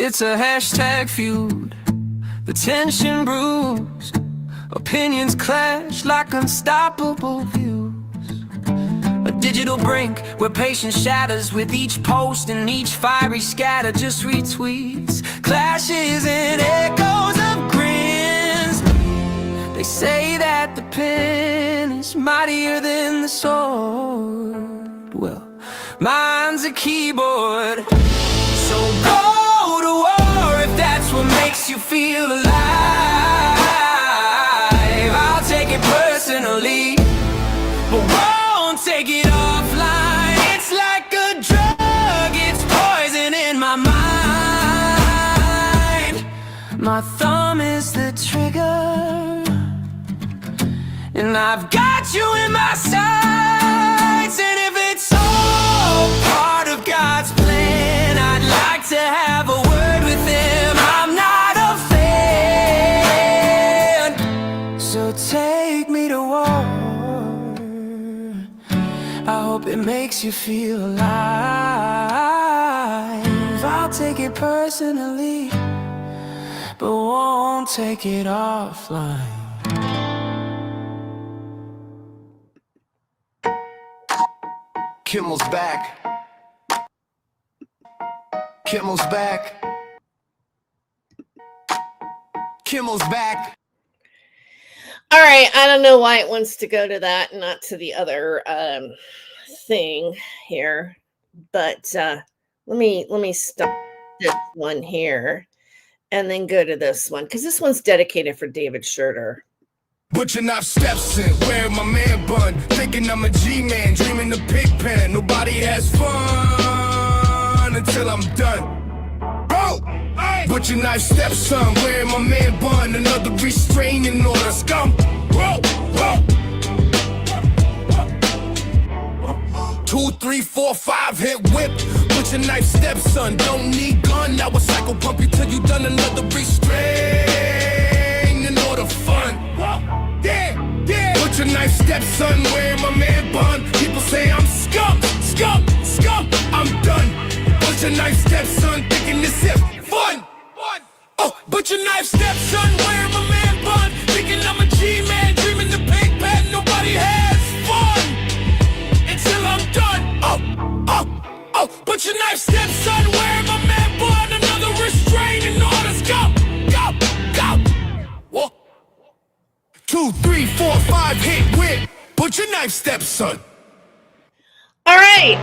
It's a hashtag feud, the tension brews, opinions clash like unstoppable views. A digital brink where patience shatters with each post and each fiery scatter. Just retweets, clashes and echoes of grins. They say that the pen is mightier than the sword. Well, mine's a keyboard. So go to war if that's what makes you feel alive. I'll take it personally, but won't take it offline. It's like a drug, it's poison in my mind. My thumb is the trigger, and I've got you in my sights. And if it's all part of God's plan, I'd like to have a word with him. I'm not a fan, so take me to war. I hope it makes you feel alive. I'll take it personally, but won't take it offline. Kimmel's back. Kimmel's back. Kimmel's back. All right, I don't know why it wants to go to that, not to the other thing here, but let me stop this one here and then go to this one, because this one's dedicated for David Shurter. Butcher knife steps in, wearing my man bun, thinking I'm a G-man, dreaming the pig pen. Nobody has fun until I'm done. Bro, butcher knife stepson, wearing my man bun, another restraining order. Scum, bro, bro. 2, 3, 4, 5 hit whip. Butcher knife stepson, don't need gun. Now a cycle pump you till you done. Another restraining order. Fun. Yeah, yeah. Butcher knife stepson, wearing my man bun. People say I'm scum, scum, scum. I'm done. Butcher knife stepson, thinking this is fun. Oh, butcher knife stepson, wearing my man bun, thinking I'm a G-man, dreaming the pig pen. Nobody has fun until I'm done. Oh, butcher knife stepson, wearing my man bun, another restraining orders. Go, go, go. Whoa. 2, 3, 4, 5 hit with butcher knife stepson. All right,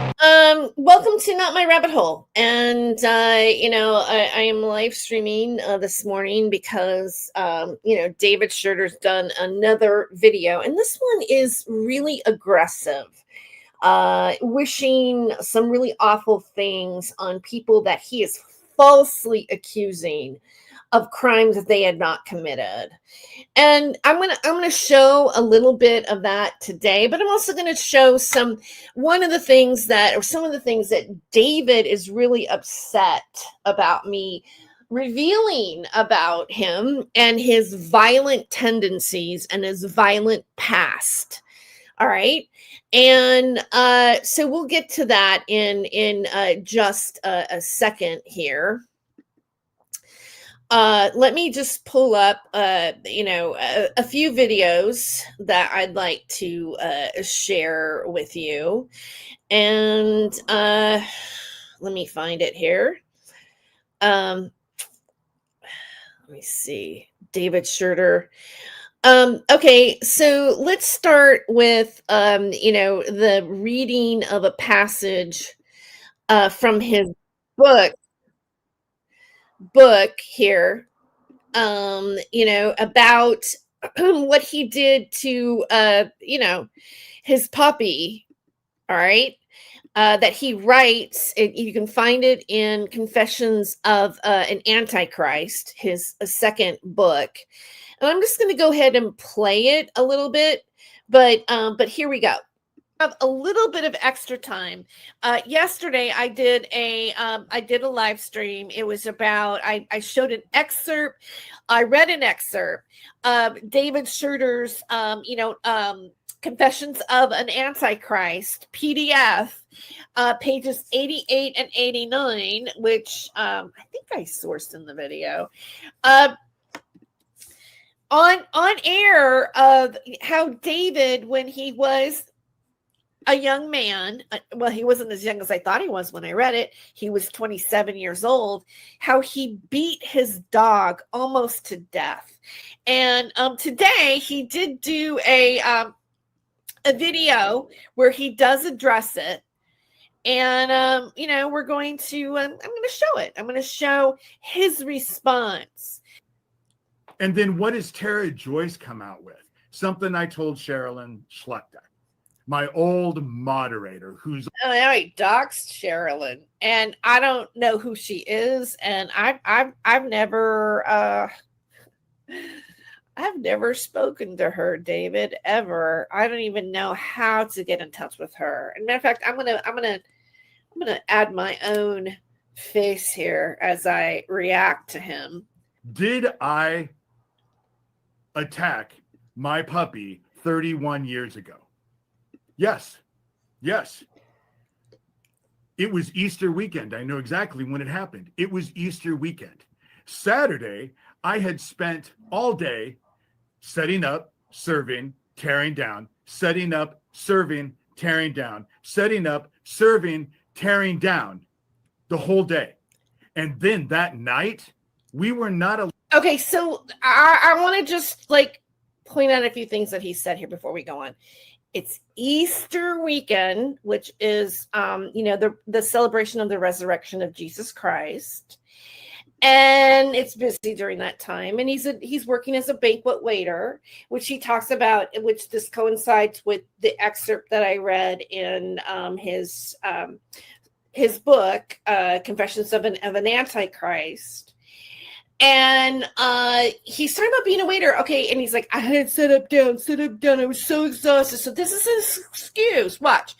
welcome to Not My Rabbit Hole, and I am live streaming this morning because David Shurter's done another video, and this one is really aggressive, wishing some really awful things on people that he is falsely accusing of crimes that they had not committed. And I'm gonna show a little bit of that today, but I'm also gonna show some of the things that David is really upset about me revealing about him and his violent tendencies and his violent past. All right. And so we'll get to that in just a second here. Let me just pull up, a few videos that I'd like to share with you. And let me find it here. Let me see. David Shurter. Okay, so let's start with, the reading of a passage from his book here, about what he did to, his puppy. All right. That he writes, you can find it in Confessions of an Antichrist, his second book. And I'm just going to go ahead and play it a little bit, but here we go. Have a little bit of extra time. Yesterday, I did a live stream. It was about I showed an excerpt. I read an excerpt of David Shurter's Confessions of an Antichrist PDF, pages 88 and 89, which I think I sourced in the video. On air of how David, when he was a young man, well, he wasn't as young as I thought he was when I read it. He was 27 years old, how he beat his dog almost to death. And today he did do a video where he does address it. And, we're going to, I'm going to show it. I'm going to show his response. And then what does Tara Joyce come out with? Something I told Sherilyn Schlechter, my old moderator, who's I doxed Sherilyn, and I don't know who she is, and I've never spoken to her, David, ever. I don't even know how to get in touch with her. As a matter of fact, I'm gonna add my own face here as I react to him. Did I attack my puppy 31 years ago? Yes. It was Easter weekend. I know exactly when it happened. It was Easter weekend. Saturday, I had spent all day setting up, serving, tearing down, setting up, serving, tearing down, setting up, serving, tearing down the whole day. And then that night, we were not Okay, so I want to just point out a few things that he said here before we go on. It's Easter weekend, which is the celebration of the resurrection of Jesus Christ, and it's busy during that time. And he's working as a banquet waiter, which he talks about, which this coincides with the excerpt that I read in his book, Confessions of an Antichrist. And he's talking about being a waiter. Okay. And he's like, I had sit up down. I was so exhausted. So this is his excuse. Watch.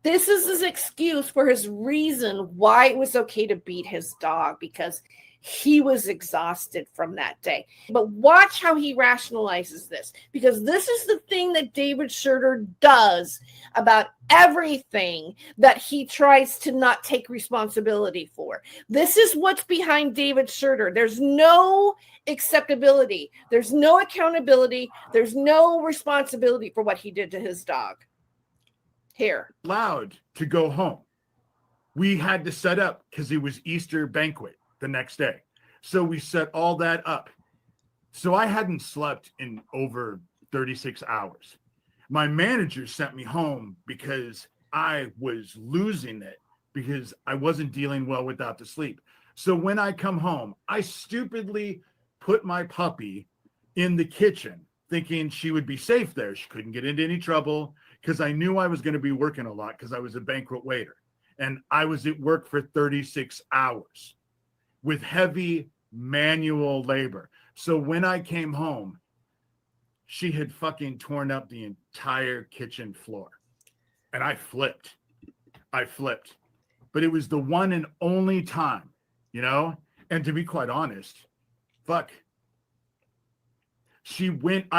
This is his excuse for his reason why it was okay to beat his dog, because he was exhausted from that day. But watch how he rationalizes this, because this is the thing that David Shurter does about everything that he tries to not take responsibility for. This is what's behind David Shurter. There's no acceptability. There's no accountability. There's no responsibility for what he did to his dog. Here. allowed to go home. We had to set up because it was Easter banquet the next day. So we set all that up. So I hadn't slept in over 36 hours. My manager sent me home because I was losing it, because I wasn't dealing well without the sleep. So when I come home, I stupidly put my puppy in the kitchen thinking she would be safe there. She couldn't get into any trouble because I knew I was going to be working a lot because I was a banquet waiter. And I was at work for 36 hours with heavy manual labor. So when I came home, she had fucking torn up the entire kitchen floor. And I flipped. But it was the one and only time, And to be quite honest, I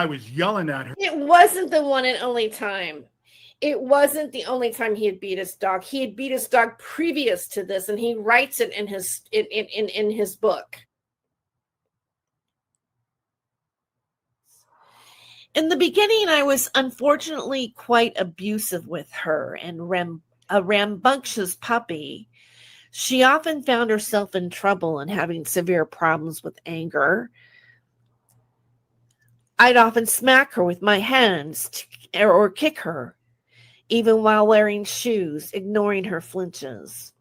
was yelling at her. It wasn't the one and only time. It wasn't the only time he had beat his dog. He had beat his dog previous to this, and he writes it in his book. In the beginning, I was unfortunately quite abusive with her, and a rambunctious puppy. She often found herself in trouble and having severe problems with anger. I'd often smack her with my hands or kick her, even while wearing shoes, ignoring her flinches.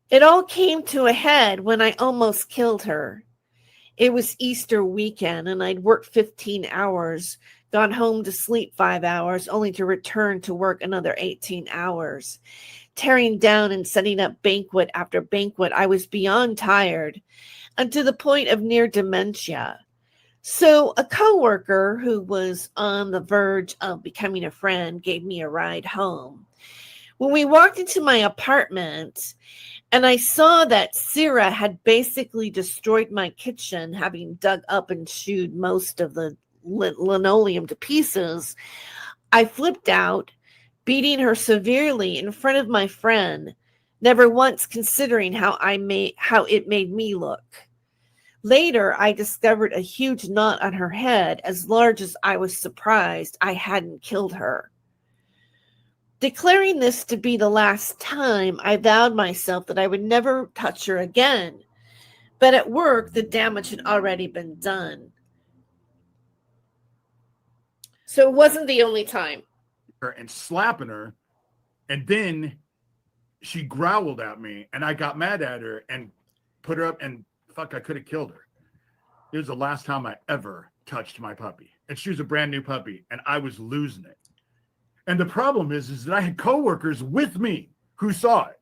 It all came to a head when I almost killed her. It was Easter weekend, and I'd worked 15 hours, gone home to sleep 5 hours, only to return to work another 18 hours. Tearing down and setting up banquet after banquet, I was beyond tired, and to the point of near dementia. So a coworker who was on the verge of becoming a friend gave me a ride home. When we walked into my apartment, and I saw that Sarah had basically destroyed my kitchen, having dug up and chewed most of the linoleum to pieces, I flipped out, beating her severely in front of my friend, never once considering how it made me look. Later, I discovered a huge knot on her head, as large as I was surprised I hadn't killed her. Declaring this to be the last time, I vowed myself that I would never touch her again. But at work, the damage had already been done. So it wasn't the only time. And slapping her, and then she growled at me, and I got mad at her and put her up, and fuck, I could have killed her. It was the last time I ever touched my puppy, and she was a brand new puppy, and I was losing it. And the problem is that I had coworkers with me who saw it.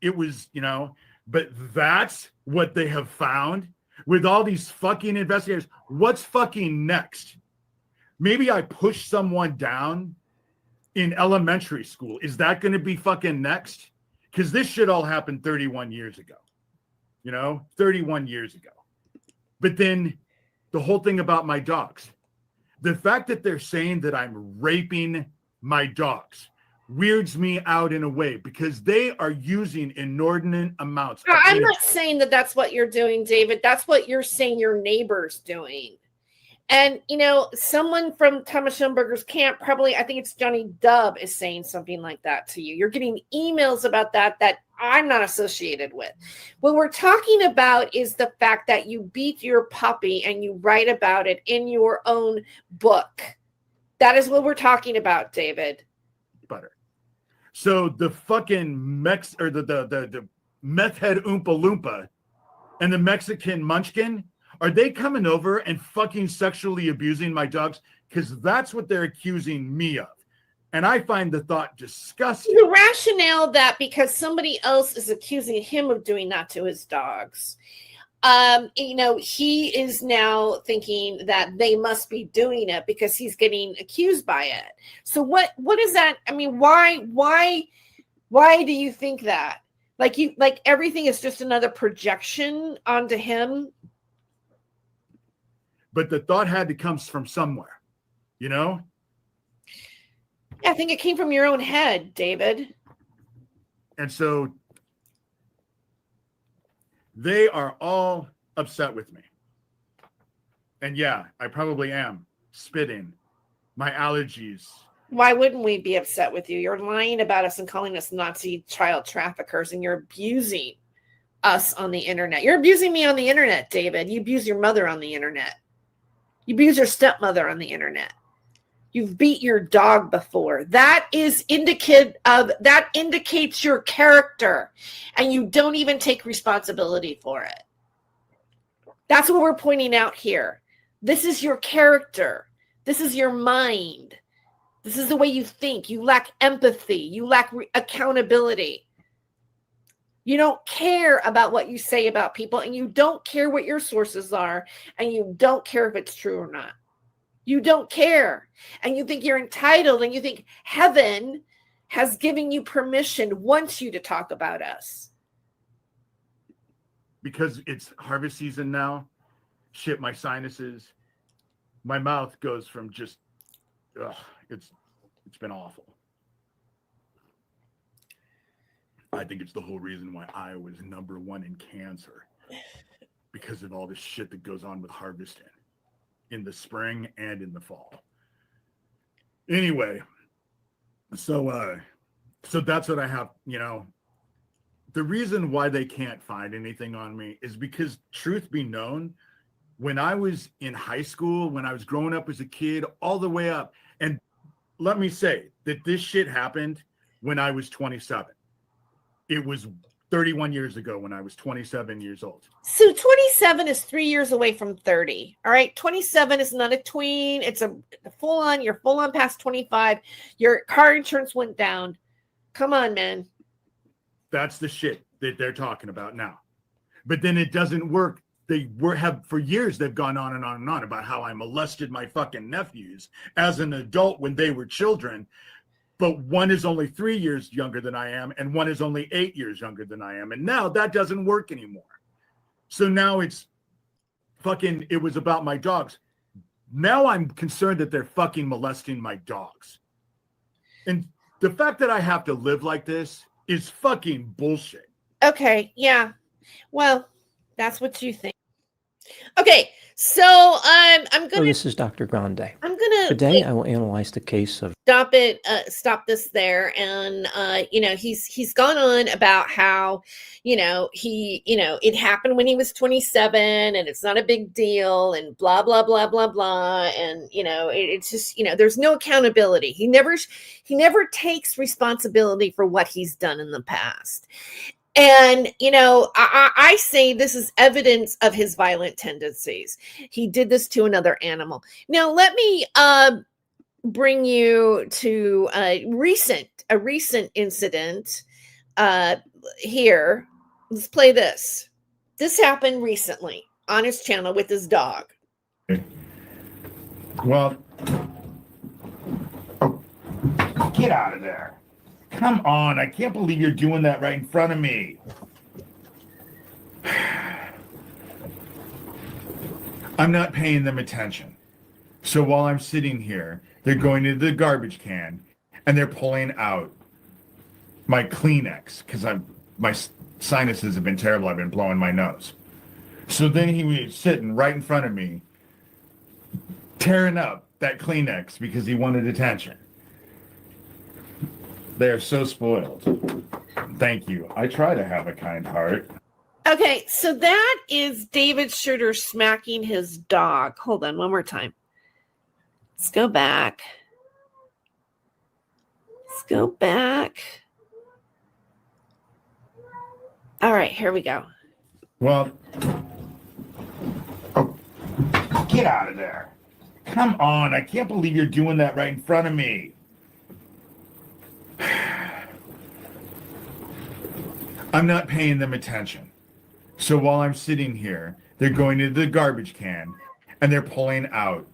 It was, but that's what they have found with all these fucking investigators. What's fucking next? Maybe I push someone down in elementary school. Is that going to be fucking next? Because this shit all happened 31 years ago. 31 years ago. But then the whole thing about my dogs, the fact that they're saying that I'm raping my dogs weirds me out in a way, because they are using inordinate amounts. I'm not saying that that's what you're doing, David. That's what you're saying your neighbor's doing. And, someone from Thomas Schoenberger's camp, probably, I think it's Johnny Dubb, is saying something like that to you. You're getting emails about that I'm not associated with. What we're talking about is the fact that you beat your puppy and you write about it in your own book. That is what we're talking about, David. Butter. So the fucking the meth head Oompa Loompa and the Mexican Munchkin, are they coming over and fucking sexually abusing my dogs? Because that's what they're accusing me of. And I find the thought disgusting. The rationale that because somebody else is accusing him of doing that to his dogs, he is now thinking that they must be doing it because he's getting accused by it. So what is that? I mean, why do you think that? Like everything is just another projection onto him? But the thought had to come from somewhere, Yeah, I think it came from your own head, David. And so they are all upset with me. And yeah, I probably am spitting. My allergies. Why wouldn't we be upset with you? You're lying about us and calling us Nazi child traffickers, and you're abusing us on the internet. You're abusing me on the internet, David. You abuse your mother on the internet. You abuse your stepmother on the internet. You've beat your dog before. That indicates your character, and you don't even take responsibility for it. That's what we're pointing out here. This is your character. This is your mind. This is the way you think. You lack empathy. You lack accountability. You don't care about what you say about people, and you don't care what your sources are, and you don't care if it's true or not. You don't care. And you think you're entitled, and you think heaven has given you permission, wants you to talk about us. Because it's harvest season now. Shit, my sinuses. My mouth goes from just, it's been awful. I think it's the whole reason why Iowa is #1 in cancer, because of all this shit that goes on with harvesting in the spring and in the fall. Anyway, so that's what I have. The reason why they can't find anything on me is because, truth be known, when I was in high school, when I was growing up as a kid, all the way up, and let me say that this shit happened when I was 27. It was 31 years ago when I was 27 years old. So 27 is 3 years away from 30. All right. 27 is not a tween. It's a full on. You're full on past 25. Your car insurance went down. Come on, man. That's the shit that they're talking about now. But then it doesn't work. For years, they've gone on and on and on about how I molested my fucking nephews as an adult when they were children. But one is only 3 years younger than I am, and one is only 8 years younger than I am. And now that doesn't work anymore. So now it's fucking, it was about my dogs. Now I'm concerned that they're fucking molesting my dogs. And the fact that I have to live like this is fucking bullshit. Okay, yeah. Well, that's what you think. Okay, so I'm So gonna this is Dr. Grande. I'm gonna Today I will analyze the case of stop this there. And he's gone on about how it happened when he was 27 and it's not a big deal and blah blah blah blah blah. And it's just there's no accountability. He never takes responsibility for what he's done in the past. And, I say this is evidence of his violent tendencies. He did this to another animal. Now, let me bring you to a recent incident here. Let's play this. This happened recently on his channel with his dog. Well, get out of there. Come on, I can't believe you're doing that right in front of me. I'm not paying them attention. So while I'm sitting here, they're going to the garbage can and they're pulling out my Kleenex because my sinuses have been terrible. I've been blowing my nose. So then he was sitting right in front of me, tearing up that Kleenex because he wanted attention. They are so spoiled. Thank you. I try to have a kind heart. Okay, so that is David Shurter smacking his dog. Hold on, one more time. Let's go back. All right, here we go. Well, get out of there. Come on, I can't believe you're doing that right in front of me. I'm not paying them attention. So while I'm sitting here, they're going to the garbage can and they're pulling out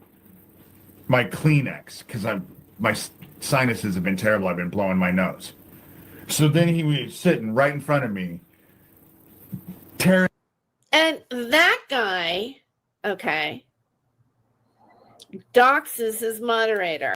my Kleenex because my sinuses have been terrible. I've been blowing my nose. So then he was sitting right in front of me, tearing. And that guy, okay, doxes his moderator.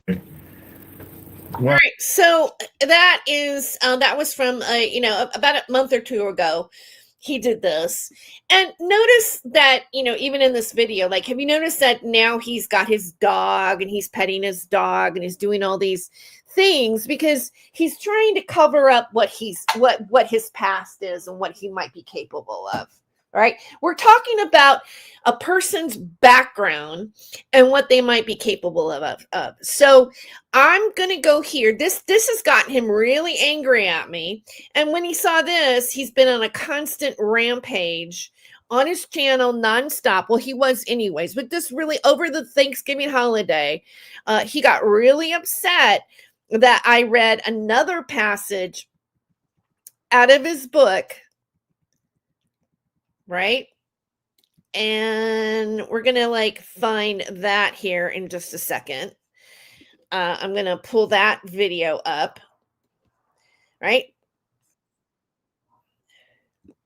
All right, so that was from about a month or two ago. He did this, and notice that even in this video, like, have you noticed that now he's got his dog and he's petting his dog and he's doing all these things because he's trying to cover up what his past is and what he might be capable of. All right, we're talking about a person's background and what they might be capable of. So I'm going to go here. This has gotten him really angry at me. And when he saw this, he's been on a constant rampage on his channel nonstop. Well, he was anyways, but this really over the Thanksgiving holiday, he got really upset that I read another passage out of his book. Right? And we're going to find that here in just a second. I'm going to pull that video up. Right?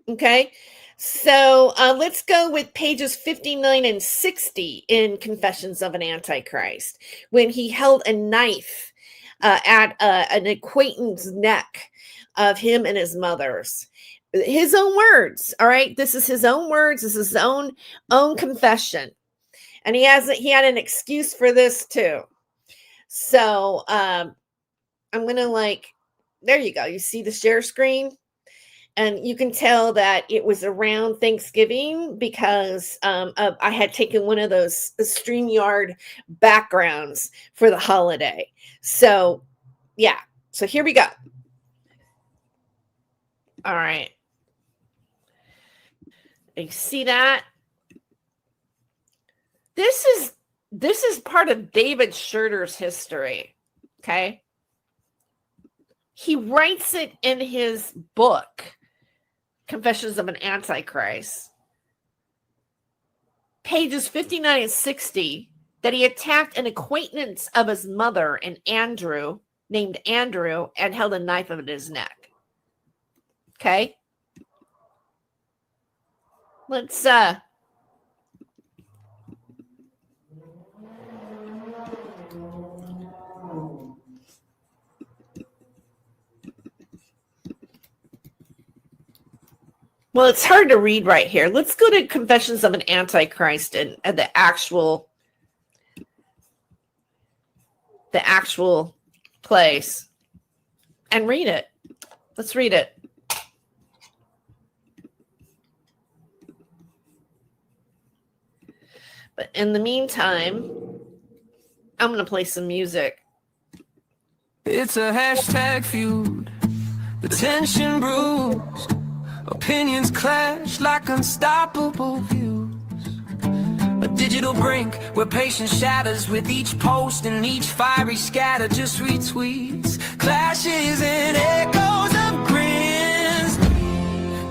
Okay. So let's go with pages 59 and 60 in Confessions of an Antichrist, when he held a knife at an acquaintance's neck of him and his mother's. His own words. All right. This is his own words. This is his own confession. And he had an excuse for this too. So I'm going to there you go. You see the share screen, and you can tell that it was around Thanksgiving because I had taken one of those StreamYard backgrounds for the holiday. So yeah. So here we go. All right. You see that? This is part of David Shurter's history. Okay. He writes it in his book, Confessions of an Antichrist, pages 59 and 60, that he attacked an acquaintance of his mother named Andrew, and held a knife at his neck. Okay. Let's Well, it's hard to read right here. Let's go to Confessions of an Antichrist and the actual place and read it. Let's read it. But in the meantime, I'm going to play some music. It's a hashtag feud. The tension brews. Opinions clash like unstoppable views. A digital brink where patience shatters with each post and each fiery scatter. Just retweets, clashes and echoes of grins.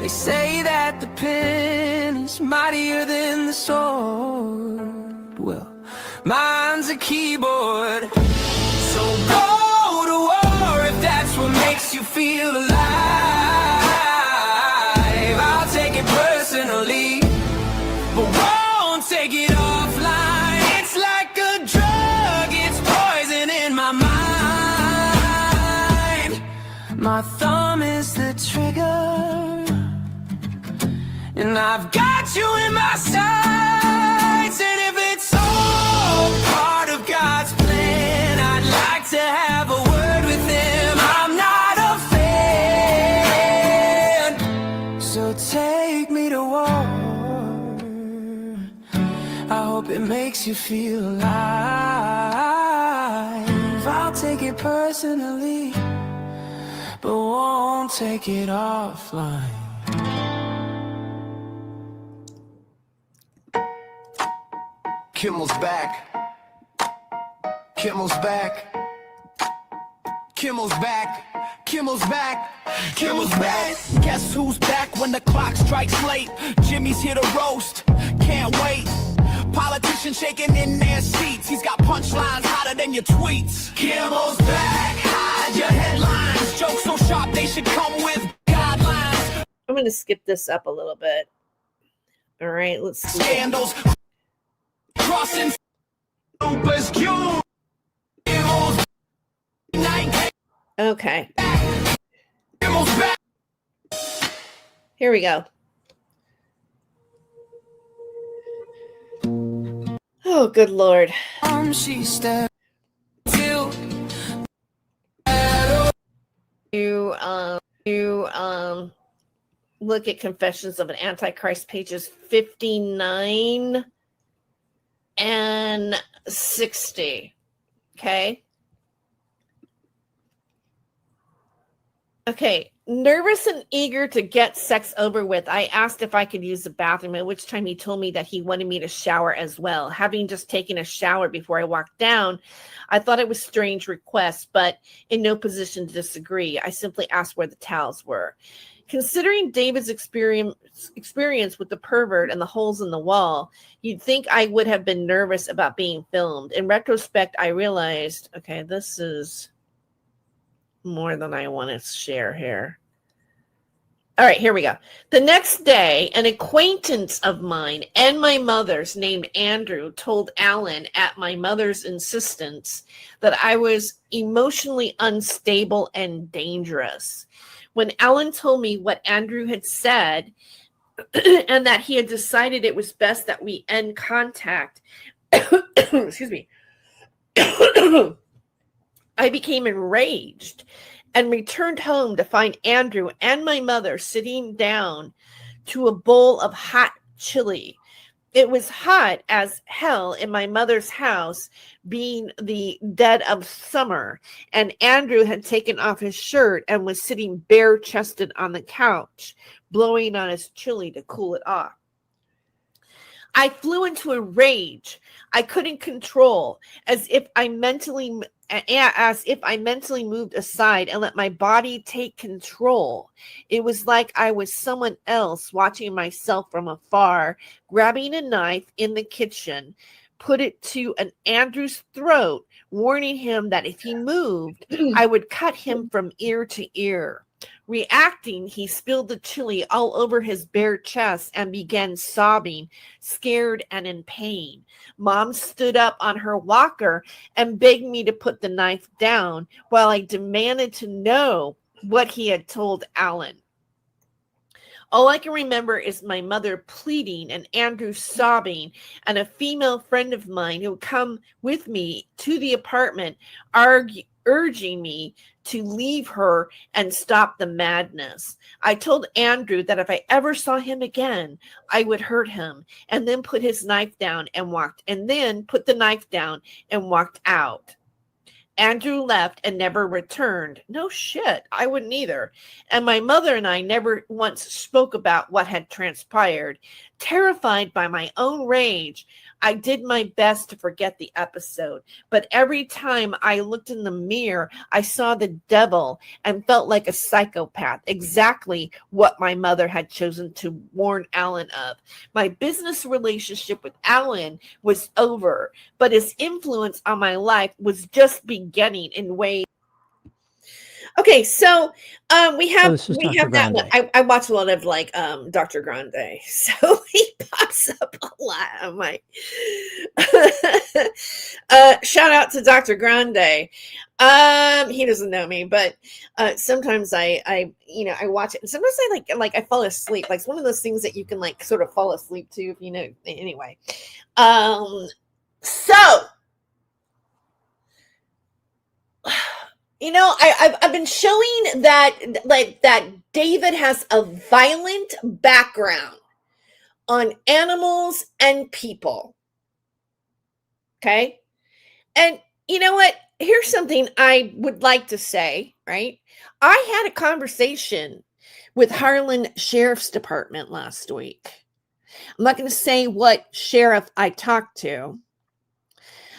They say that the pen is mightier than the sword. Well, mine's a keyboard. So go to war if that's what makes you feel alive. I'll take it personally, but won't take it offline. It's like a drug, it's poison in my mind. My thumb is the trigger, and I've got you in my sights. And if it's all part of God's plan, I'd like to have a word with him. I'm not a fan, so take me to war. I hope it makes you feel alive. I'll take it personally, but won't take it offline. Kimmel's back. Kimmel's back. Kimmel's back. Kimmel's back. Kimmel's back. Guess who's back when the clock strikes late? Jimmy's here to roast. Can't wait. Politicians shaking in their seats. He's got punchlines hotter than your tweets. Kimmel's back. Hide your headlines. Jokes so sharp they should come with guidelines. I'm going to skip this up a little bit. All right, let's see. Scandals. Crossing. Supers Q. Okay. Kimmel's back. Here we go. Oh, good Lord. She stepped till You look at Confessions of an Antichrist, pages 59 and 60. Okay. Okay. Nervous and eager to get sex over with, I asked if I could use the bathroom, at which time he told me that he wanted me to shower as well. Having just taken a shower before I walked down, I thought it was a strange request, but in no position to disagree. I simply asked where the towels were. Considering David's experience with the pervert and the holes in the wall, you'd think I would have been nervous about being filmed. In retrospect, I realized, okay, this is more than I want to share here. All right, here we go. The next day, an acquaintance of mine and my mother's named Andrew told Alan at my mother's insistence that I was emotionally unstable and dangerous. When Alan told me what Andrew had said and that he had decided it was best that we end contact, excuse me, I became enraged and returned home to find Andrew and my mother sitting down to a bowl of hot chili. It was hot as hell in my mother's house, being the dead of summer, and Andrew had taken off his shirt and was sitting bare-chested on the couch, blowing on his chili to cool it off. I flew into a rage I couldn't control, as if I mentally moved aside and let my body take control. It was like I was someone else watching myself from afar, grabbing a knife in the kitchen, put it to Andrew's throat, warning him that if he moved, I would cut him from ear to ear. Reacting, he spilled the chili all over his bare chest and began sobbing, scared and in pain. Mom stood up on her walker and begged me to put the knife down while I demanded to know what he had told Alan. All I can remember is my mother pleading and Andrew sobbing, and a female friend of mine who would come with me to the apartment urging me to leave her and stop the madness. I told Andrew that if I ever saw him again, I would hurt him, and then put his knife down and put the knife down and walked out. Andrew left and never returned. No shit, I wouldn't either. And my mother and I never once spoke about what had transpired. Terrified by my own rage, I did my best to forget the episode. But every time I looked in the mirror, I saw the devil and felt like a psychopath. Exactly what my mother had chosen to warn Alan of. My business relationship with Alan was over, but his influence on my life was just beginning in ways. Okay, so we have that one. I watch a lot of like Dr. Grande, so he pops up a lot on my shout out to Dr. Grande. He doesn't know me, but sometimes I watch it, and sometimes I fall asleep. Like it's one of those things that you can like sort of fall asleep to, if you know. Anyway, so. I've been showing that David has a violent background on animals and people. Okay. And you know what? Here's something I would like to say, right? I had a conversation with Harlan Sheriff's Department last week. I'm not going to say what sheriff I talked to,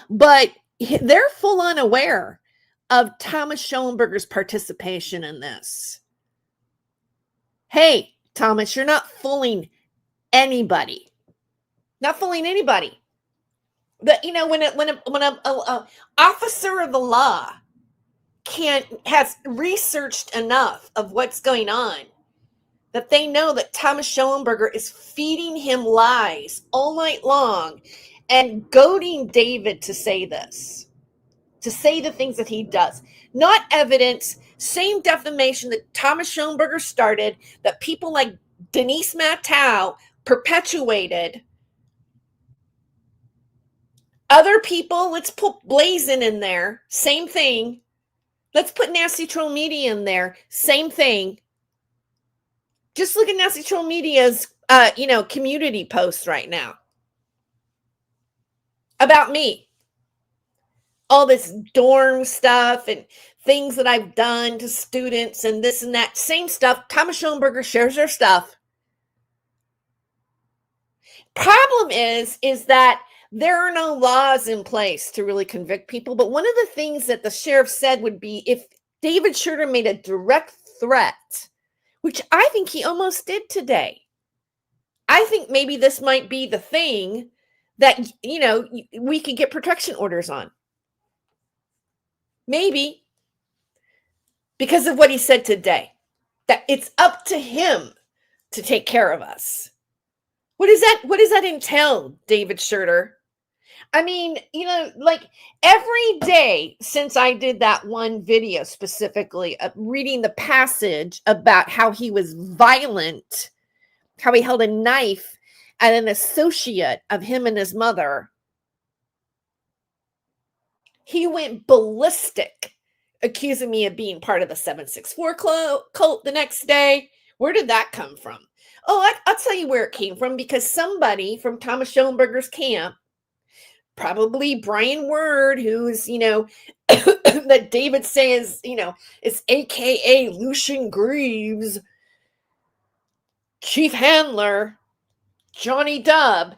but they're full on aware of Thomas Schoenberger's participation in this. Hey, Thomas, you're not fooling anybody. Not fooling anybody. But when a officer of the law has researched enough of what's going on, that they know that Thomas Schoenberger is feeding him lies all night long and goading David to say this. To say the things that he does. Not evidence, same defamation that Thomas Schoenberger started, that people like Denise Matau perpetuated. Other people, let's put Blazin in there, same thing. Let's put Nasty Troll Media in there, same thing. Just look at Nasty Troll Media's community posts right now about me. All this dorm stuff and things that I've done to students and this and that. Same stuff. Thomas Schoenberger shares their stuff. Problem is that there are no laws in place to really convict people. But one of the things that the sheriff said would be if David Shurter made a direct threat, which I think he almost did today. I think maybe this might be the thing that, we could get protection orders on. Maybe because of what he said today, that it's up to him to take care of us. What does that entail, David Shurter? I mean, every day since I did that one video specifically of reading the passage about how he was violent, how he held a knife at an associate of him and his mother, he went ballistic, accusing me of being part of the 764 cult the next day. Where did that come from? Oh, I'll tell you where it came from, because somebody from Thomas Schoenberger's camp, probably Brian Word, who's, that David says, is AKA Lucian Greaves, Chief Handler, Johnny Dubb,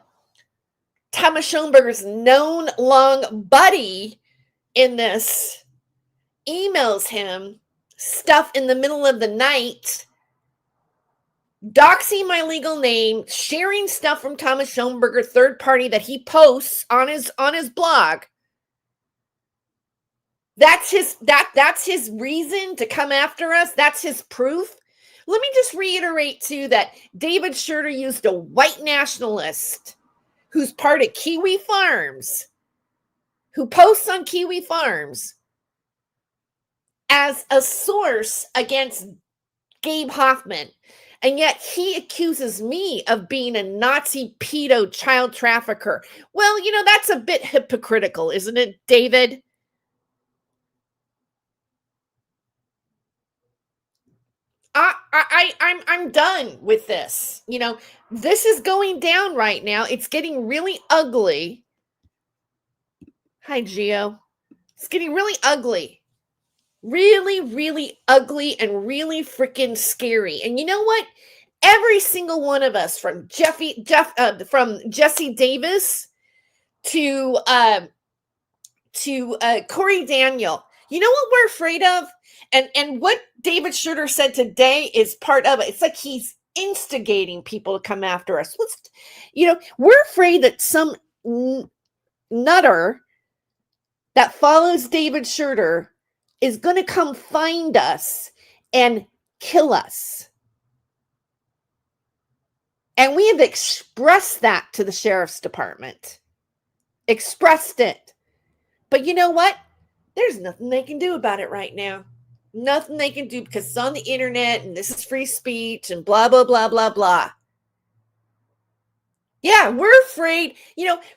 Thomas Schoenberger's known long buddy in this, emails him stuff in the middle of the night, doxing my legal name, sharing stuff from Thomas Schoenberger, third party, that he posts on his blog. That's his reason to come after us. That's his proof. Let me just reiterate too that David Shurter used a white nationalist who's part of Kiwi Farms, who posts on Kiwi Farms, as a source against Gabe Hoffman. And yet he accuses me of being a Nazi pedo child trafficker. Well, that's a bit hypocritical, isn't it, David? I'm done with this. This is going down right now. It's getting really ugly. Hi, Gio. It's getting really ugly. Really, really ugly and really freaking scary. And you know what? Every single one of us, from from Jesse Davis to Corey Daniel, you know what we're afraid of? And what David Shurter said today is part of it. It's like he's instigating people to come after us. We're afraid that some nutter that follows David Shurter is going to come find us and kill us. And we have expressed that to the sheriff's department. Expressed it. But you know what? There's nothing they can do about it right now. Nothing they can do because it's on the internet and this is free speech and blah, blah, blah, blah, blah. Yeah, we're afraid.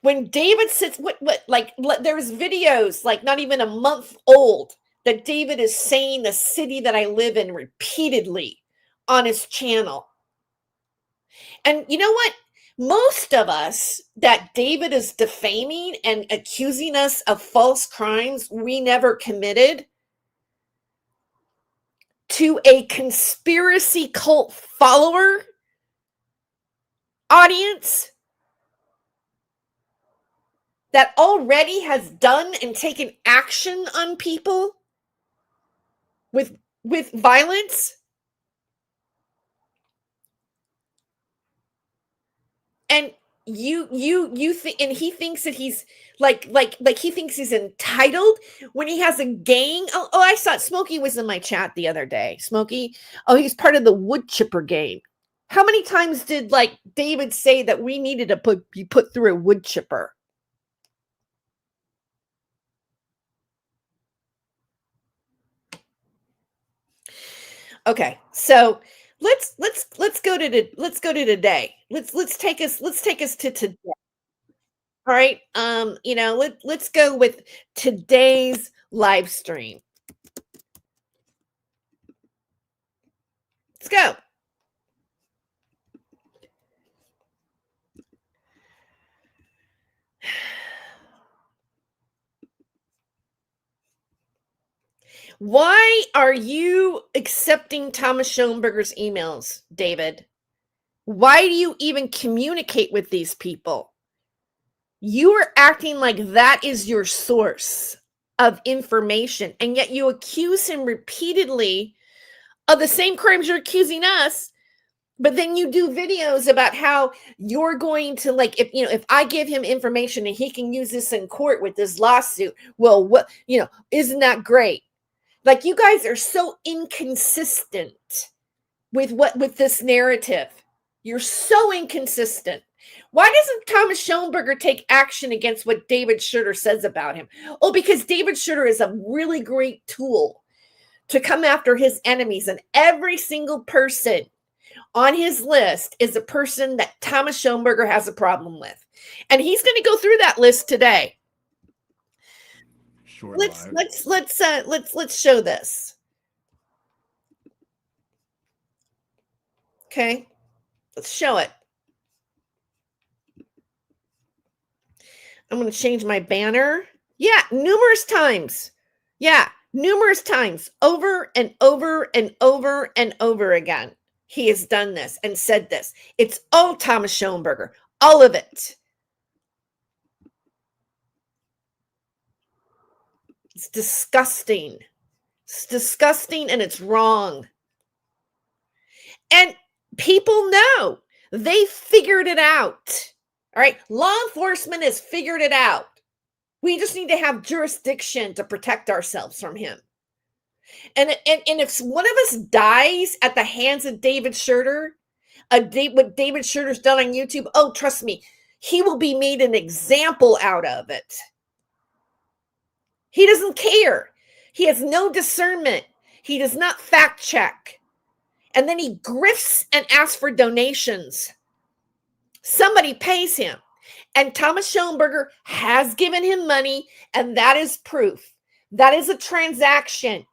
When David sits, there's videos like not even a month old that David is saying the city that I live in repeatedly on his channel. And you know what? Most of us that David is defaming and accusing us of false crimes we never committed to a conspiracy cult follower audience that already has done and taken action on people with violence. And you think, and he thinks that he's like he thinks he's entitled when he has a gang. Oh, I saw Smokey was in my chat the other day. Smokey, he's part of the wood chipper gang. How many times did David say that we needed to be put through a wood chipper? Okay, so let's go to today. Let's take us to today. All right. Let's go with today's live stream. Let's go. Why are you accepting Thomas Schoenberger's emails, David? Why do you even communicate with these people? You are acting like that is your source of information, and yet you accuse him repeatedly of the same crimes you're accusing us. But then you do videos about how you're going to if I give him information and he can use this in court with this lawsuit, well, what, isn't that great? You guys are so inconsistent with this narrative. You're so inconsistent. Why doesn't Thomas Schoenberger take action against what David Shurter says about him? Oh, because David Shurter is a really great tool to come after his enemies. And every single person on his list is a person that Thomas Schoenberger has a problem with. And he's going to go through that list today. Let's show this. Okay, let's show it. I'm going to change my banner. Yeah, numerous times. Yeah, numerous times, over and over and over and over again. He has done this and said this. It's all Thomas Schoenberger, all of it. It's disgusting. It's disgusting and it's wrong. And people know. They figured it out. All right. Law enforcement has figured it out. We just need to have jurisdiction to protect ourselves from him. And if one of us dies at the hands of David Shurter, what David Shurter's done on YouTube, oh, trust me, he will be made an example out of it. He doesn't care. He has no discernment. He does not fact check. and then he grifts and asks for donations. Somebody pays him. And Thomas Schoenberger has given him money, and that is proof. That is a transaction.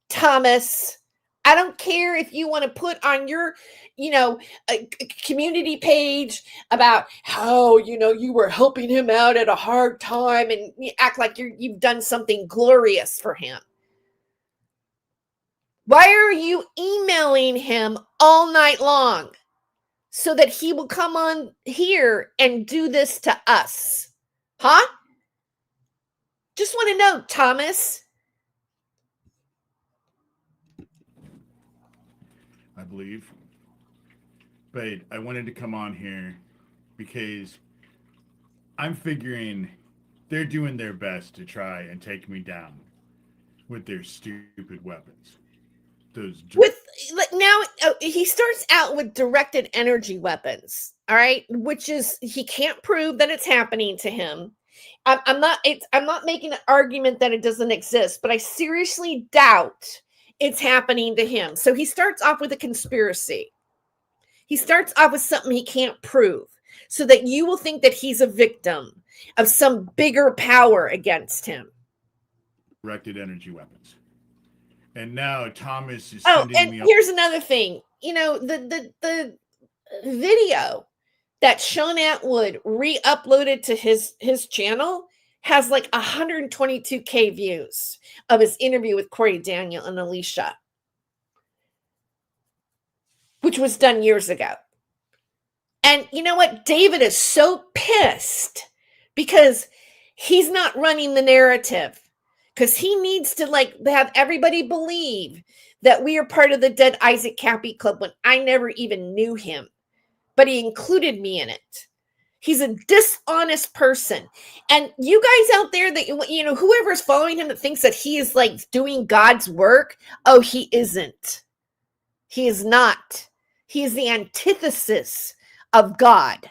Thomas, I don't care if you want to put on your, a community page about how, you were helping him out at a hard time and you act like you've done something glorious for him. Why are you emailing him all night long so that he will come on here and do this to us? Huh? Just want to know, Thomas. I believe. But I wanted to come on here because I'm figuring they're doing their best to try and take me down with their stupid weapons. He starts out with directed energy weapons, all right, which is he can't prove that it's happening to him. I'm not making an argument that it doesn't exist, but I seriously doubt it's happening to him. So he starts off with a conspiracy. He starts off with something he can't prove so that you will think that he's a victim of some bigger power against him. Directed energy weapons. And now Thomas is sending me. Here's another thing. The video that Sean Atwood re-uploaded to his channel has like 122K views of his interview with Corey Daniel and Alicia, which was done years ago. And you know what? David is so pissed because he's not running the narrative, because he needs to have everybody believe that we are part of the Dead Isaac Cappy Club when I never even knew him, but he included me in it. He's a dishonest person. And you guys out there that, whoever's following him that thinks that he is doing God's work. Oh, he isn't. He is not. He is the antithesis of God.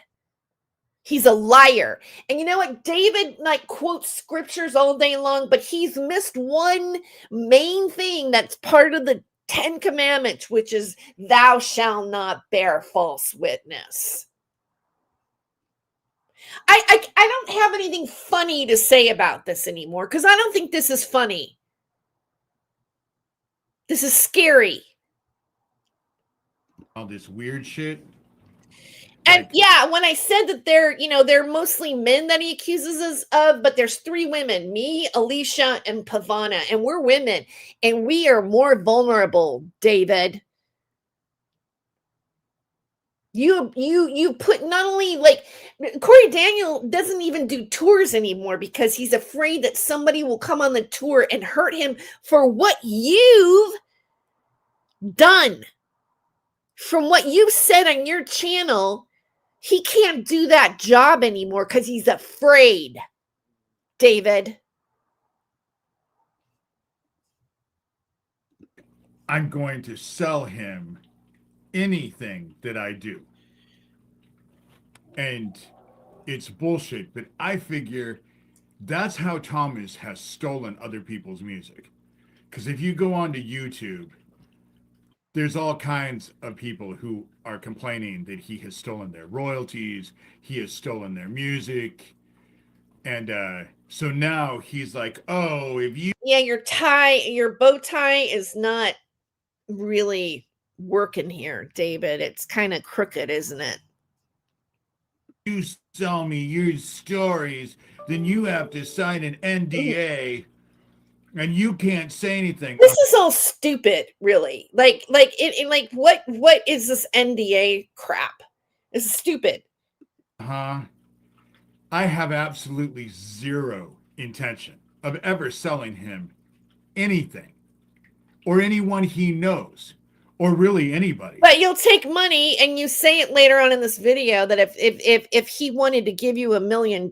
He's a liar. And you know what? David quotes scriptures all day long, but he's missed one main thing that's part of the 10 Commandments, which is thou shalt not bear false witness. I don't have anything funny to say about this anymore because I don't think this is funny. This is scary. All this weird shit. And when I said that they're mostly men that he accuses us of, but there's 3 women, me, Alicia, and Pavana, and we're women, and we are more vulnerable, David. You put not only Corey Daniel doesn't even do tours anymore because he's afraid that somebody will come on the tour and hurt him for what you've done. From what you've said on your channel, he can't do that job anymore because he's afraid, David. I'm going to sell him anything that I do. And it's bullshit, but I figure that's how Thomas has stolen other people's music. Because if you go onto YouTube, there's all kinds of people who are complaining that he has stolen their royalties, he has stolen their music. And so now he's like, oh, if you... Yeah, your bow tie is not really working here, David. It's kind of crooked, isn't it? You sell me your stories, then you have to sign an NDA and you can't say anything. This is all stupid, really. What is this NDA crap? This is stupid. I have absolutely zero intention of ever selling him anything or anyone he knows. Or really anybody. But you'll take money, and you say it later on in this video that if he wanted to give you $1 million,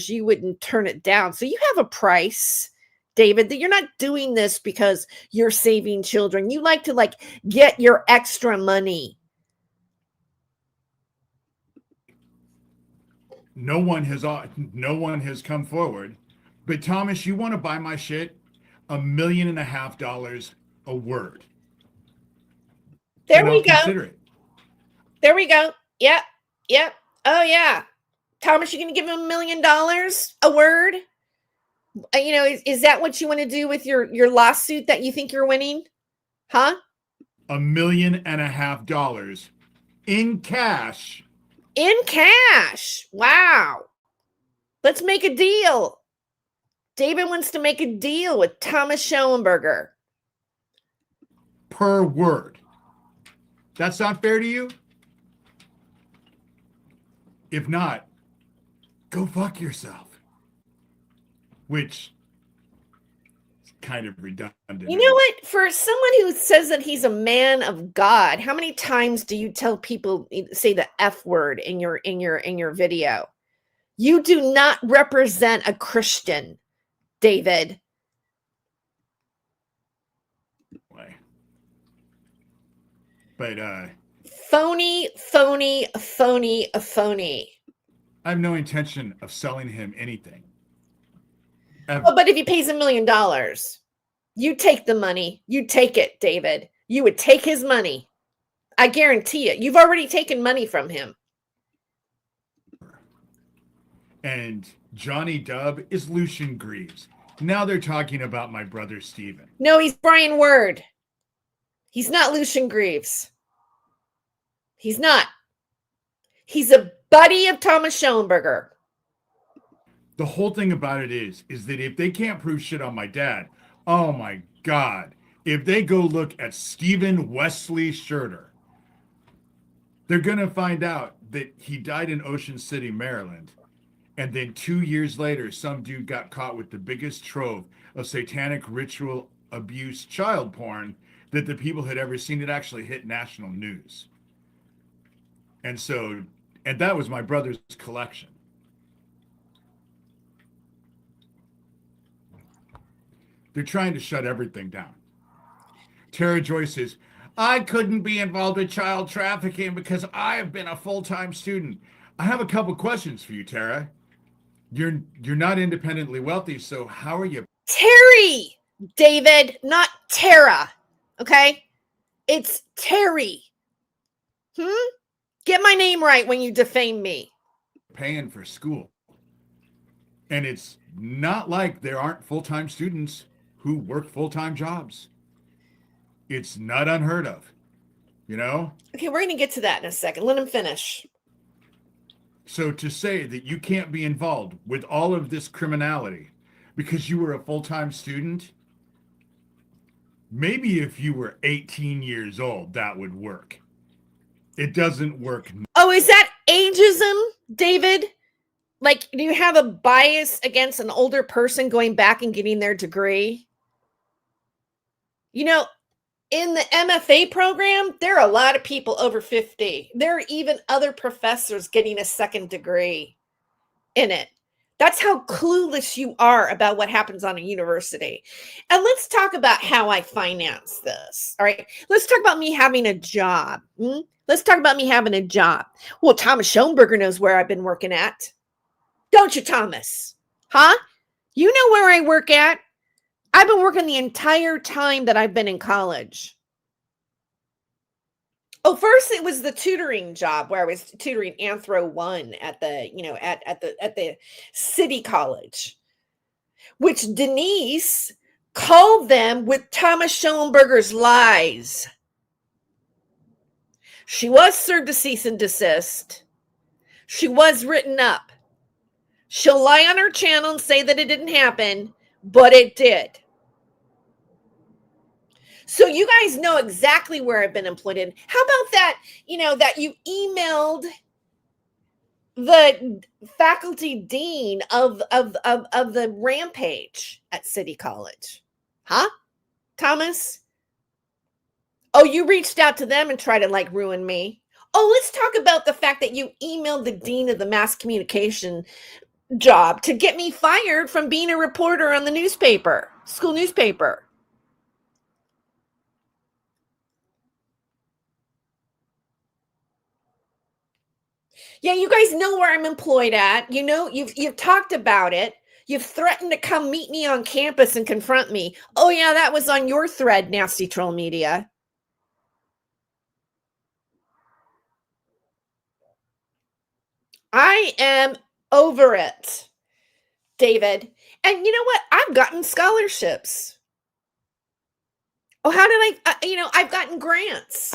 you wouldn't turn it down. So you have a price, David, that you're not doing this because you're saving children. You like to get your extra money. No one has come forward. But Thomas, you want to buy my shit? $1.5 million a word. There then we I'll go. consider it. There we go. Yep. Yep. Oh, yeah. Thomas, you going to give him $1 million a word? You know, is that what you want to do with your lawsuit that you think you're winning? Huh? $1.5 million in cash. In cash. Wow. Let's make a deal. David wants to make a deal with Thomas Schellenberger. Per word. That sound fair to you? If not, go fuck yourself. Which is kind of redundant. You know what? For someone who says that he's a man of God, how many times do you tell people say the F word in your video? You do not represent a Christian, David. But phony. I have no intention of selling him anything. Oh, but if he pays $1 million, you take the money. You take it, David. You would take his money. I guarantee it. You've already taken money from him. And Johnny Dub is Lucian Greaves. Now they're talking about my brother Steven. No, he's Brian Word. He's not Lucian Greaves. He's not. He's a buddy of Thomas Schellenberger. The whole thing about it is that if they can't prove shit on my dad, oh my God, if they go look at Stephen Wesley Shurter, they're going to find out that he died in Ocean City, Maryland. And then 2 years later, some dude got caught with the biggest trove of satanic ritual abuse child porn that the people had ever seen. It actually hit national news. And that was my brother's collection. They're trying to shut everything down. Tara Joy says, I couldn't be involved with child trafficking because I have been a full-time student. I have a couple questions for you, Tara. You're not independently wealthy, so how are you? Terry, David, not Tara. Okay? It's Terry. Get my name right when you defame me. Paying for school. And it's not like there aren't full-time students who work full-time jobs. It's not unheard of, you know? Okay, we're going to get to that in a second. Let him finish. So to say that you can't be involved with all of this criminality because you were a full-time student, maybe if you were 18 years old, that would work. It doesn't work. Oh, is that ageism, David? Like, do you have a bias against an older person going back and getting their degree? You know, in the MFA program, there are a lot of people over 50. There are even other professors getting a second degree in it. That's how clueless you are about what happens on a university. And let's talk about how I finance this. All right. Let's talk about me having a job. Let's talk about me having a job. Well, Thomas Schoenberger knows where I've been working at. Don't you, Thomas? Huh? You know where I work at? I've been working the entire time that I've been in college. Oh, first it was the tutoring job where I was tutoring Anthro 1 at the, at the city college, which Denise called them with Thomas Schellenberger's lies. She was served a cease and desist. She was written up. She'll lie on her channel and say that it didn't happen, but it did. So you guys know exactly where I've been employed in. How about that, that you emailed the faculty dean of the Rampage at City College? Huh? Thomas? Oh, you reached out to them and tried to ruin me. Oh, let's talk about the fact that you emailed the dean of the mass communication job to get me fired from being a reporter on the newspaper, school newspaper. Yeah, you guys know where I'm employed at. You've talked about it. You've threatened to come meet me on campus and confront me. Oh yeah, that was on your thread, Nasty Troll Media. I am over it, David. And you know what? I've gotten scholarships. Oh, how did I've gotten grants.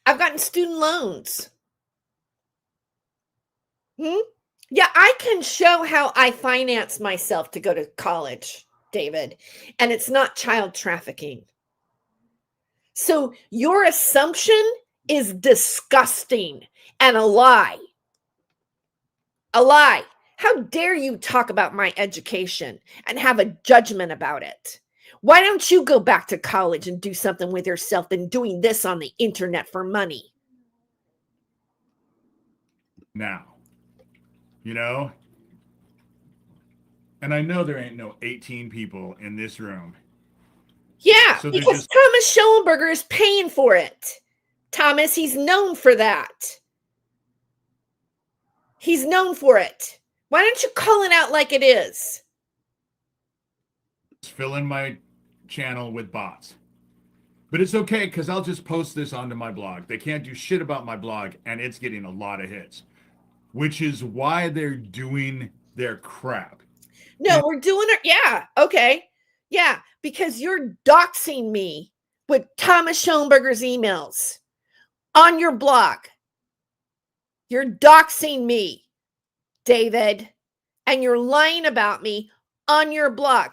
I've gotten student loans. Yeah, I can show how I finance myself to go to college, David, and it's not child trafficking. So your assumption is disgusting and a lie. A lie. How dare you talk about my education and have a judgment about it? Why don't you go back to college and do something with yourself than doing this on the internet for money? Now, and I know there ain't no 18 people in this room. Yeah, So because Thomas Schoenberger is paying for it. Thomas, he's known for that. He's known for it. Why don't you call it out like it is? Filling my channel with bots. But it's okay, because I'll just post this onto my blog. They can't do shit about my blog, and it's getting a lot of hits, which is why they're doing their crap. No, we're doing it. Yeah. Okay. Yeah. Because you're doxing me with Thomas Schoenberger's emails on your blog. You're doxing me, David, and you're lying about me on your blog.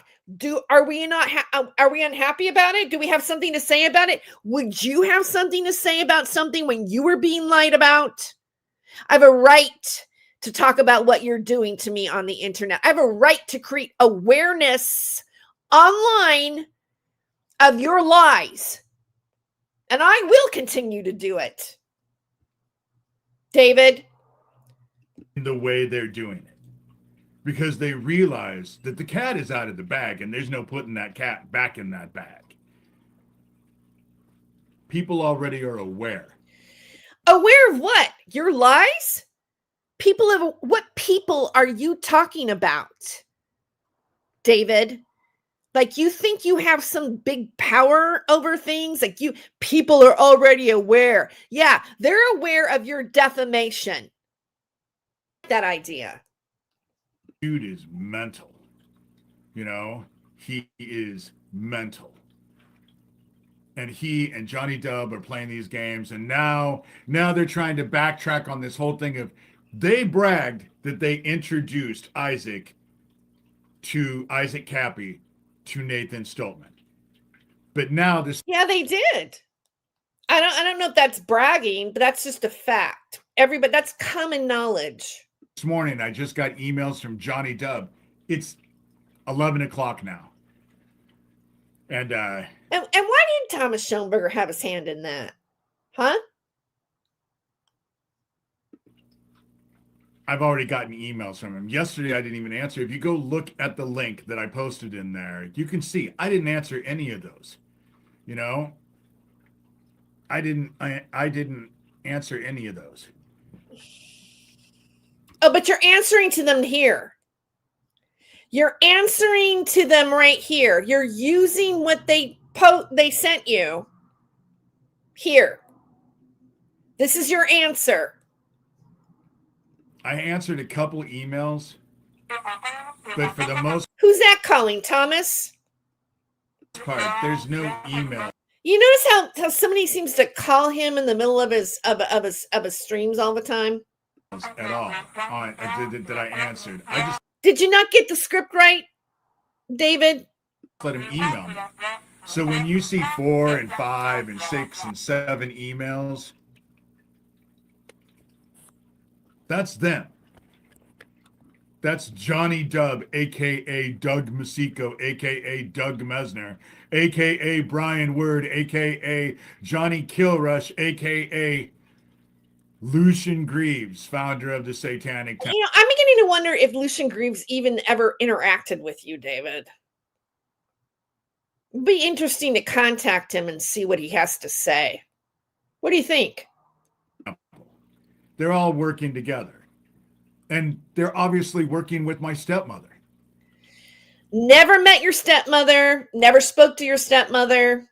Are we unhappy about it? Do we have something to say about it? Would you have something to say about something when you were being lied about? I have a right to talk about what you're doing to me on the internet. I have a right to create awareness online of your lies. And I will continue to do it. David? The way they're doing it. Because they realize that the cat is out of the bag and there's no putting that cat back in that bag. People already are aware. Aware of what? Your lies? What people are you talking about, David? Like, you think you have some big power over things? Like, people are already aware. Yeah, they're aware of your defamation. That idea. Dude is mental. He is mental. And he and Johnny Dub are playing these games. And now they're trying to backtrack on this whole thing of, they bragged that they introduced Isaac Cappy to Nathan Stoltman. But now this... Yeah, they did. I don't know if that's bragging, but that's just a fact. That's common knowledge. This morning, I just got emails from Johnny Dub. It's 11 o'clock now. And why did Thomas Schoenberger have his hand in that? Huh? I've already gotten emails from him. Yesterday, I didn't even answer. If you go look at the link that I posted in there, you can see I didn't answer any of those. I didn't answer any of those. Oh, but you're answering to them here. You're answering to them right here. You're using what they sent you here. This is your answer. I answered a couple emails, but for the most Who's that calling, Thomas? part, there's no email. You notice how somebody seems to call him in the middle of his streams all the time? At all that I answered. Did you not get the script right, David? Let him email me. So when you see 4 and 5 and 6 and 7 emails, that's them. That's Johnny Dub, aka Doug Masico, aka Doug Mesner, aka Brian Word, aka Johnny Killrush, aka Lucian Greaves, founder of the Satanic Temple. I'm beginning to wonder if Lucian Greaves even ever interacted with you, David. It'd be interesting to contact him and see what he has to say. What do you think? They're all working together. And they're obviously working with my stepmother. Never met your stepmother. Never spoke to your stepmother.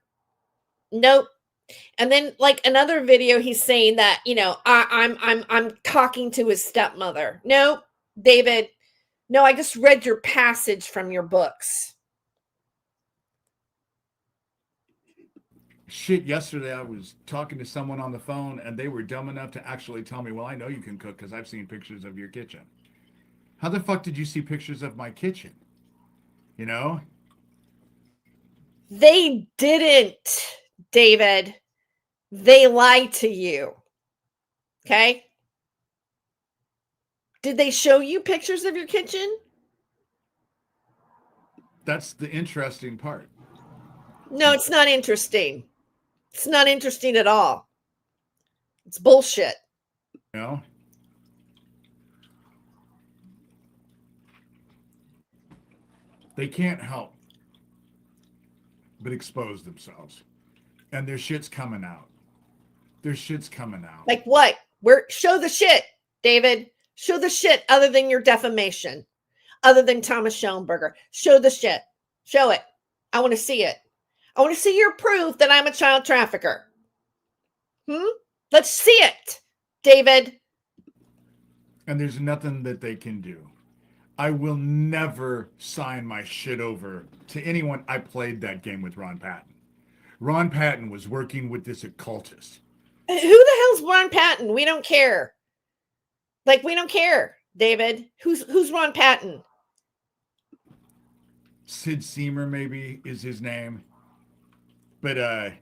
Nope. And then like another video, he's saying that, you know, I'm talking to his stepmother. No, David, no, I just read your passage from your books. Shit, yesterday I was talking to someone on the phone and they were dumb enough to actually tell me, well, I know you can cook because I've seen pictures of your kitchen. How the fuck did you see pictures of my kitchen? You know? They didn't, David. They lied to you. Okay? Did they show you pictures of your kitchen? That's the interesting part. No, it's not interesting. It's not interesting at all. It's bullshit. You know? They can't help but expose themselves. And their shit's coming out. Their shit's coming out. Like what? Where? Show the shit, David. Show the shit other than your defamation. Other than Thomas Schoenberger. Show the shit. Show it. I want to see it. I want to see your proof that I'm a child trafficker. Let's see it, David. And there's nothing that they can do. I will never sign my shit over to anyone. I played that game with Ron Patton. Ron Patton was working with this occultist. Who the hell's Ron Patton? We don't care. Like, we don't care, David. Who's Ron Patton? Sid Seymour, maybe, is his name. But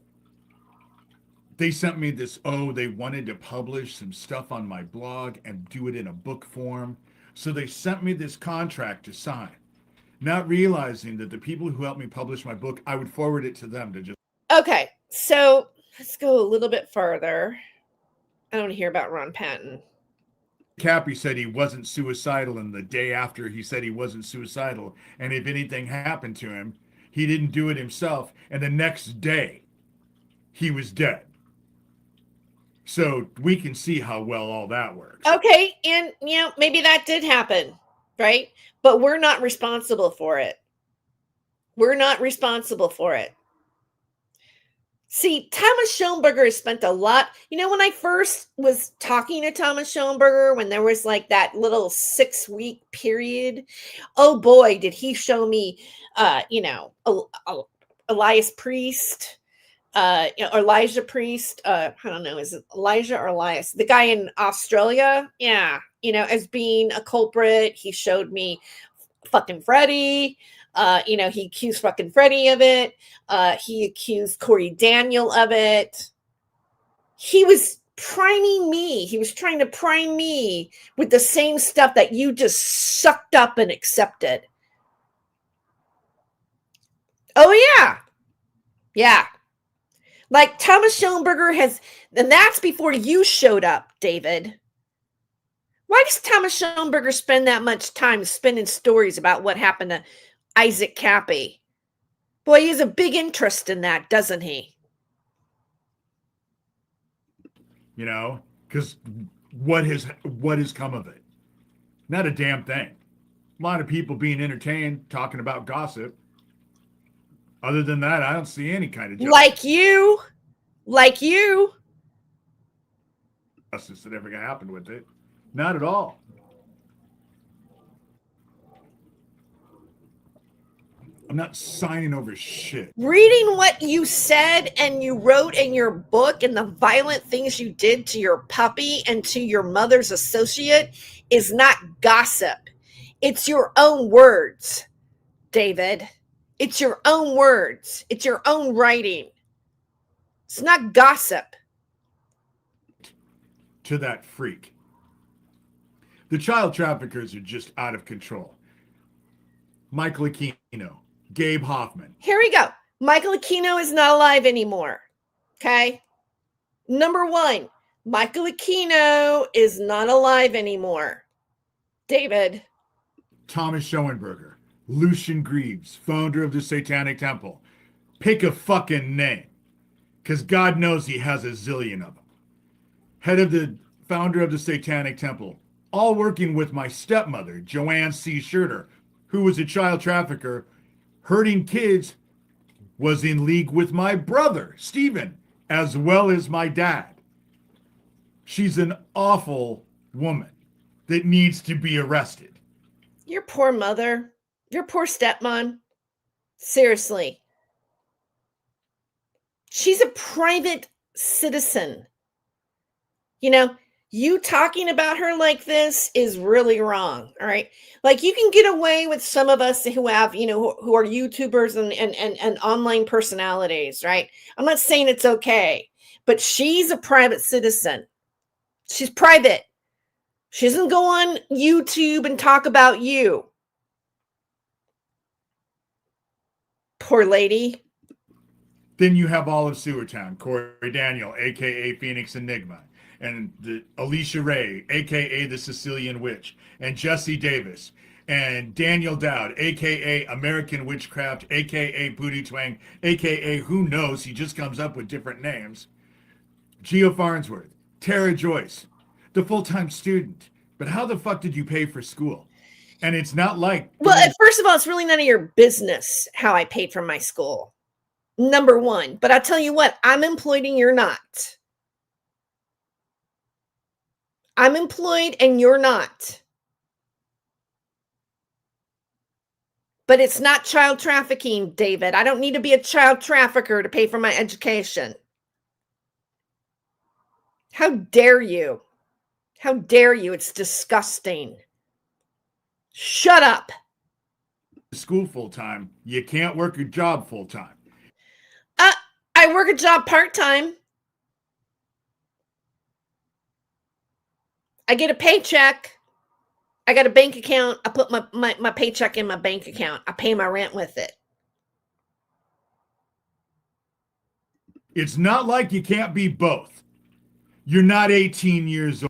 they sent me this, they wanted to publish some stuff on my blog and do it in a book form. So they sent me this contract to sign, not realizing that the people who helped me publish my book, I would forward it to them to just. Okay, so let's go a little bit further. I don't want to hear about Ron Patton. Cappy said he wasn't suicidal, and the day after he said he wasn't suicidal, and if anything happened to him, he didn't do it himself, and the next day he was dead. So we can see how well all that works. Okay, and you know, maybe that did happen, right? But we're not responsible for it. We're not responsible for it. See, Thomas Schoenberger has spent a lot. You know, when I first was talking to Thomas Schoenberger, when there was like that little 6-week period, oh boy, did he show me, Elias Priest, Elijah Priest. I don't know, is it Elijah or Elias? The guy in Australia, yeah, as being a culprit. He showed me fucking Freddie. He accused fucking Freddie of it. He accused Corey Daniel of it. He was priming me. He was trying to prime me with the same stuff that you just sucked up and accepted. Oh, yeah. Yeah. Like Thomas Schoenberger has, and that's before you showed up, David. Why does Thomas Schoenberger spend that much time spinning stories about what happened to Isaac Cappy? Boy, he has a big interest in that, doesn't he? Because what has come of it? Not a damn thing. A lot of people being entertained, talking about gossip. Other than that, I don't see any kind of justice. Like you. Justice that ever happened with it. Not at all. I'm not signing over shit. Reading what you said and you wrote in your book and the violent things you did to your puppy and to your mother's associate is not gossip. It's your own words, David. It's your own words. It's your own writing. It's not gossip. To that freak. The child traffickers are just out of control. Michael Aquino, Gabe Hoffman. Here we go. Michael Aquino is not alive anymore. Okay? Number one, Michael Aquino is not alive anymore. David. Thomas Schoenberger, Lucian Greaves, founder of the Satanic Temple. Pick a fucking name. Because God knows he has a zillion of them. Head of the founder of the Satanic Temple. All working with my stepmother, Joanne C. Shurter, who was a child trafficker, hurting kids, was in league with my brother, Stephen, as well as my dad. She's an awful woman that needs to be arrested. Your poor mother. Your poor stepmom. Seriously. She's a private citizen. You know, you talking about her like this is really wrong. All right. Like, you can get away with some of us who have, you know, who are YouTubers and online personalities, right? I'm not saying it's okay, but she's a private citizen. She's private. She doesn't go on YouTube and talk about you. Poor lady. Then you have all of Sewertown, Corey Daniel, a.k.a. Phoenix Enigma, and Alicia Ray, a.k.a. the Sicilian Witch, and Jesse Davis, and Daniel Dowd, a.k.a. American Witchcraft, a.k.a. Booty Twang, a.k.a. who knows, he just comes up with different names. Gio Farnsworth, Tara Joyce, the full-time student. But how the fuck did you pay for school? And it's not like... Well, first of all, it's really none of your business how I paid for my school. Number one. But I'll tell you what, I'm employed and you're not. I'm employed and you're not. But it's not child trafficking, David. I don't need to be a child trafficker to pay for my education. How dare you? How dare you? It's disgusting. Shut up. School full-time, you can't work a job full-time. I work a job part-time. I get a paycheck. I got a bank account. I put my paycheck in my bank account. I pay my rent with it. It's not like you can't be both. You're not 18 years old.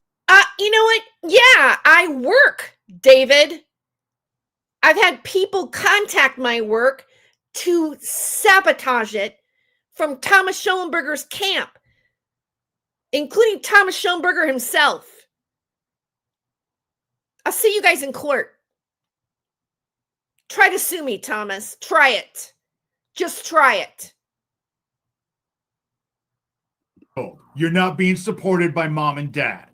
You know what? Yeah, I work, David. I've had people contact my work to sabotage it from Thomas Schoenberger's camp, including Thomas Schoenberger himself. I'll see you guys in court. Try to sue me, Thomas. Try it. Just try it. You're not being supported by mom and dad.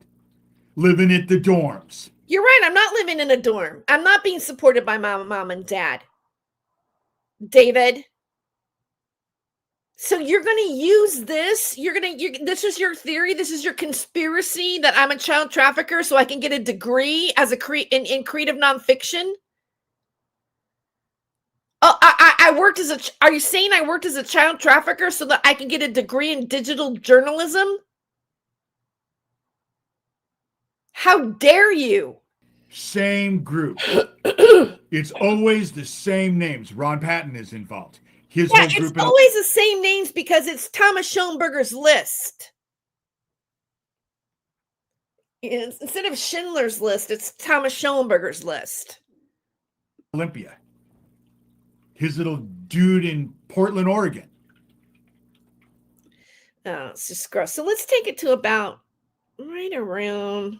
Living at the dorms. You're right. I'm not living in a dorm. I'm not being supported by my mom and dad. David. So you're going to use this? This is your theory? This is your conspiracy that I'm a child trafficker so I can get a degree as in creative nonfiction? Oh, I worked as are you saying I worked as a child trafficker so that I can get a degree in digital journalism? How dare you? Same group. It's always the same names. Ron Patton is involved. His whole group. It's always the same names because it's Thomas Schoenberger's list. Instead of Schindler's List, it's Thomas Schoenberger's list. Olympia. His little dude in Portland, Oregon. Oh, it's just gross. So let's take it to about right around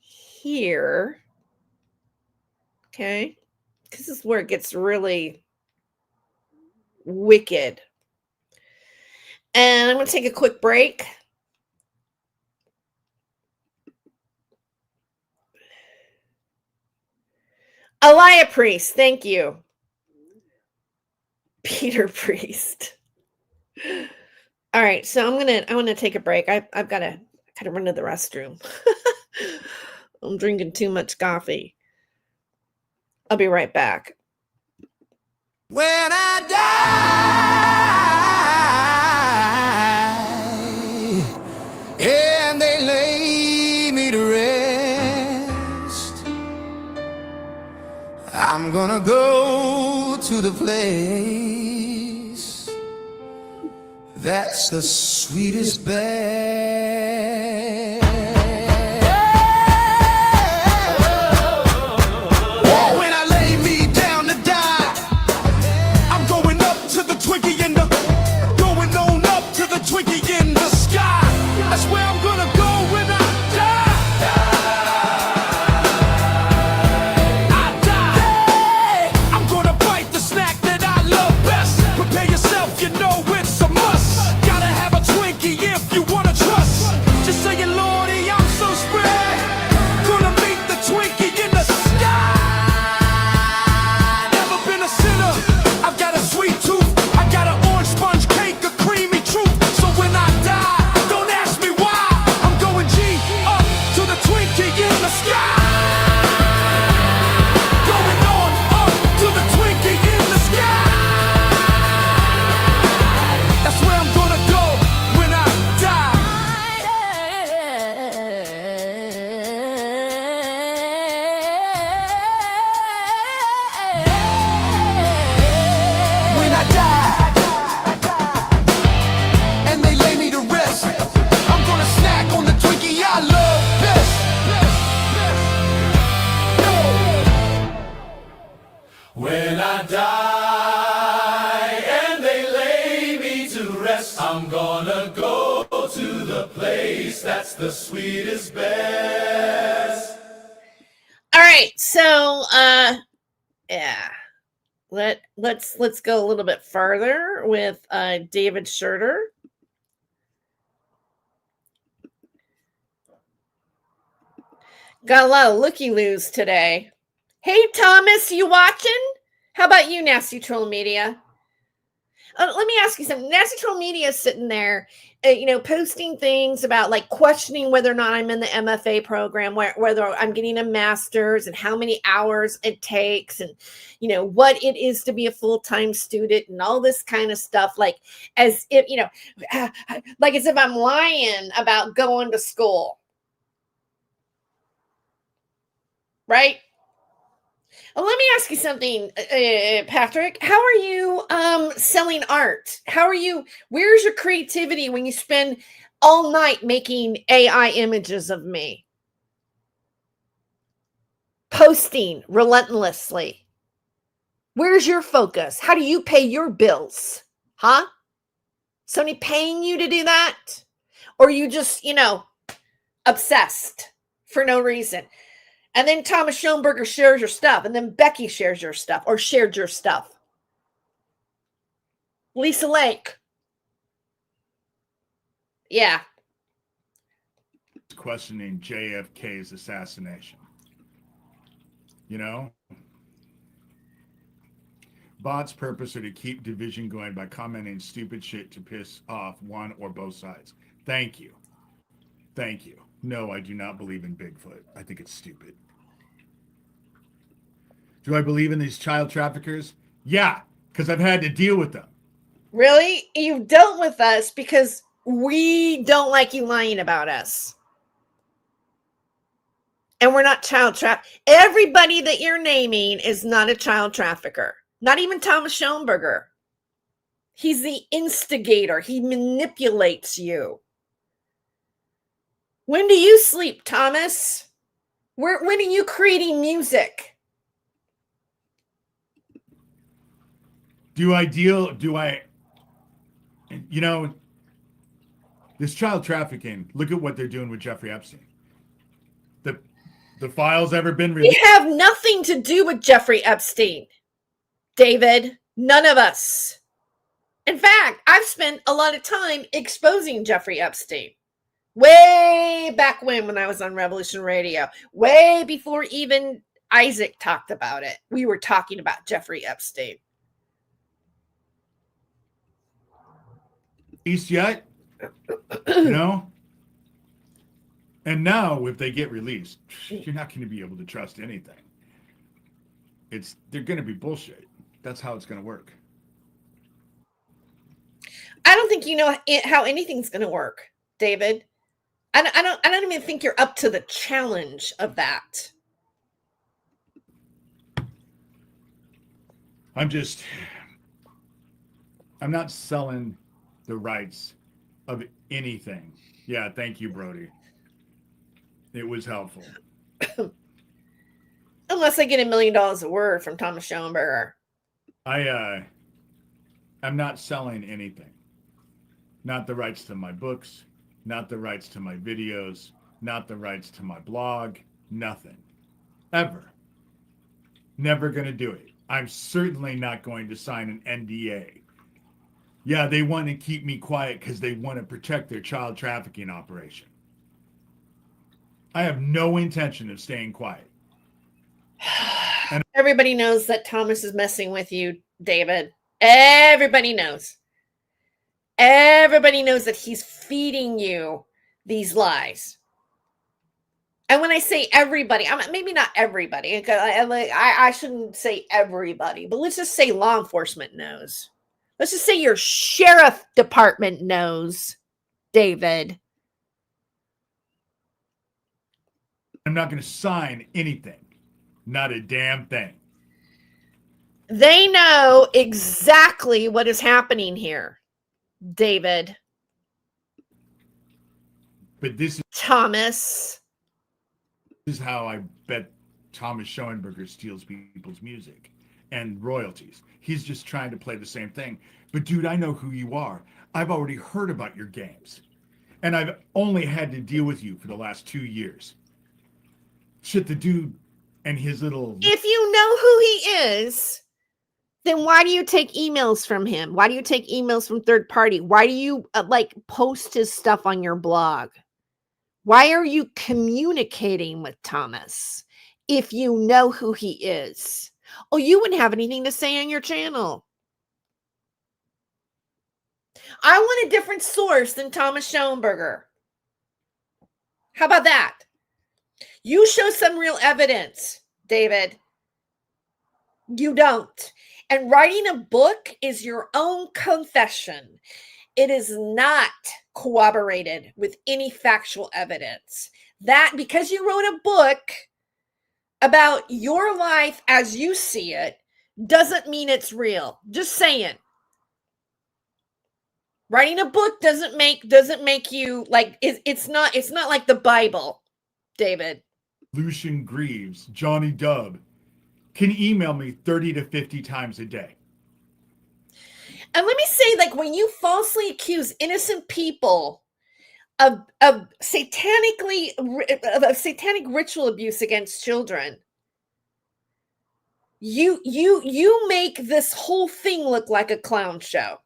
here. Okay. This is where it gets really wicked. And I'm going to take a quick break. Elia Priest, thank you. Peter Priest. All right, so I'm gonna take a break. I've gotta run to the restroom. I'm drinking too much coffee. I'll be right back. When I die and they lay me to rest, I'm gonna go to the place that's the sweetest bed. When I lay me down to die, I'm going up to the Twinkie in the, going on up to the Twinkie in the sky. That's where I'm gonna go when I die. I'm gonna bite the snack that I love best. Prepare yourself, you know it's a must. Gotta die and they lay me to rest, I'm gonna go to the place that's the sweetest, best. All right, so yeah. Let's go a little bit further with David Shurter. Got a lot of looky-loos today. Hey, Thomas, you watching? How about you, Nasty Troll Media? Let me ask you something. Nasty Troll Media is sitting there, posting things about like questioning whether or not I'm in the MFA program, whether I'm getting a master's and how many hours it takes and, what it is to be a full-time student and all this kind of stuff. Like as if, like as if I'm lying about going to school. Right? Well, let me ask you something, Patrick. How are you selling art? Where's your creativity when you spend all night making AI images of me? Posting relentlessly. Where's your focus? How do you pay your bills? Huh? Somebody paying you to do that? Or you just, obsessed for no reason? And then Thomas Schoenberger shares your stuff. And then Becky shares your stuff or shared your stuff. Lisa Lake. Yeah. Questioning JFK's assassination. Bots' purpose are to keep division going by commenting stupid shit to piss off one or both sides. Thank you. Thank you. No, I do not believe in Bigfoot. I think it's stupid. Do I believe in these child traffickers? Yeah, because I've had to deal with them. Really? You've dealt with us because we don't like you lying about us. And we're not child traffickers. Everybody that you're naming is not a child trafficker. Not even Thomas Schoenberger. He's the instigator. He manipulates you. When do you sleep, Thomas? When are you creating music? This child trafficking, look at what they're doing with Jeffrey Epstein. The files ever been released? We have nothing to do with Jeffrey Epstein, David. None of us. In fact, I've spent a lot of time exposing Jeffrey Epstein. Way back when I was on Revolution Radio, way before even Isaac talked about it, we were talking about Jeffrey Epstein. Released yet? And now, if they get released, you're not going to be able to trust anything. They're going to be bullshit. That's how it's going to work. I don't think you know how anything's going to work, David. I don't even think you're up to the challenge of that. I'm not selling the rights of anything. Yeah, thank you, Brody. It was helpful. Unless I get $1 million a word from Thomas Schoenberger. I'm not selling anything. Not the rights to my books, not the rights to my videos, not the rights to my blog, nothing. Ever. Never going to do it. I'm certainly not going to sign an NDA. Yeah, they want to keep me quiet because they want to protect their child trafficking operation. I have no intention of staying quiet. And everybody knows that Thomas is messing with you, David. Everybody knows. Everybody knows that he's feeding you these lies. And when I say everybody, maybe not everybody. I shouldn't say everybody, but let's just say law enforcement knows. Let's just say your sheriff department knows, David. I'm not going to sign anything. Not a damn thing. They know exactly what is happening here, David. But this Thomas. is how I bet Thomas Schoenberger steals people's music. and royalties. He's just trying to play the same thing. But dude, I know who you are. I've already heard about your games. And I've only had to deal with you for the last 2 years. Shit, the dude and his little... If you know who he is, then why do you take emails from him? Why do you take emails from third party? Why do you post his stuff on your blog? Why are you communicating with Thomas if you know who he is? Oh, you wouldn't have anything to say on your channel. I want a different source than Thomas Schoenberger. How about that? You show some real evidence, David. You don't. And writing a book is your own confession. It is not corroborated with any factual evidence. That because you wrote a book about your life as you see it doesn't mean it's real. Just saying. Writing a book doesn't make you like it's not like the Bible, David. Lucian Greaves, Johnny Dub, can email me 30 to 50 times a day. And let me say, like, when you falsely accuse innocent people of satanic ritual abuse against children, you make this whole thing look like a clown show.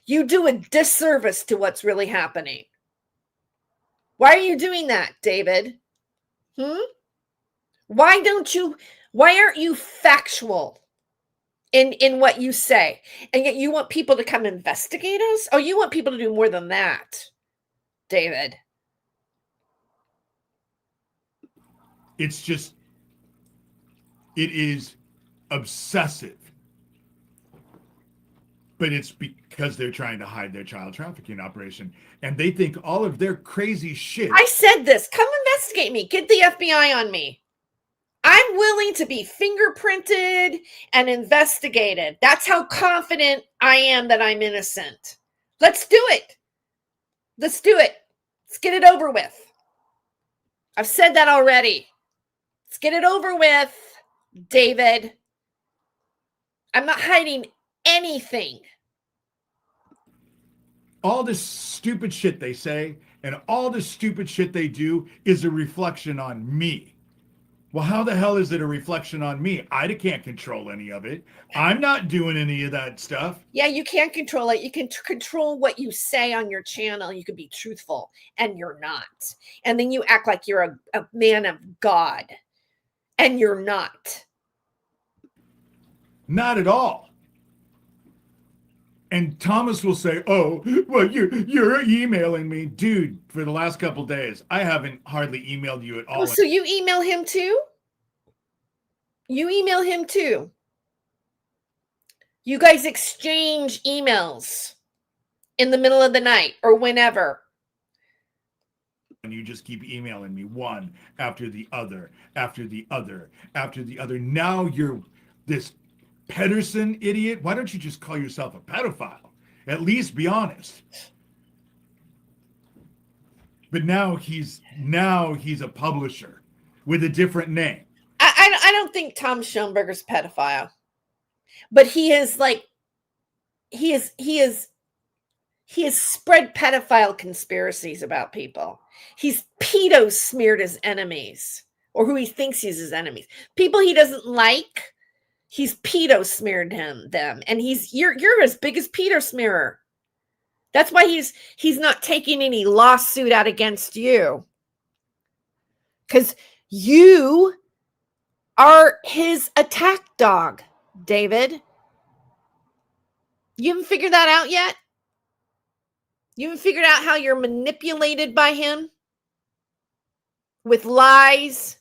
You do a disservice to what's really happening. Why are you doing that, David? Why aren't you factual in what you say? And yet you want people to come investigate us? Oh, you want people to do more than that, David. It's just, it is obsessive. But it's because they're trying to hide their child trafficking operation. And they think all of their crazy shit. I said this. Come investigate me. Get the FBI on me. I'm willing to be fingerprinted and investigated. That's how confident I am that I'm innocent. Let's do it. Let's do it. Let's get it over with. I've said that already. Let's get it over with, David. I'm not hiding anything. All this stupid shit they say and all this stupid shit they do is a reflection on me. Well, how the hell is it a reflection on me? I can't control any of it. I'm not doing any of that stuff. Yeah, you can't control it. You can control what you say on your channel. You can be truthful, and you're not. And then you act like you're a man of God, and you're not. Not at all. And Thomas will say, oh, well, you're emailing me. Dude, for the last couple of days, I haven't hardly emailed you at all. Oh, so you email him too? You email him too. You guys exchange emails in the middle of the night or whenever. And you just keep emailing me one after the other, after the other, after the other. Now you're this Pedersen idiot. Why don't you just call yourself a pedophile? At least be honest. But now he's a publisher with a different name. I don't think Tom Schoenberger's a pedophile, but he has spread pedophile conspiracies about people. He's pedo smeared his enemies, or who he thinks he's his enemies. People he doesn't like. He's pedo smeared them, and you're his biggest pedo smearer. That's why he's not taking any lawsuit out against you, because you are his attack dog, David. You haven't figured that out yet? You haven't figured out how you're manipulated by him with lies?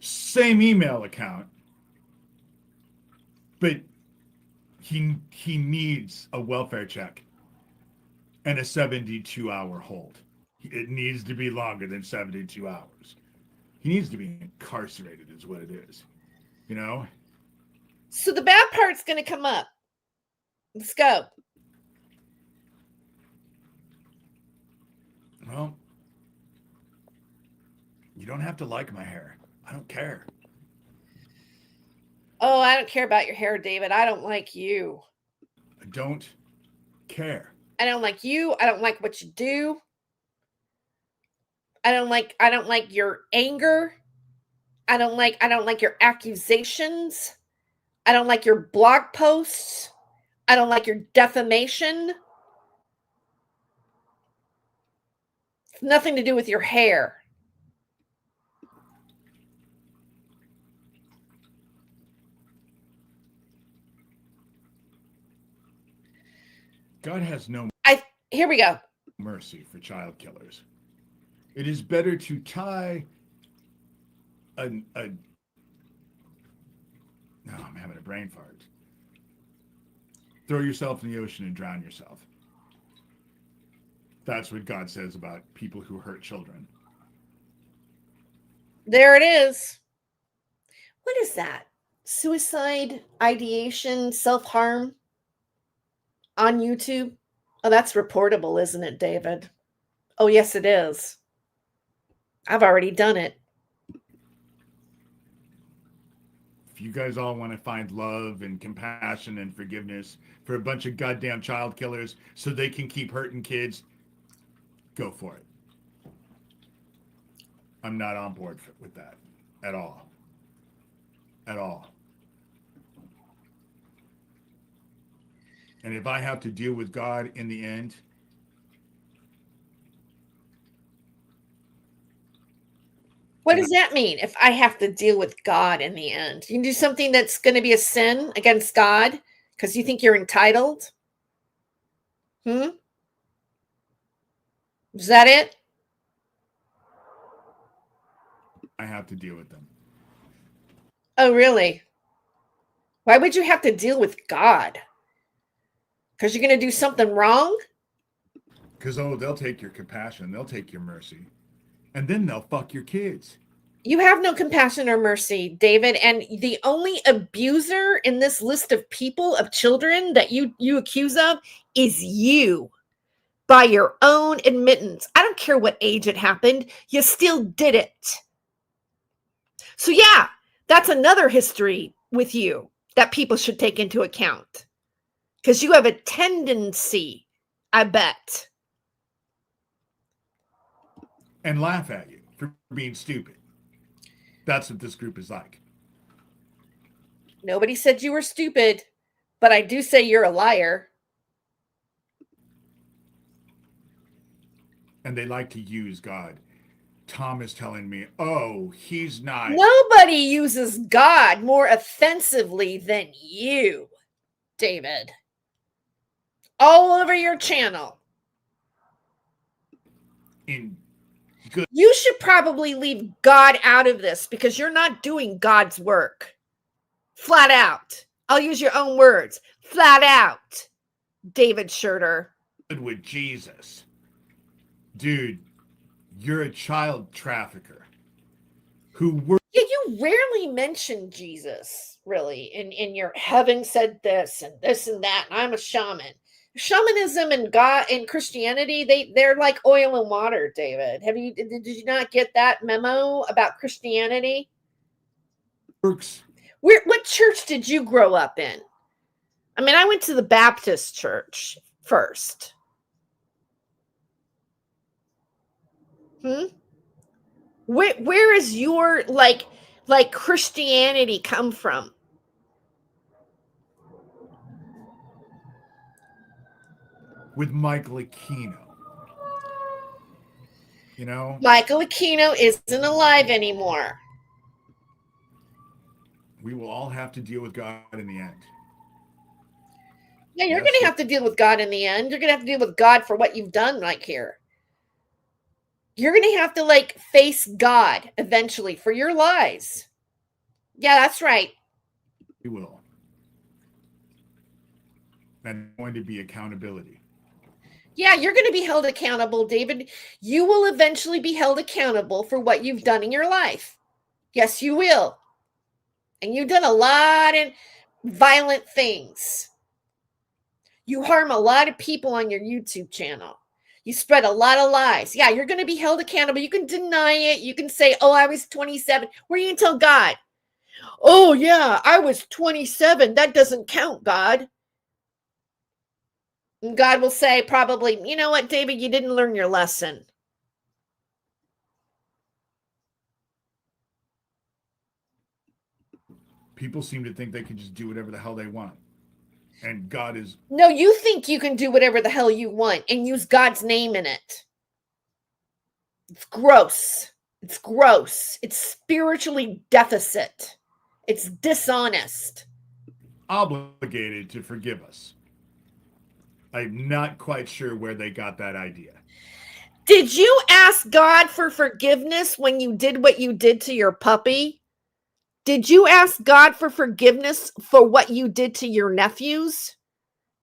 Same email account. But he needs a welfare check and a 72-hour hold. It needs to be longer than 72 hours. He needs to be incarcerated is what it is. You know? So the bad part's going to come up. Let's go. Well, you don't have to like my hair. I don't care. Oh, I don't care about your hair, David. I don't like you. I don't care. I don't like you. I don't like what you do. I don't like your anger. I don't like your accusations. I don't like your blog posts. I don't like your defamation. It's nothing to do with your hair. God has no Here we go. mercy for child killers. It is better to tie no, I'm having a brain fart. Throw yourself in the ocean and drown yourself. That's what God says about people who hurt children. There it is. What is that? Suicide, ideation, self-harm on YouTube? Oh, that's reportable, isn't it, David? Oh, yes, it is. I've already done it. If you guys all want to find love and compassion and forgiveness for a bunch of goddamn child killers so they can keep hurting kids, go for it. I'm not on board with that at all. At all. And if I have to deal with God in the end, What does that mean? If I have to deal with God in the end, you can do something that's going to be a sin against God because you think you're entitled? Is that it? I have to deal with them. Oh, really? Why would you have to deal with God? Because you're going to do something wrong? Because, they'll take your compassion, they'll take your mercy, and then they'll fuck your kids. You have no compassion or mercy, David. And the only abuser in this list of people, of children that you accuse of is you by your own admittance. I don't care what age it happened. You still did it. So yeah, that's another history with you that people should take into account. Because you have a tendency, I bet. And laugh at you for being stupid. That's what this group is like. Nobody said you were stupid, but I do say you're a liar. And they like to use God. Tom is telling me, he's not. Nobody uses God more offensively than you, David. All over your channel. You should probably leave God out of this because you're not doing God's work. Flat out. I'll use your own words. Flat out. David Shurter. With Jesus. Dude, you're a child trafficker who Yeah, you rarely mention Jesus, really, in your heaven said this and that, and I'm a shaman. Shamanism and God and Christianity, they're like oil and water, David. Did you not get that memo about Christianity? works. What church did you grow up in? I mean, I went to the Baptist church first. Where is your like Christianity come from? With Michael Aquino. You know? Michael Aquino isn't alive anymore. We will all have to deal with God in the end. Yeah, you're going to have to deal with God in the end. You're going to have to deal with God for what you've done here. You're going to have to face God eventually for your lies. Yeah, that's right. We will. And going to be accountability. Yeah, you're going to be held accountable, David. You will eventually be held accountable for what you've done in your life. Yes, you will. And you've done a lot of violent things. You harm a lot of people on your YouTube channel. You spread a lot of lies. Yeah, you're going to be held accountable. You can deny it. You can say, I was 27. What are you going to tell God? Oh, yeah, I was 27. That doesn't count, God. And God will say, probably, you know what, David, you didn't learn your lesson. People seem to think they can just do whatever the hell they want. And God is. No, you think you can do whatever the hell you want and use God's name in it. It's gross. It's gross. It's spiritually deficit. It's dishonest. Obligated to forgive us. I'm not quite sure where they got that idea. Did you ask God for forgiveness when you did what you did to your puppy? Did you ask God for forgiveness for what you did to your nephews?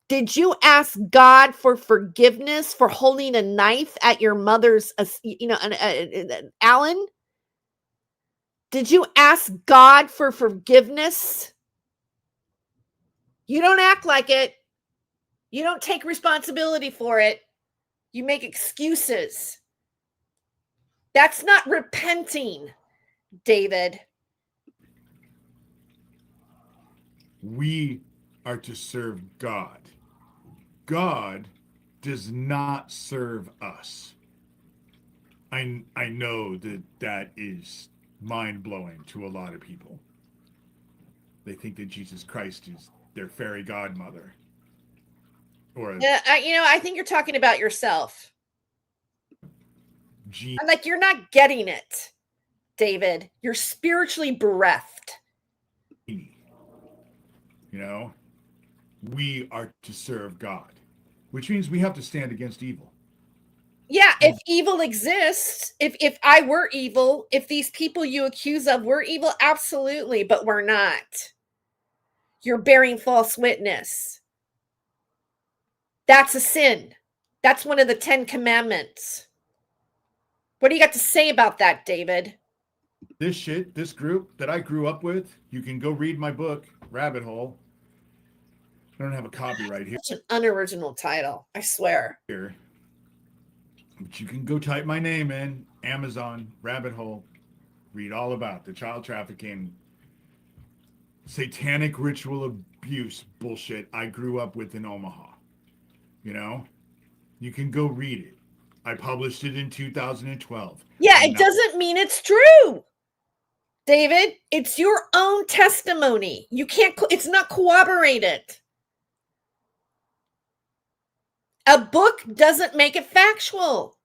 Did you ask God for forgiveness for holding a knife at your mother's, Alan? Did you ask God for forgiveness? You don't act like it. You don't take responsibility for it. You make excuses. That's not repenting, David. We are to serve God. God does not serve us. I know that is mind-blowing to a lot of people. They think that Jesus Christ is their fairy godmother. Or I think you're talking about yourself. genie. I'm like, you're not getting it, David. You're spiritually bereft. We are to serve God, which means we have to stand against evil. Yeah, if evil exists, if I were evil, if these people you accuse of were evil, absolutely, but we're not. You're bearing false witness. That's a sin. That's one of the 10 commandments. What do you got to say about that, David? This group that I grew up with, you can go read my book, Rabbit Hole. I don't have a copyright here. Such an unoriginal title, I swear. But you can go type my name in, Amazon, Rabbit Hole, read all about the child trafficking, satanic ritual abuse bullshit I grew up with in Omaha. You can go read it. I published it in 2012. Yeah, it doesn't mean it's true, David. It's your own testimony. You can't, it's not corroborated. A book doesn't make it factual.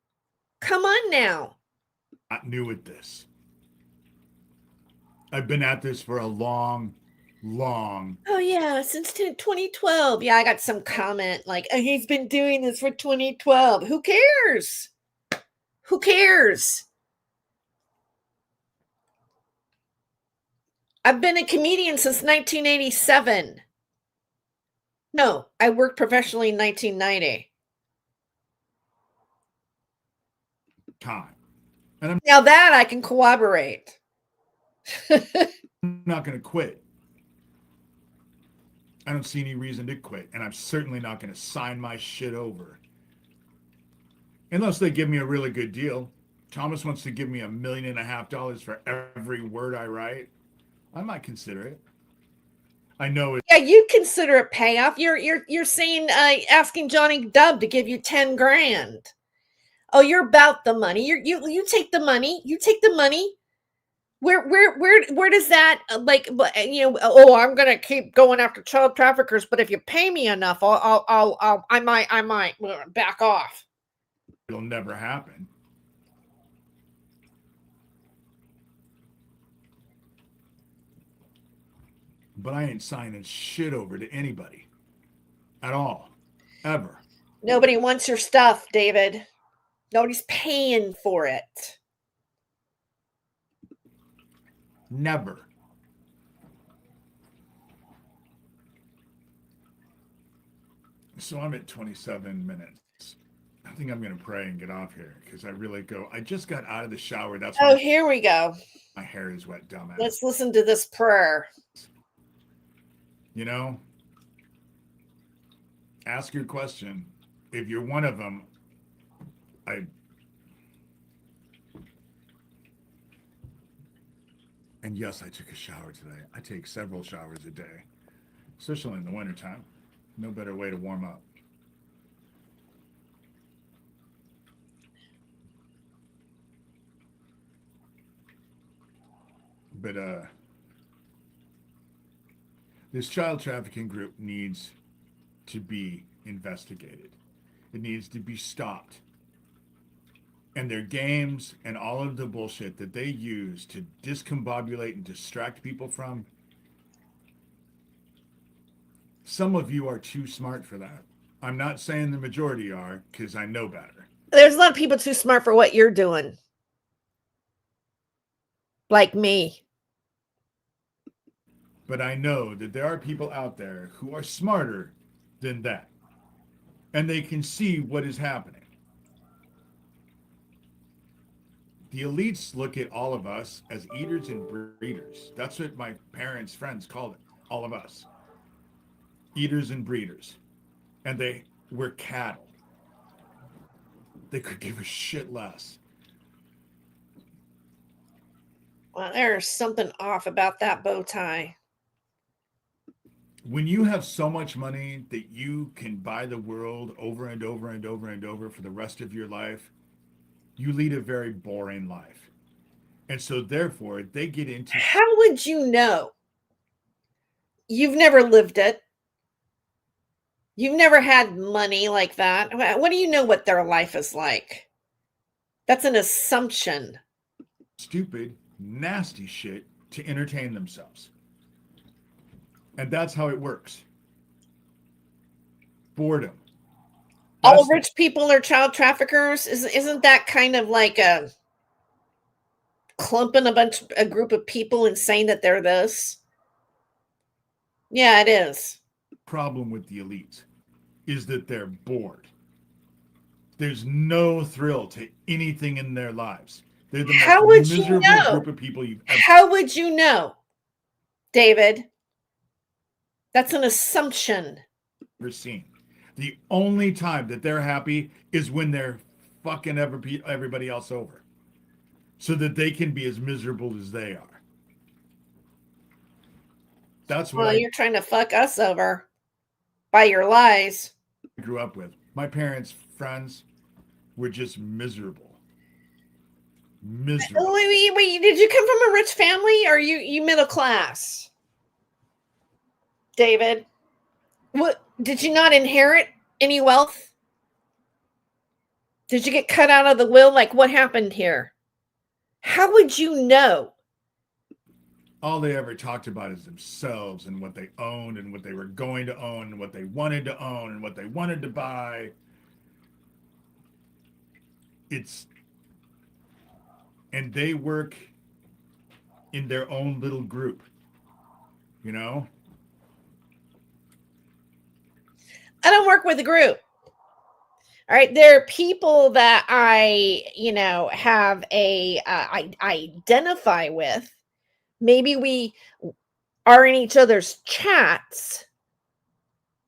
Come on now. Not new at this. I've been at this for a long. Oh, yeah, since 2012. Yeah, I got some comment like, oh, he's been doing this for 2012. Who cares? Who cares? I've been a comedian since 1987. No, I worked professionally in 1990. Time. And Now that I can corroborate. I'm not going to quit. I don't see any reason to quit. And I'm certainly not going to sign my shit over. Unless they give me a really good deal. Thomas wants to give me $1.5 million for every word I write. I might consider it. I know it. Yeah, you consider it payoff. You're saying asking Johnny Dub to give you 10 grand. Oh, you're about the money. You take the money. You take the money. Where does that oh, I'm gonna keep going after child traffickers, but if you pay me enough, I might back off. It'll never happen. But I ain't signing shit over to anybody. At all. Ever. Nobody wants your stuff, David. Nobody's paying for it. Never. So I'm at 27 minutes. I think I'm going to pray and get off here because I just got out of the shower. That's why here we go. My hair is wet, dumbass. Let's listen to this prayer. Ask your question. If you're one of them, And yes, I took a shower today. I take several showers a day, especially in the wintertime. No better way to warm up. But this child trafficking group needs to be investigated. It needs to be stopped. And their games and all of the bullshit that they use to discombobulate and distract people from, some of you are too smart for that. I'm not saying the majority are, because I know better. There's a lot of people too smart for what you're doing. Like me. But I know that there are people out there who are smarter than that. And they can see what is happening. The elites look at all of us as eaters and breeders. That's what my parents' friends called it. All of us. Eaters and breeders. And we're cattle. They could give a shit less. Well, there's something off about that bow tie. When you have so much money that you can buy the world over and over and over and over for the rest of your life, you lead a very boring life. And so therefore they get into... How would you know? You've never lived it. You've never had money like that. What do you know what their life is like? That's an assumption. Stupid, nasty shit to entertain themselves. And that's how it works. Boredom. All rich people are child traffickers. Isn't that kind of like a clumping a group of people and saying that they're this? Yeah, it is. Problem with the elites is that they're bored. There's no thrill to anything in their lives. They're the most miserable group of people you've ever... How would you know, David? That's an assumption. Seen. The only time that they're happy is when they're fucking everybody else over, so that they can be as miserable as they are. That's what you're trying to fuck us over by your lies. I grew up with. My parents' friends were just miserable. Miserable. Wait, did you come from a rich family, or are you middle class? David, what, did you not inherit any wealth? Did you get cut out of the will? Like, what happened here? How would you know? All they ever talked about is themselves and what they owned and what they were going to own and what they wanted to own and what they wanted to buy. And they work in their own little group, you know? I don't work with a group. All right. There are people that I, have I identify with. Maybe we are in each other's chats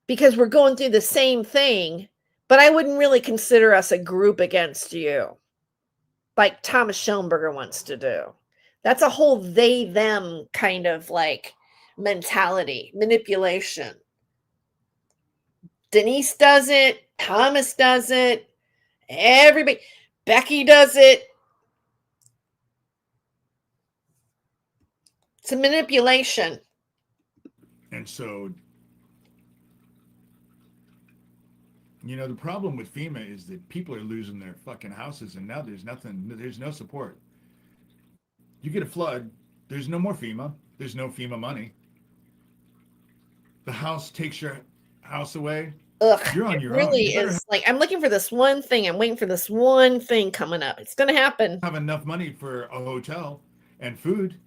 because we're going through the same thing, but I wouldn't really consider us a group against you, like Thomas Schoenberger wants to do. That's a whole they, them kind of like mentality, manipulation. Denise does it. Thomas does it. Everybody. Becky does it. It's a manipulation. And so, the problem with FEMA is that people are losing their fucking houses, and now there's no support. You get a flood, there's no more FEMA. There's no FEMA money. The house takes your house away. Ugh, you're on your own. It really is like, I'm looking for this one thing. I'm waiting for this one thing coming up. It's going to happen. Have enough money for a hotel and food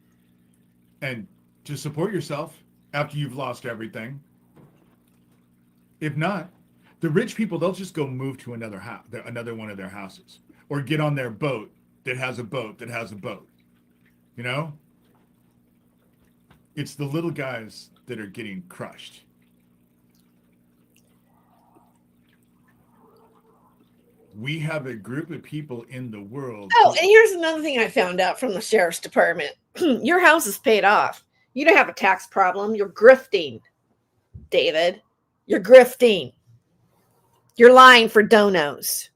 and to support yourself after you've lost everything. If not, the rich people, they'll just go move to another house, another one of their houses, or get on their boat that has a boat that has a boat. It's the little guys that are getting crushed. We have a group of people in the world. Oh, and here's another thing I found out from the sheriff's department. Your house is paid off. You don't have a tax problem. You're grifting, David. You're grifting. You're lying for donos.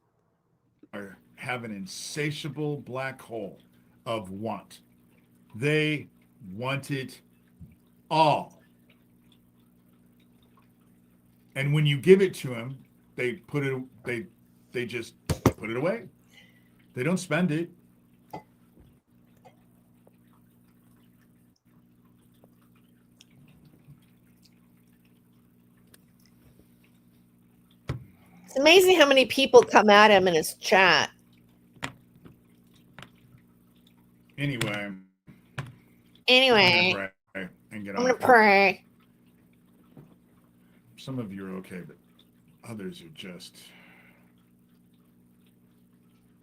Have an insatiable black hole of want. They want it all. And when you give it to them, they just put it away. They don't spend it. It's amazing how many people come at him in his chat. Anyway. Anyway, I'm gonna pray and get I'm on. going to pray. Some of you are okay, but others are just...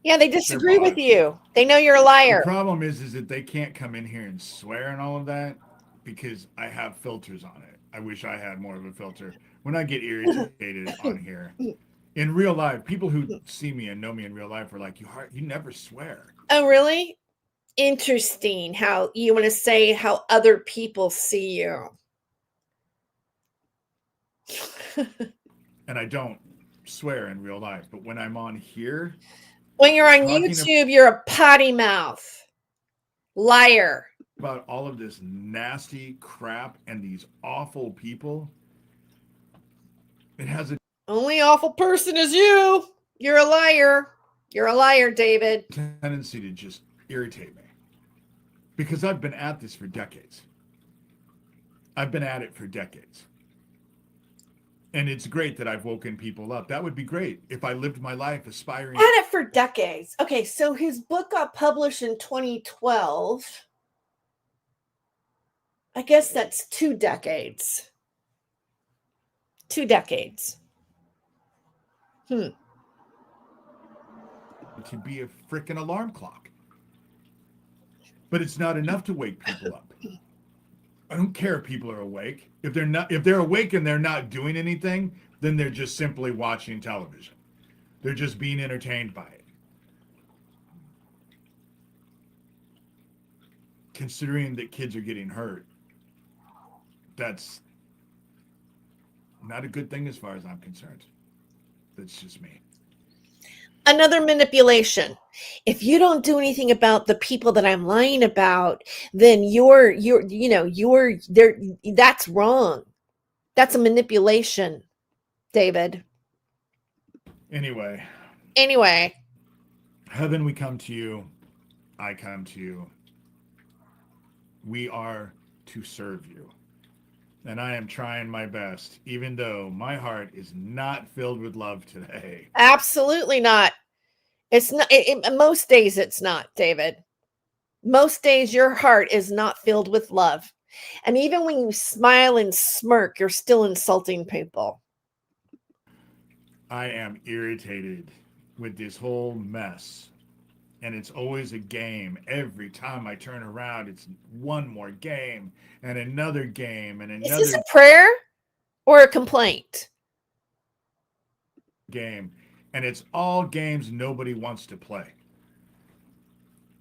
Yeah, they disagree with you. They know you're a liar. The problem is that they can't come in here and swear and all of that because I have filters on it. I wish I had more of a filter. When I get irritated on here, in real life, people who see me and know me in real life are like, you never swear. Oh, really? Interesting how you want to say how other people see you. And I don't swear in real life, but when I'm on here, when you're on YouTube, you're a potty mouth liar about all of this nasty crap and these awful people. It has a only awful person is you. You're a liar. You're a liar, David. Tendency to just irritate me because I've been at this for decades. I've been at it for decades. And it's great that I've woken people up. That would be great if I lived my life aspiring. Had it for decades. Okay, so his book got published in 2012. I guess that's 2 decades. 2 decades. To be a freaking alarm clock. But it's not enough to wake people up. I don't care if people are awake. If they're awake and they're not doing anything, then they're just simply watching television. They're just being entertained by it. Considering that kids are getting hurt, that's not a good thing as far as I'm concerned. That's just me. Another manipulation. If you don't do anything about the people that I'm lying about, then you're there. That's wrong. That's a manipulation, David. Anyway, heaven, we come to you. I come to you. We are to serve you. And I am trying my best, even though my heart is not filled with love today. Absolutely not. It's not. Most days it's not, David. Most days your heart is not filled with love. And even when you smile and smirk, you're still insulting people. I am irritated with this whole mess. And it's always a game. Every time I turn around, it's one more game and another game and another. Is this a prayer or a complaint? Game. And it's all games nobody wants to play.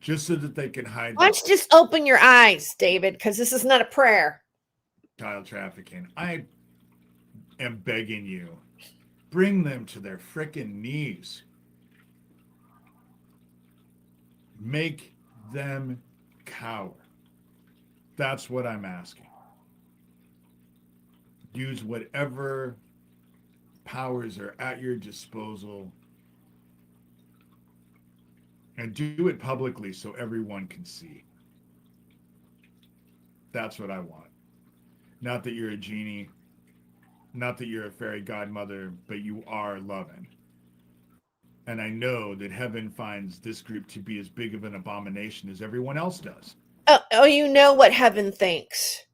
Just so that they can hide. Why don't you just open your eyes, David? Because this is not a prayer. Child trafficking. I am begging you. Bring them to their frickin' knees. Make them cower. That's what I'm asking. Use whatever powers are at your disposal and do it publicly so everyone can see. That's what I want. Not that you're a genie, not that you're a fairy godmother, but you are loving. And I know that heaven finds this group to be as big of an abomination as everyone else does. Oh, you know what heaven thinks.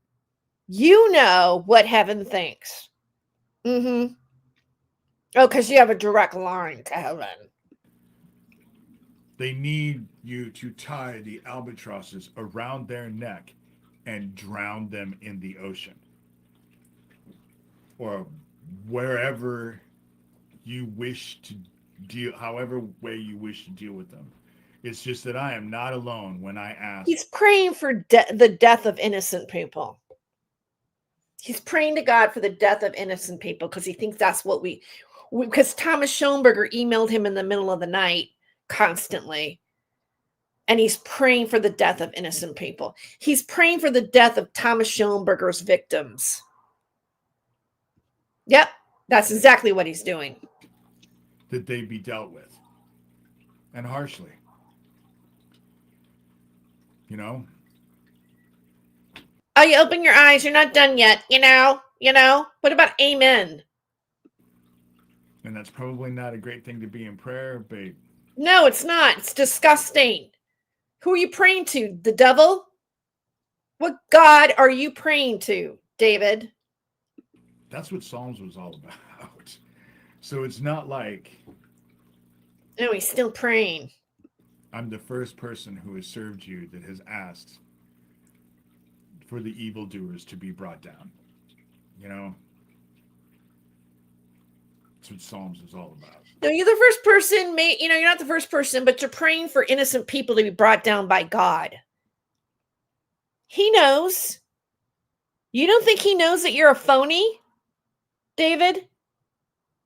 You know what heaven thinks. Mm-hmm. Oh, because you have a direct line to heaven. They need you to tie the albatrosses around their neck and drown them in the ocean. Or wherever you wish to deal however way you wish to deal with them. It's just that I am not alone when I ask. He's praying for the death of innocent people. He's praying to God for the death of innocent people because he thinks that's what because Thomas Schoenberger emailed him in the middle of the night constantly. And he's praying for the death of innocent people. He's praying for the death of Thomas Schoenberger's victims. Yep, that's exactly what he's doing. That they be dealt with. And harshly. You know? Oh, you open your eyes. You're not done yet. You know? What about amen? And that's probably not a great thing to be in prayer, but... No, it's not. It's disgusting. Who are you praying to? The devil? What God are you praying to, David? That's what Psalms was all about. So it's not like... No, he's still praying. I'm the first person who has served you that has asked for the evildoers to be brought down. You know? That's what Psalms is all about. No, you're the first person, you're not the first person, but you're praying for innocent people to be brought down by God. He knows. You don't think he knows that you're a phony, David?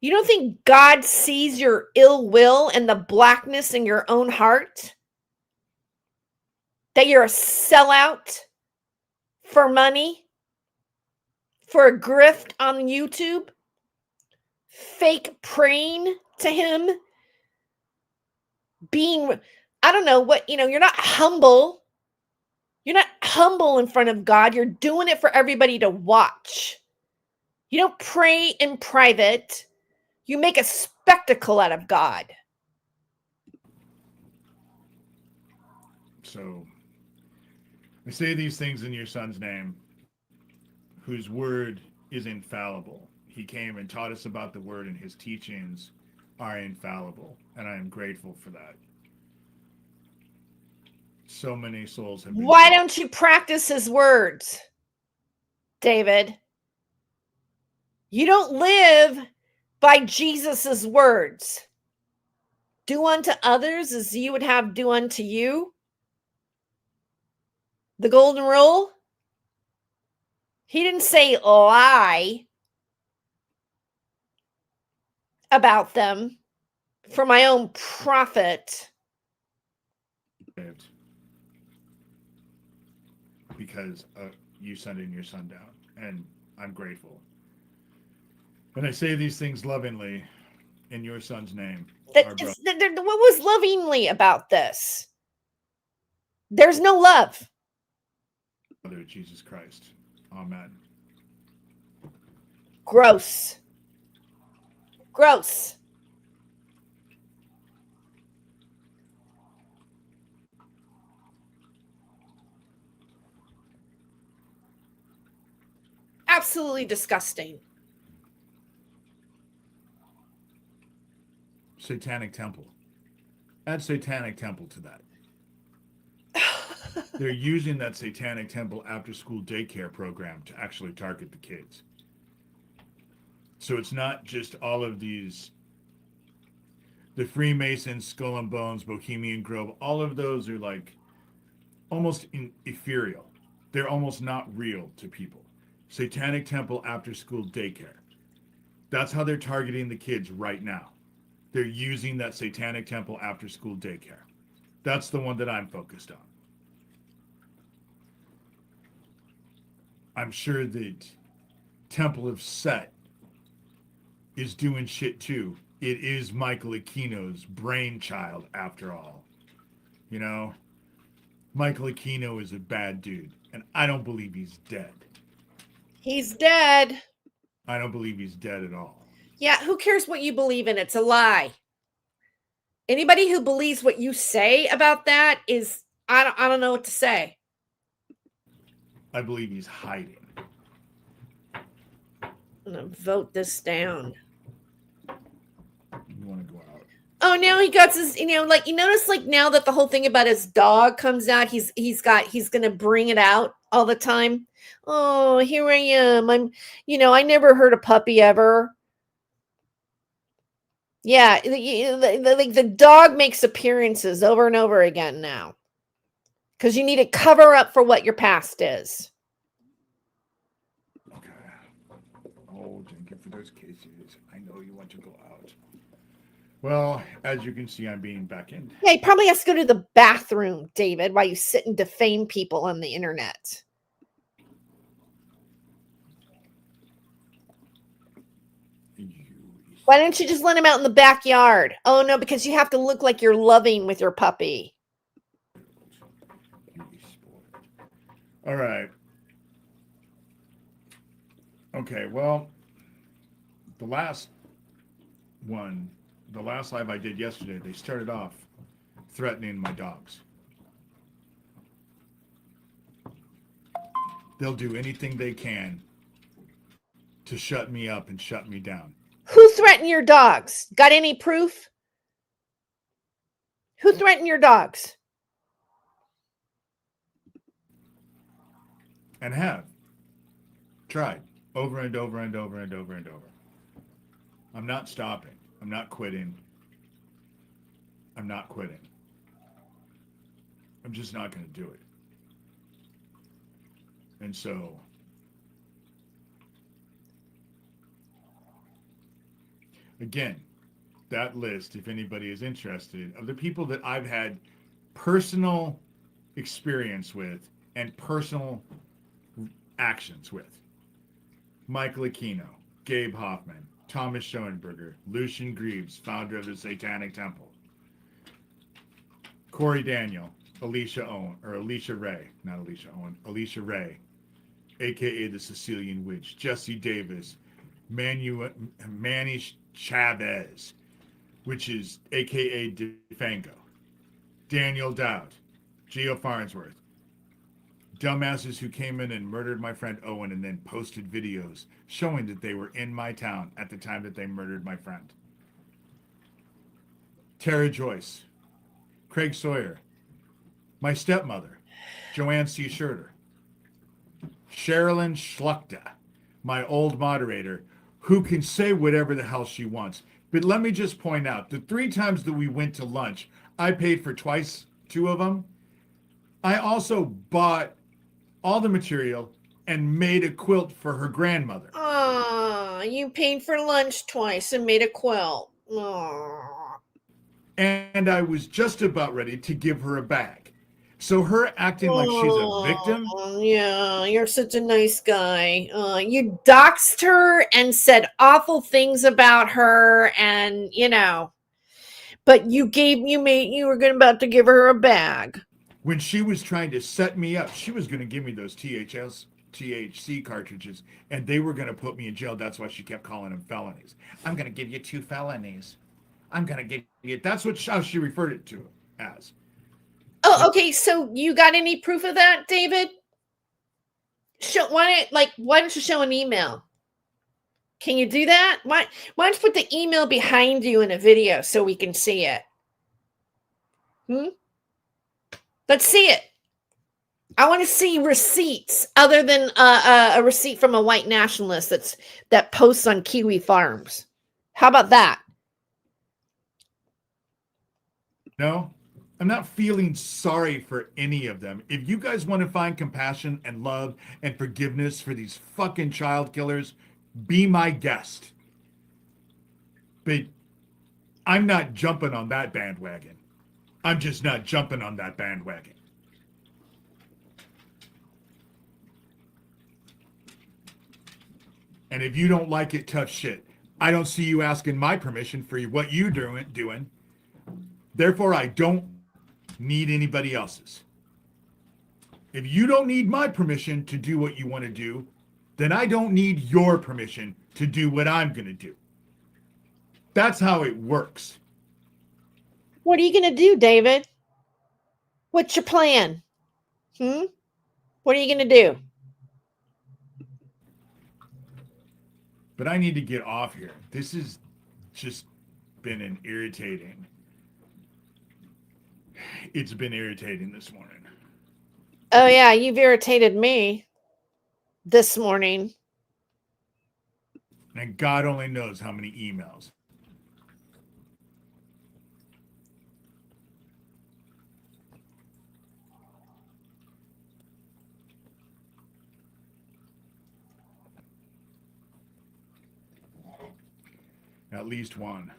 You don't think God sees your ill will and the blackness in your own heart? That you're a sellout for money? For a grift on YouTube? Fake praying to him? Being, I don't know what, you're not humble. You're not humble in front of God. You're doing it for everybody to watch. You don't pray in private. You make a spectacle out of God. So, I say these things in your son's name, whose word is infallible. He came and taught us about the word, and his teachings are infallible. And I am grateful for that. So many souls have been... Why don't you practice his words, David? You don't live by Jesus's words. Do unto others as you would have do unto you. The golden rule. He didn't say lie about them for my own profit. Because you sent in your son down, and I'm grateful. And I say these things lovingly in your son's name. What was lovingly about this? There's no love. Brother Jesus Christ. Amen. Gross. Gross. Absolutely disgusting. Satanic temple. Add satanic temple to that. They're using that satanic temple after school daycare program to actually target the kids. So it's not just all of these, the Freemasons, Skull and Bones, Bohemian Grove, all of those are like almost ethereal. They're almost not real to people. Satanic temple after school daycare. That's how they're targeting the kids right now. They're using that satanic temple after school daycare. That's the one that I'm focused on. I'm sure that Temple of Set is doing shit too. It is Michael Aquino's brainchild after all. You know? Michael Aquino is a bad dude, and I don't believe he's dead. He's dead. I don't believe he's dead at all. Yeah, who cares what you believe in? It's a lie. Anybody who believes what you say about that is, I don't know what to say. I believe he's hiding. I'm going to vote this down. You want to go out? Oh, now he got his, you notice like now that the whole thing about his dog comes out, he's going to bring it out all the time. Oh, here I am. I never hurt a puppy ever. Yeah, like the dog makes appearances over and over again now. Because you need to cover up for what your past is. Okay. Oh, thank you for those kisses. I know you want to go out. Well, as you can see, I'm being back in. Yeah, you probably has to go to the bathroom, David, while you sit and defame people on the internet. Why don't you just let him out in the backyard? Oh, no, because you have to look like you're loving with your puppy. All right. Okay, well, the last live I did yesterday, they started off threatening my dogs. They'll do anything they can to shut me up and shut me down. Who threatened your dogs? Got any proof? Who threatened your dogs? And have tried over and over and over and over and over. I'm not stopping. I'm not quitting. I'm not quitting. I'm just not going to do it. And so again, that list, if anybody is interested, of the people that I've had personal experience with and personal actions with: Michael Aquino, Gabe Hoffman, Thomas Schoenberger, Lucian Greaves, founder of the Satanic Temple, Corey Daniel, Alicia Ray, aka the Sicilian Witch, Jesse Davis, Manny Chavez, which is aka DeFango, Daniel Dowd, Geo Farnsworth, dumbasses who came in and murdered my friend Owen and then posted videos showing that they were in my town at the time that they murdered my friend. Tara Joyce, Craig Sawyer, my stepmother, Joanne C. Shurter, Sherilyn Schluchta, my old moderator, who can say whatever the hell she wants. But let me just point out, the 3 times that we went to lunch, I paid for twice, 2 of them. I also bought all the material and made a quilt for her grandmother. Oh, you paid for lunch twice and made a quilt. Oh. And I was just about ready to give her a bag. So her acting like she's a victim. Yeah, you're such a nice guy. You doxed her and said awful things about her, and but you were about to give her a bag. When she was trying to set me up, she was going to give me those THC cartridges, and they were going to put me in jail. That's why she kept calling them felonies. I'm going to give you 2 felonies. I'm going to give you. That's how she referred it to as. Oh, okay. So you got any proof of that, David? Why don't you show an email? Can you do that? Why don't you put the email behind you in a video so we can see it? Let's see it. I want to see receipts other than a receipt from a white nationalist that posts on Kiwi Farms. How about that? No, I'm not feeling sorry for any of them. If you guys want to find compassion and love and forgiveness for these fucking child killers, be my guest. But I'm not jumping on that bandwagon. I'm just not jumping on that bandwagon. And if you don't like it, tough shit. I don't see you asking my permission for what you're doing. Therefore, I don't need anybody else's. If you don't need my permission to do what you want to do, then I don't need your permission to do what I'm going to do. That's how it works. What are you going to do, David? What's your plan? What are you going to do? But I need to get off here. This has just been an irritating. It's been irritating this morning. Oh, yeah, you've irritated me this morning. And God only knows how many emails. At least one.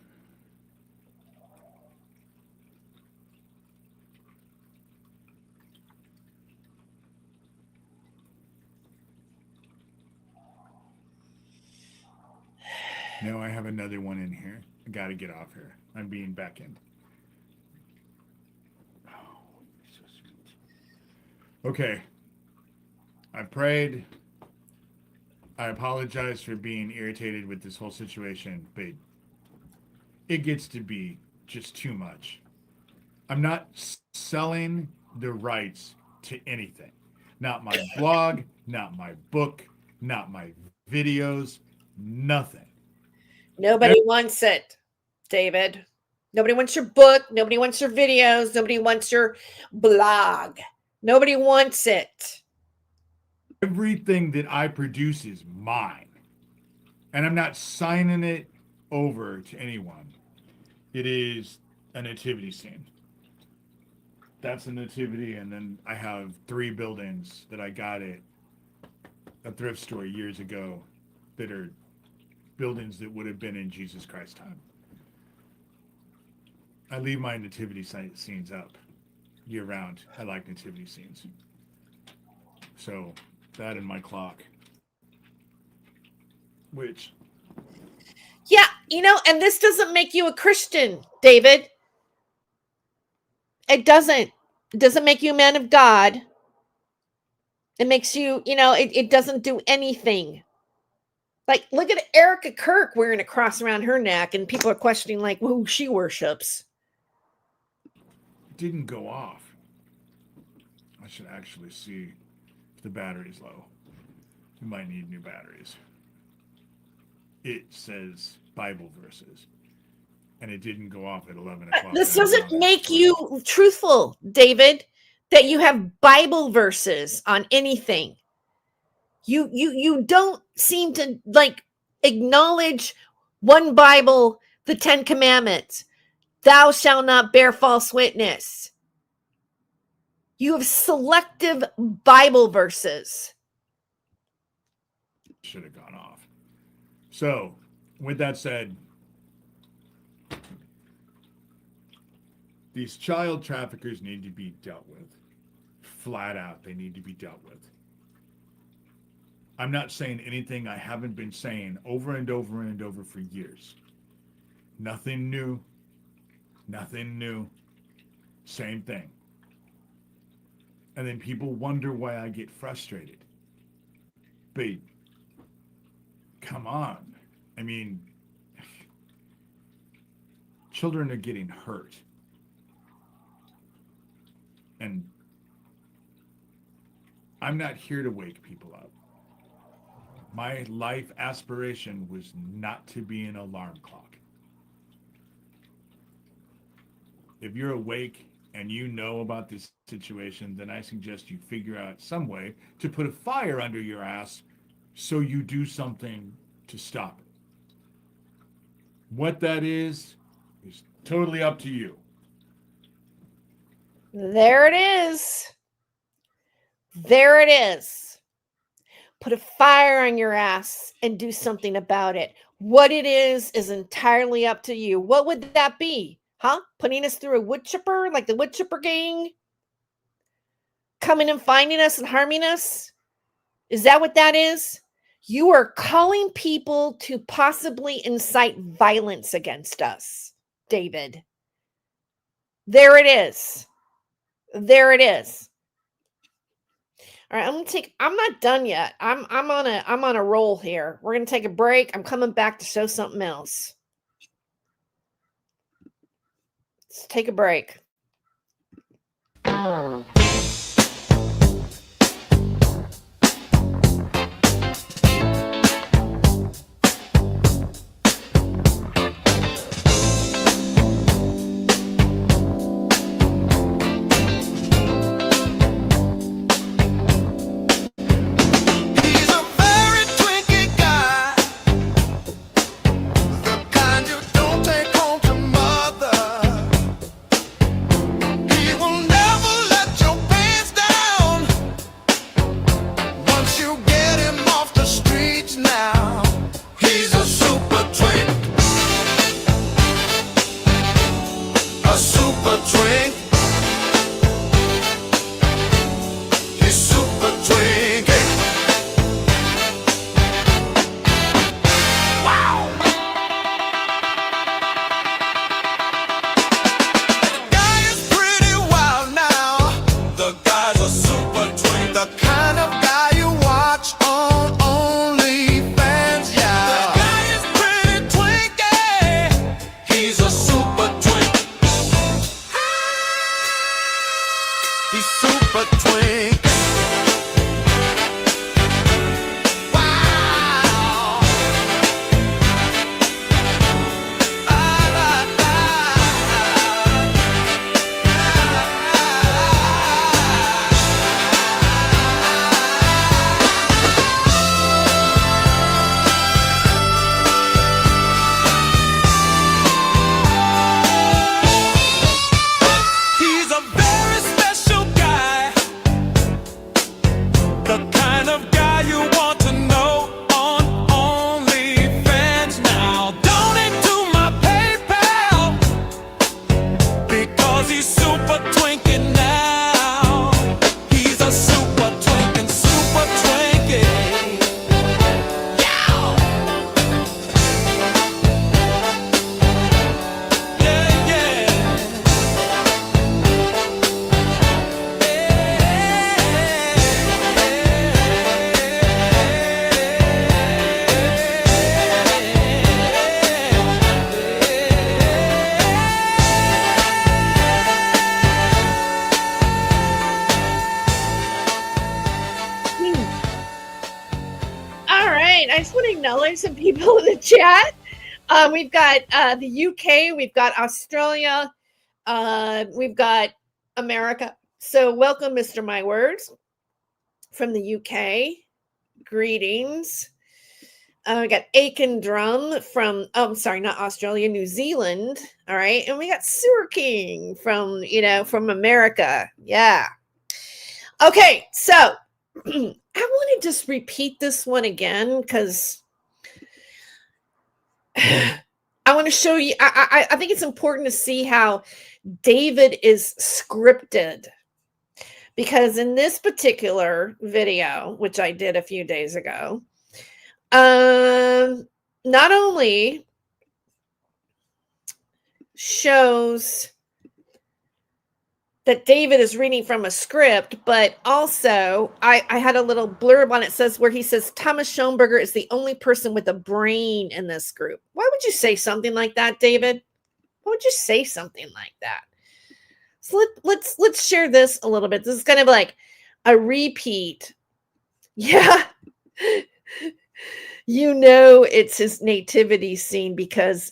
No, I have another one in here. I got to get off here. I'm being beckoned. Oh, so sweet. Okay. I prayed. I apologize for being irritated with this whole situation, but it gets to be just too much. I'm not selling the rights to anything. Not my blog, not my book, not my videos, nothing. Nobody wants it, David. Nobody wants your book. Nobody wants your videos. Nobody wants your blog. Nobody wants it. Everything that I produce is mine. And I'm not signing it over to anyone. It is a nativity scene. That's a nativity. And then I have 3 buildings that I got at a thrift store years ago that are buildings that would have been in Jesus Christ time. I leave my nativity scenes up year round. I like nativity scenes. So that and my clock. Which... Yeah, and this doesn't make you a Christian, David. It doesn't. It doesn't make you a man of God. It makes you, it doesn't do anything. Like, look at Erica Kirk wearing a cross around her neck, and people are questioning, like, who she worships. It didn't go off. I should actually see if the battery's low. We might need new batteries. It says Bible verses, and it didn't go off at 11 o'clock. This doesn't make you truthful, David, that you have Bible verses on anything. You don't seem to acknowledge one Bible, the 10 Commandments. Thou shalt not bear false witness. You have selective Bible verses. Should have gone off. So, with that said, these child traffickers need to be dealt with. Flat out, they need to be dealt with. I'm not saying anything I haven't been saying over and over and over for years. Nothing new. Nothing new. Same thing. And then people wonder why I get frustrated. But come on. I mean, children are getting hurt. And I'm not here to wake people up. My life aspiration was not to be an alarm clock. If you're awake and you know about this situation, then I suggest you figure out some way to put a fire under your ass so you do something to stop it. What that is totally up to you. There it is. There it is. Put a fire on your ass and do something about it. What it is entirely up to you. What would that be? Huh? Putting us through a wood chipper, like the wood chipper gang? Coming and finding us and harming us? Is that what that is? You are calling people to possibly incite violence against us, David. There it is. There it is. All right, I'm not done yet. I'm on a roll here. We're gonna take a break. I'm coming back to show something else. Let's take a break. He will never let your some people in the chat. We've got the UK, we've got Australia, we've got America. So welcome, Mr. My Words from the UK. Greetings. We got Aiken Drum from, I'm sorry, not Australia, New Zealand. All right. And we got Sewer King from, from America. Yeah. Okay. So I want to just repeat this one again because I want to show you. I think it's important to see how David is scripted, because in this particular video, which I did a few days ago, not only shows that David is reading from a script, but also I had a little blurb on it where he says Thomas Schoenberger is the only person with a brain in this group. Why would you say something like that, David? Why would you say something like that? So let's share this a little bit. This is kind of like a repeat. Yeah. It's his nativity scene because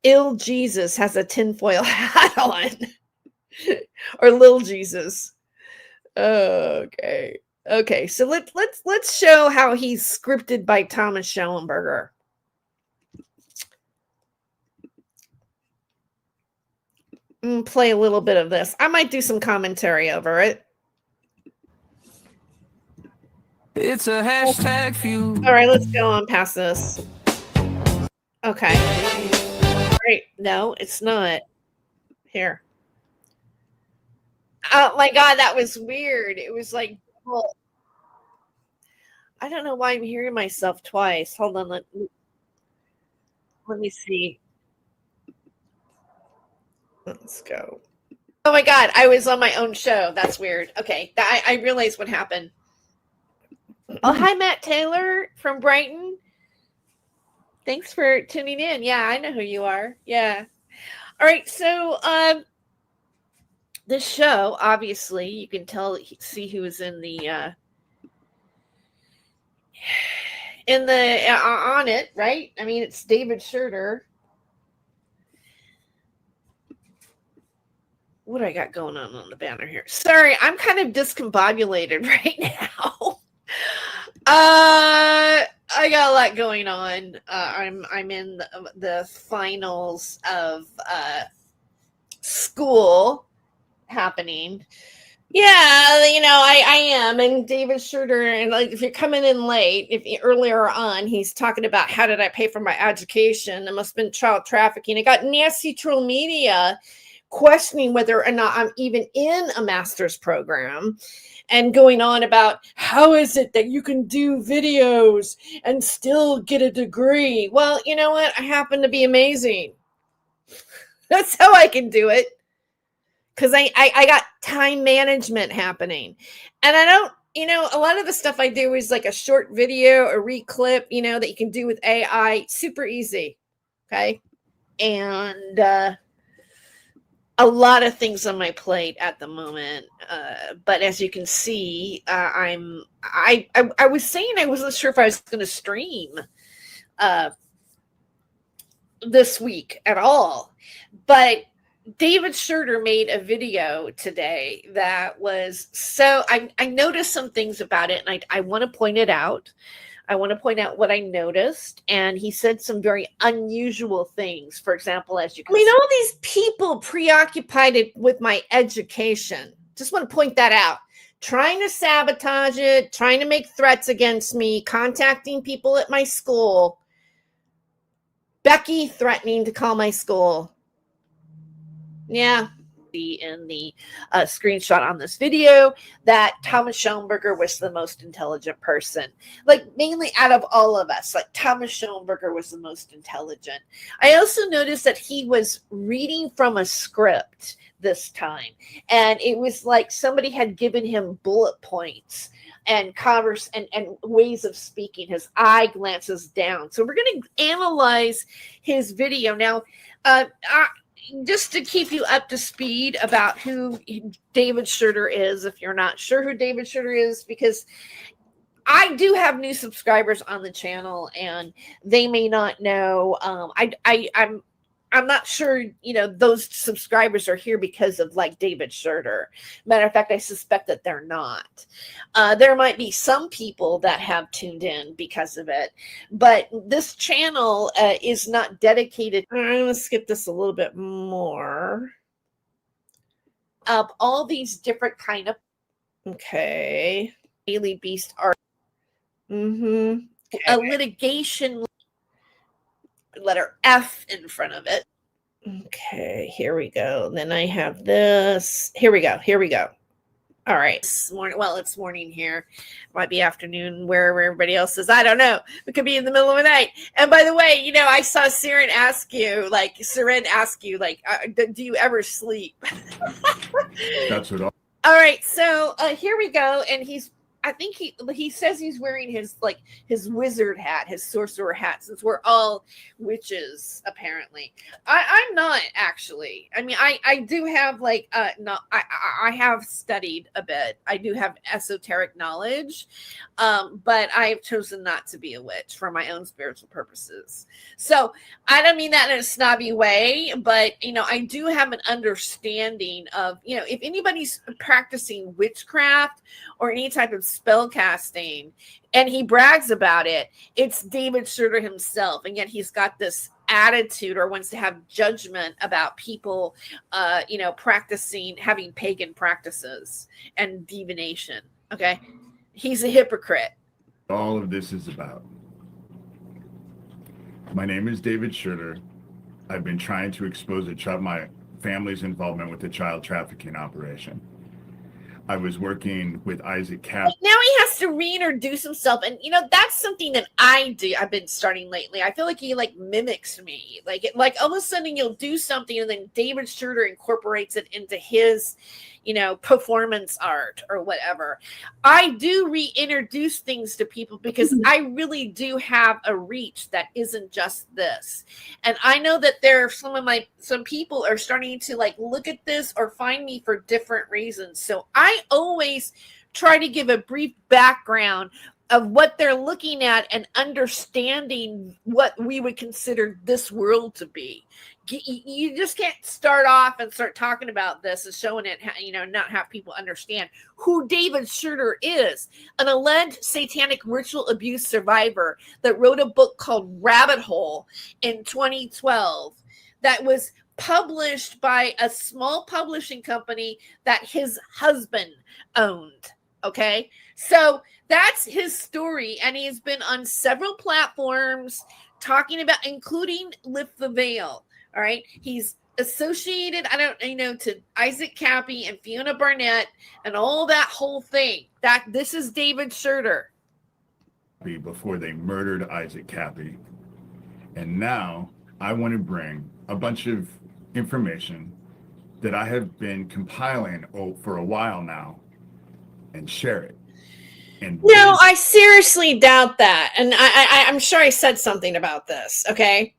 ill Jesus has a tinfoil hat on. Or Lil Jesus. Okay. So let's show how he's scripted by Thomas Schoenberger. Play a little bit of this. I might do some commentary over it. It's a hashtag feud. All right, let's go on past this. Okay. Great. No, it's not. Here. Oh my God, that was weird. It was like, well, I don't know why I'm hearing myself twice. Hold on. Let me see. Let's go. Oh my God, I was on my own show. That's weird. Okay, I realized what happened. Oh, hi, Matt Taylor from Brighton. Thanks for tuning in. Yeah, I know who you are. Yeah. All right, so this show, obviously, you can see who is in the on it, right? I mean, it's David Shurter. What do I got going on the banner here? Sorry, I'm kind of discombobulated right now. I got a lot going on. I'm in the finals of school happening. Yeah, I am. And David Shurter, and like, if you're coming in late, earlier on, he's talking about how did I pay for my education? It must have been child trafficking. I got nasty troll media questioning whether or not I'm even in a master's program, and going on about how is it that you can do videos and still get a degree? Well, you know what? I happen to be amazing. That's how I can do it. Because I got time management happening. And I don't, a lot of the stuff I do is like a short video, a reclip, that you can do with AI. Super easy. Okay. And a lot of things on my plate at the moment. But as you can see, I was saying I wasn't sure if I was going to stream this week at all. But David Shurter made a video today that was I noticed some things about it, and I want to point it out. I want to point out what I noticed, and he said some very unusual things. For example, as you can see, all these people preoccupied with my education. Just want to point that out. Trying to sabotage it, trying to make threats against me, contacting people at my school. Becky threatening to call my school. Yeah, in the screenshot on this video that Thomas Schoenberger was the most intelligent person. Like, mainly out of all of us, like Thomas Schoenberger was the most intelligent. I also noticed that he was reading from a script this time, and it was like somebody had given him bullet points and and ways of speaking. His eye glances down. So we're going to analyze his video now. Just to keep you up to speed about who David Shurter is, if you're not sure who David Shurter is, because I do have new subscribers on the channel, and they may not know. I'm not sure, those subscribers are here because of like David Shurter. Matter of fact, I suspect that they're not. There might be some people that have tuned in because of it, but this channel is not dedicated. I'm going to skip this a little bit more. All these different kind of, okay, Daily Beast art. A litigation, letter F in front of it. Okay, here we go. Then I have this. Here we go. All right. It's morning here. Might be afternoon wherever everybody else is. I don't know. It could be in the middle of the night. And by the way, I saw Seren ask you, do you ever sleep? That's what. All right. So here we go. And I think he says he's wearing his wizard hat, his sorcerer hat, since we're all witches, apparently. I'm not, actually. I mean, I do have I have studied a bit. I do have esoteric knowledge, but I've chosen not to be a witch for my own spiritual purposes. So I don't mean that in a snobby way, but I do have an understanding of, if anybody's practicing witchcraft or any type of spell casting and he brags about it, it's David Shurter himself, and yet he's got this attitude or wants to have judgment about people practicing, having pagan practices and divination. Okay, he's a hypocrite. All of this is about. My name is David Shurter. I've been trying to expose my family's involvement with the child trafficking operation. I was working with Isaac Cap. Now he has to reintroduce himself, and that's something that I've been starting lately. I feel like he mimics me. Like all of a sudden you'll do something, and then David Shurter incorporates it into his performance art or whatever. I do reintroduce things to people because I really do have a reach that isn't just this. And I know that there are some people are starting to look at this or find me for different reasons. So I always try to give a brief background of what they're looking at and understanding what we would consider this world to be. You just can't start off and start talking about this and showing it, not have people understand who David Shurter is, an alleged satanic ritual abuse survivor that wrote a book called Rabbit Hole in 2012 that was published by a small publishing company that his husband owned. Okay, so that's his story, and he's been on several platforms talking about, including Lift the Veil. All right, he's associated, to Isaac Cappy and Fiona Barnett and all that whole thing. That this is David Shurter. Before they murdered Isaac Cappy, and now I want to bring a bunch of information that I have been compiling for a while now and share it. No, I seriously doubt that. And I'm sure I said something about this. Okay,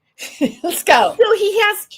let's go.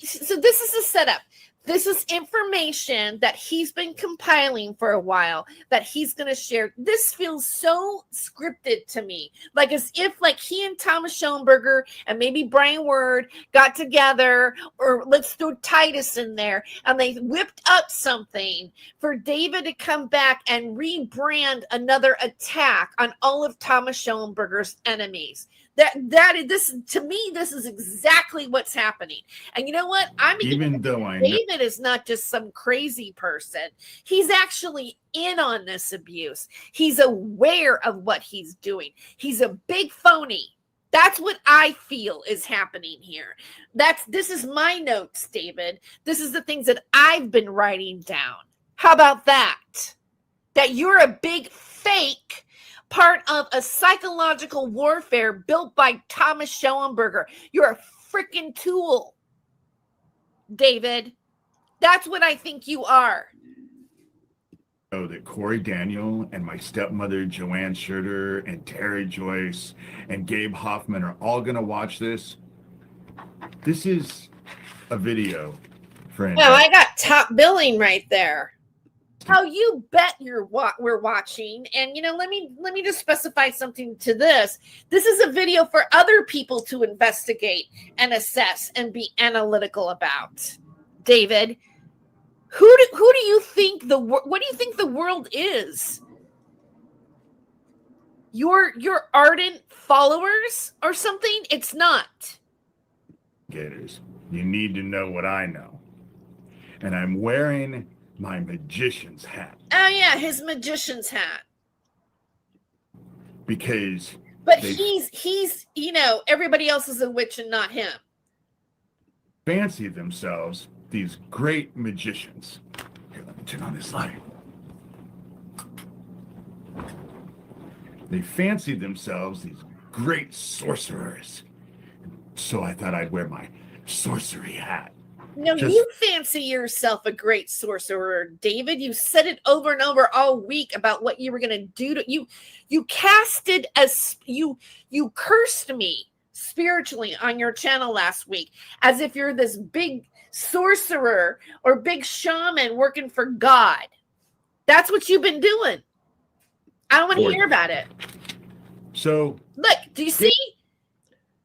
So this is a setup. This is information that he's been compiling for a while that he's going to share. This feels so scripted to me, as if he and Thomas Schoenberger and maybe Brian Ward got together, or let's throw Titus in there, and they whipped up something for David to come back and rebrand another attack on all of Thomas Schoenberger's enemies. This is exactly what's happening. And you know what? Even though I know David is not just some crazy person. He's actually in on this abuse. He's aware of what he's doing. He's a big phony. That's what I feel is happening here. This is my notes, David. This is the things that I've been writing down. How about that? That you're a big fake, part of a psychological warfare built by Thomas Schoenberger. You're a freaking tool, David. That's what I think you are. That Corey Daniel and my stepmother Joanne Shurter and Terry Joyce and Gabe Hoffman are all going to watch this. This is a video, friend. No, I got top billing right there. Oh, you bet we're watching. And let me just specify something to this. This is a video for other people to investigate and assess and be analytical about. David, who do you think what do you think the world is? Your ardent followers or something? It's not. Gators, you need to know what I know. And I'm wearing my magician's hat. Oh yeah, his magician's hat. Because But he's everybody else is a witch and not him. Fancy themselves these great magicians. Here, let me turn on this light. They fancy themselves these great sorcerers. So I thought I'd wear my sorcery hat. No, you fancy yourself a great sorcerer, David. You said it over and over all week about what you were going to do to you. You casted as you cursed me spiritually on your channel last week as if you're this big sorcerer or big shaman working for God. That's what you've been doing. I don't want to hear about it. So look, do you see?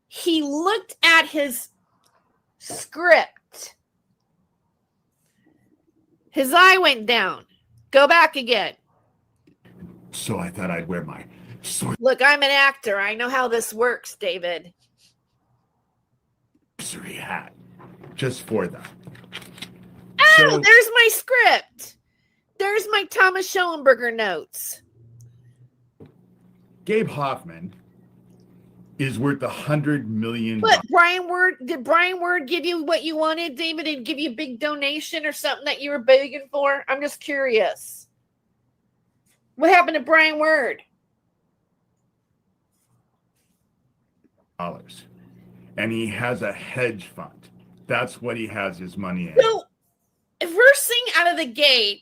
He looked at his script. His eye went down. Go back again. So I thought I'd wear my Look, I'm an actor. I know how this works, David. sorcery hat. Just for them. Oh, So- there's my script. There's my Thomas Schoenberger notes. Gabe Hoffman is worth $100 million. But did Brian Ward give you what you wanted, David? Did he give you a big donation or something that you were begging for? I'm just curious. What happened to Brian Ward? And he has a hedge fund. That's what he has his money in. So, first thing out of the gate,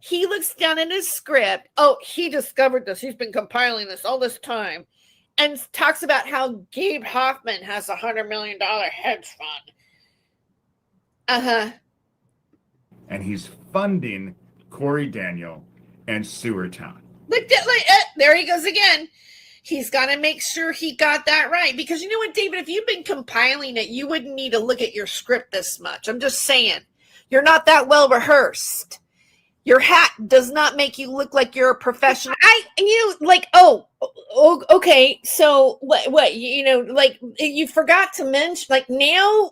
he looks down at his script. Oh, he discovered this. He's been compiling this all this time. And talks about how Gabe Hoffman has a $100 million hedge fund. Uh-huh. And he's funding Corey Daniel and Sewertown. There he goes again. He's got to make sure he got that right. Because you know what, David? If you've been compiling it, you wouldn't need to look at your script this much. I'm just saying. You're not that well rehearsed. Your hat does not make you look like you're a professional. Okay. So what, you forgot to mention, now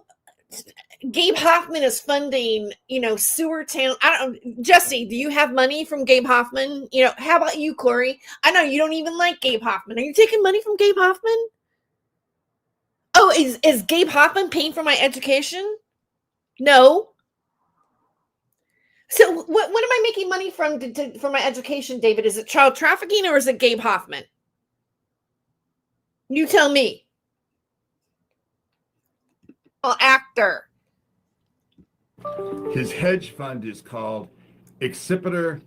Gabe Hoffman is funding, Sewertown. Jesse, do you have money from Gabe Hoffman? How about you, Corey? I know you don't even like Gabe Hoffman. Are you taking money from Gabe Hoffman? Oh, is Gabe Hoffman paying for my education? No. So what am I making money from for my education, David? Is it child trafficking or is it Gabe Hoffman? You tell me. Actor. His hedge fund is called Accipiter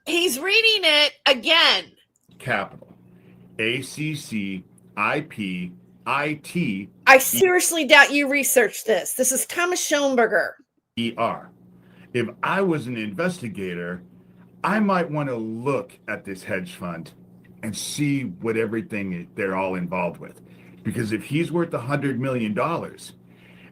He's reading it again. Capital. ACCIPIT. I seriously doubt you researched this. This is Thomas Schoenberger. ER. If I was an investigator, I might want to look at this hedge fund and see what everything they're all involved with. Because if he's worth $100 million,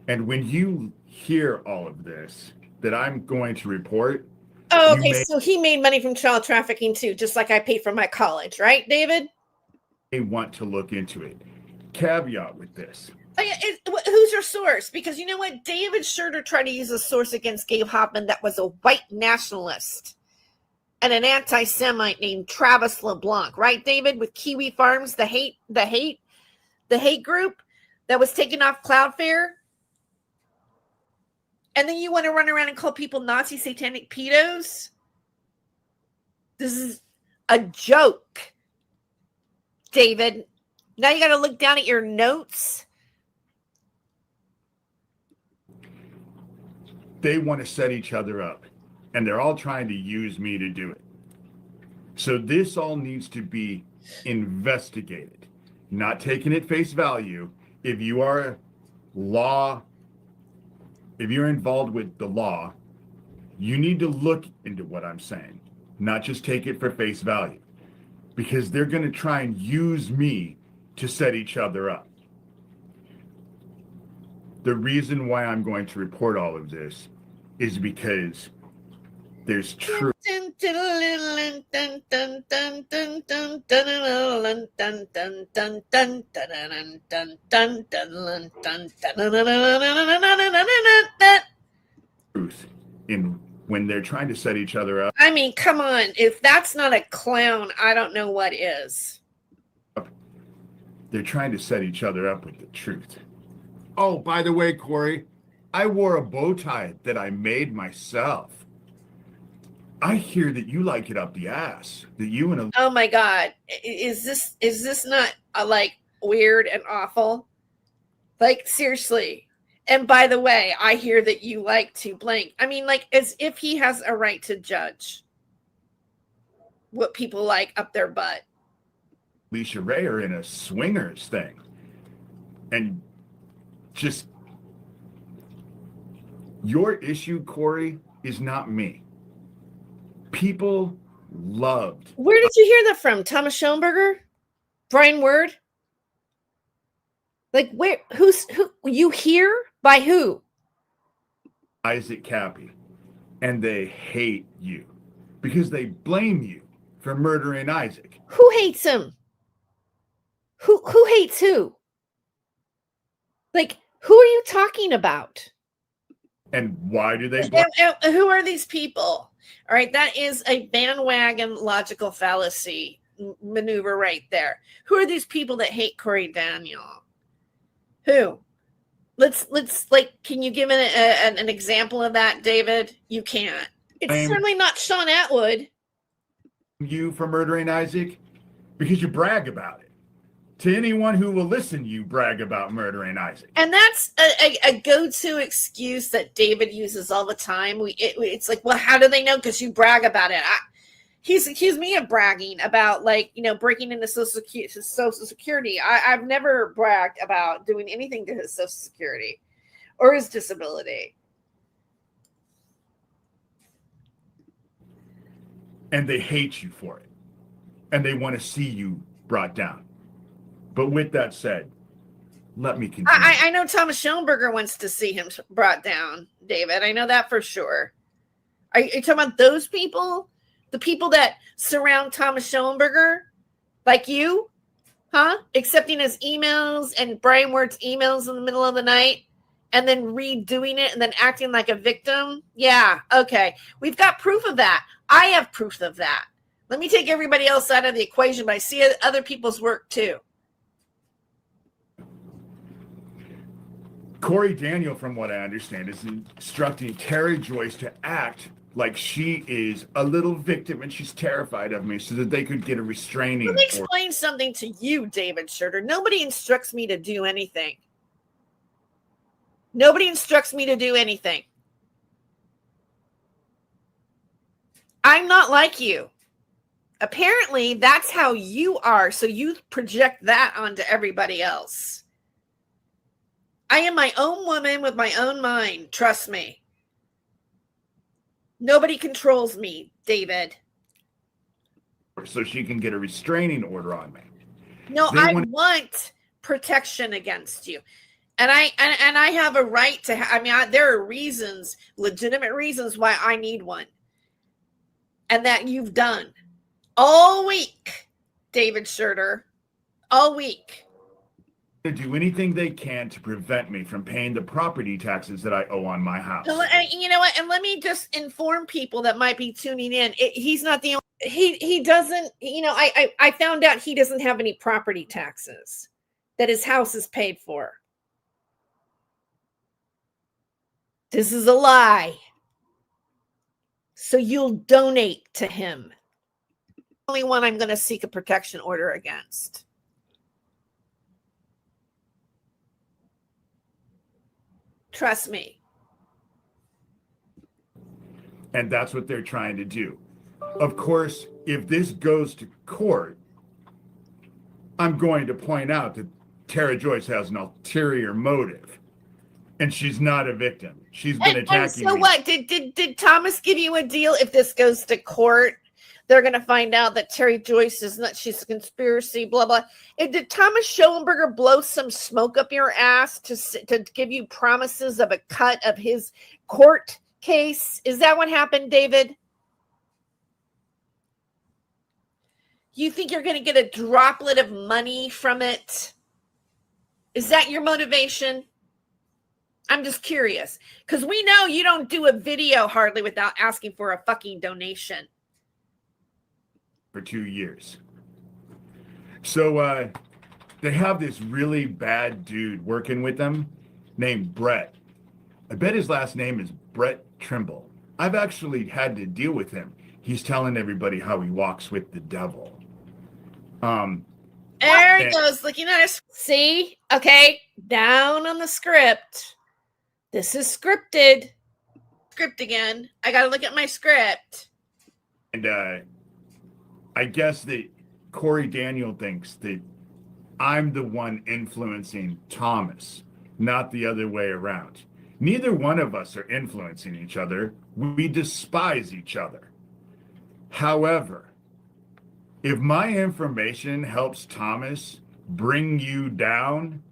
and when you hear all of this that I'm going to report. Oh, okay. So he made money from child trafficking too, just like I paid for my college, right, David? They want to look into it. Caveat with this. Oh, yeah, who's your source? Because you know what? David Shurter tried to use a source against Gabe Hoffman that was a white nationalist and an anti-Semite named Travis LeBlanc, right, David? With Kiwi Farms, the hate group that was taken off Cloudflare. And then you want to run around and call people Nazi satanic pedos? This is a joke, David. Now you got to look down at your notes. They want to set each other up, and they're all trying to use me to do it. So this all needs to be investigated, not taken at face value. If you are involved with the law, You need to look into what I'm saying, not just take it for face value, because they're going to try and use me to set each other up. The reason why I'm going to report all of this is because there's truth. Truth in when they're trying to set each other up. I mean, come on. If that's not a clown, I don't know what is. They're trying to set each other up with the truth. Oh, by the way, Corey, I wore a bow tie that I made myself. I hear that you like it up the ass. That you and a Oh my God. Is this not like weird and awful? Like, seriously. And by the way, I hear that you like to blank. I mean, like, as if he has a right to judge what people like up their butt. Alicia Ray are in a swingers thing. And just your issue, Corey, is not me. People loved. Where did you hear that from? Thomas Schoenberger? Brian Word? Like, who you hear? By who? Isaac Cappy. And they hate you because they blame you for murdering Isaac. Who hates him? Who hates who? Like, who are you talking about? And why do they blame? And who are these people? All right, that is a bandwagon logical fallacy maneuver right there. Who are these people that hate Corey Daniel? Who? Let's like, can you give an example of that, David? You can't. It's certainly not Sean Atwood. You for murdering Isaac because you brag about it. To anyone who will listen, you brag about murdering Isaac. And that's a go-to excuse that David uses all the time. It's like, well, how do they know? Because you brag about it. He's accused me of bragging about, like, you know, breaking into Social Security. I've never bragged about doing anything to his Social Security or his disability. And they hate you for it. And they want to see you brought down. But with that said, let me continue. I know Thomas Schoenberger wants to see him brought down, David. I know that for sure. Are you talking about those people? The people that surround Thomas Schoenberger? Like you? Huh? Accepting his emails and Brian Ward's emails in the middle of the night and then redoing it and then acting like a victim? Yeah, okay. We've got proof of that. I have proof of that. Let me take everybody else out of the equation, but I see other people's work too. Corey Daniel, from what I understand, is instructing Terry Joyce to act like she is a little victim and she's terrified of me so that they could get a restraining order. Let me explain something to you, David Shurter. Nobody instructs me to do anything. Nobody instructs me to do anything. I'm not like you. Apparently, that's how you are, so you project that onto everybody else. I am my own woman with my own mind. Trust me. Nobody controls me, David. So she can get a restraining order on me. No, I want protection against you. And I have a right to, there are reasons, legitimate reasons why I need one. And that you've done all week, David Shurter, all week. To do anything they can to prevent me from paying the property taxes that I owe on my house. You know what? And let me just inform people that might be tuning in. He's not the only, he doesn't, I found out he doesn't have any property taxes, that his house is paid for. This is a lie. So you'll donate to him. The only one I'm going to seek a protection order against. Trust me. And that's what they're trying to do. Of course, if this goes to court, I'm going to point out that Tara Joyce has an ulterior motive. And she's not a victim. She's been And attacking so me. what? Did Thomas give you a deal? If this goes to court, they're going to find out that Terry Joyce is not, she's a conspiracy, blah, blah. And did Thomas Schoenberger blow some smoke up your ass to give you promises of a cut of his court case? Is that what happened, David? You think you're going to get a droplet of money from it? Is that your motivation? I'm just curious, because we know you don't do a video hardly without asking for a fucking donation. For 2 years. So they have this really bad dude working with them named Brett. I bet his last name is Brett Trimble. I've actually had to deal with him. He's telling everybody how he walks with the devil. There he goes, looking at us. See? Okay, down on the script. This is scripted. Script again. I got to look at my script. And I guess that Corey Daniel thinks that I'm the one influencing Thomas, not the other way around. Neither one of us are influencing each other. We despise each other. However, if my information helps Thomas bring you down,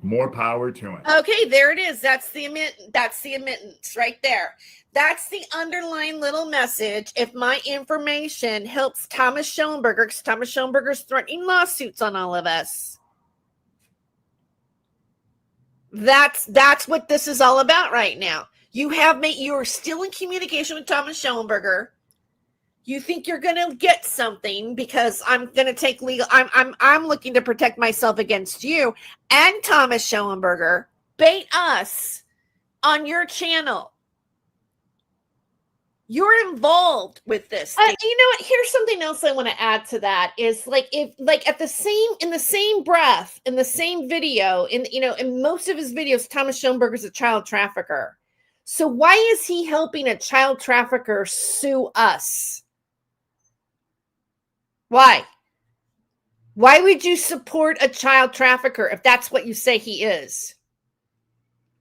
more power to him. Okay, there it is. That's the admittance right there. That's the underlying little message. If my information helps Thomas Schoenberger, because Thomas Schoenberger's threatening lawsuits on all of us. That's what this is all about right now. You're still in communication with Thomas Schoenberger. You think you're going to get something because I'm going to take legal. I'm looking to protect myself against you and Thomas Schoenberger. Bait us on your channel. You're involved with this. You know what? Here's something else I want to add to that is in the same breath, in the same video, in most of his videos, Thomas Schoenberger's a child trafficker. So why is he helping a child trafficker sue us? Why? Why would you support a child trafficker if that's what you say he is?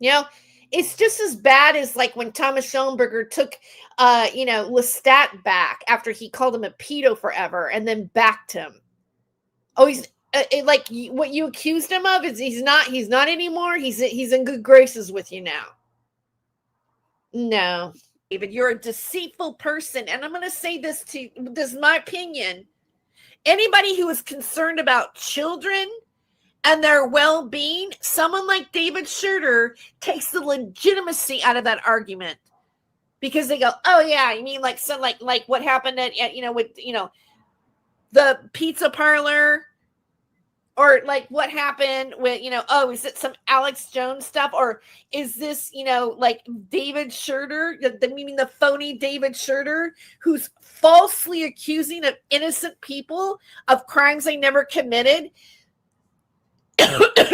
It's just as bad as like when Thomas Schoenberger took, Lestat back after he called him a pedo forever and then backed him. Oh, he's like what you accused him of is he's not anymore. He's in good graces with you now. No, David, you're a deceitful person. And I'm going to say this this is my opinion. Anybody who is concerned about children and their well-being, someone like David Shurter takes the legitimacy out of that argument because they go, oh yeah, you mean like what happened at with the pizza parlor, or like what happened with is it some Alex Jones stuff, or is this like David Shurter, meaning the phony David Shurter who's falsely accusing of innocent people of crimes they never committed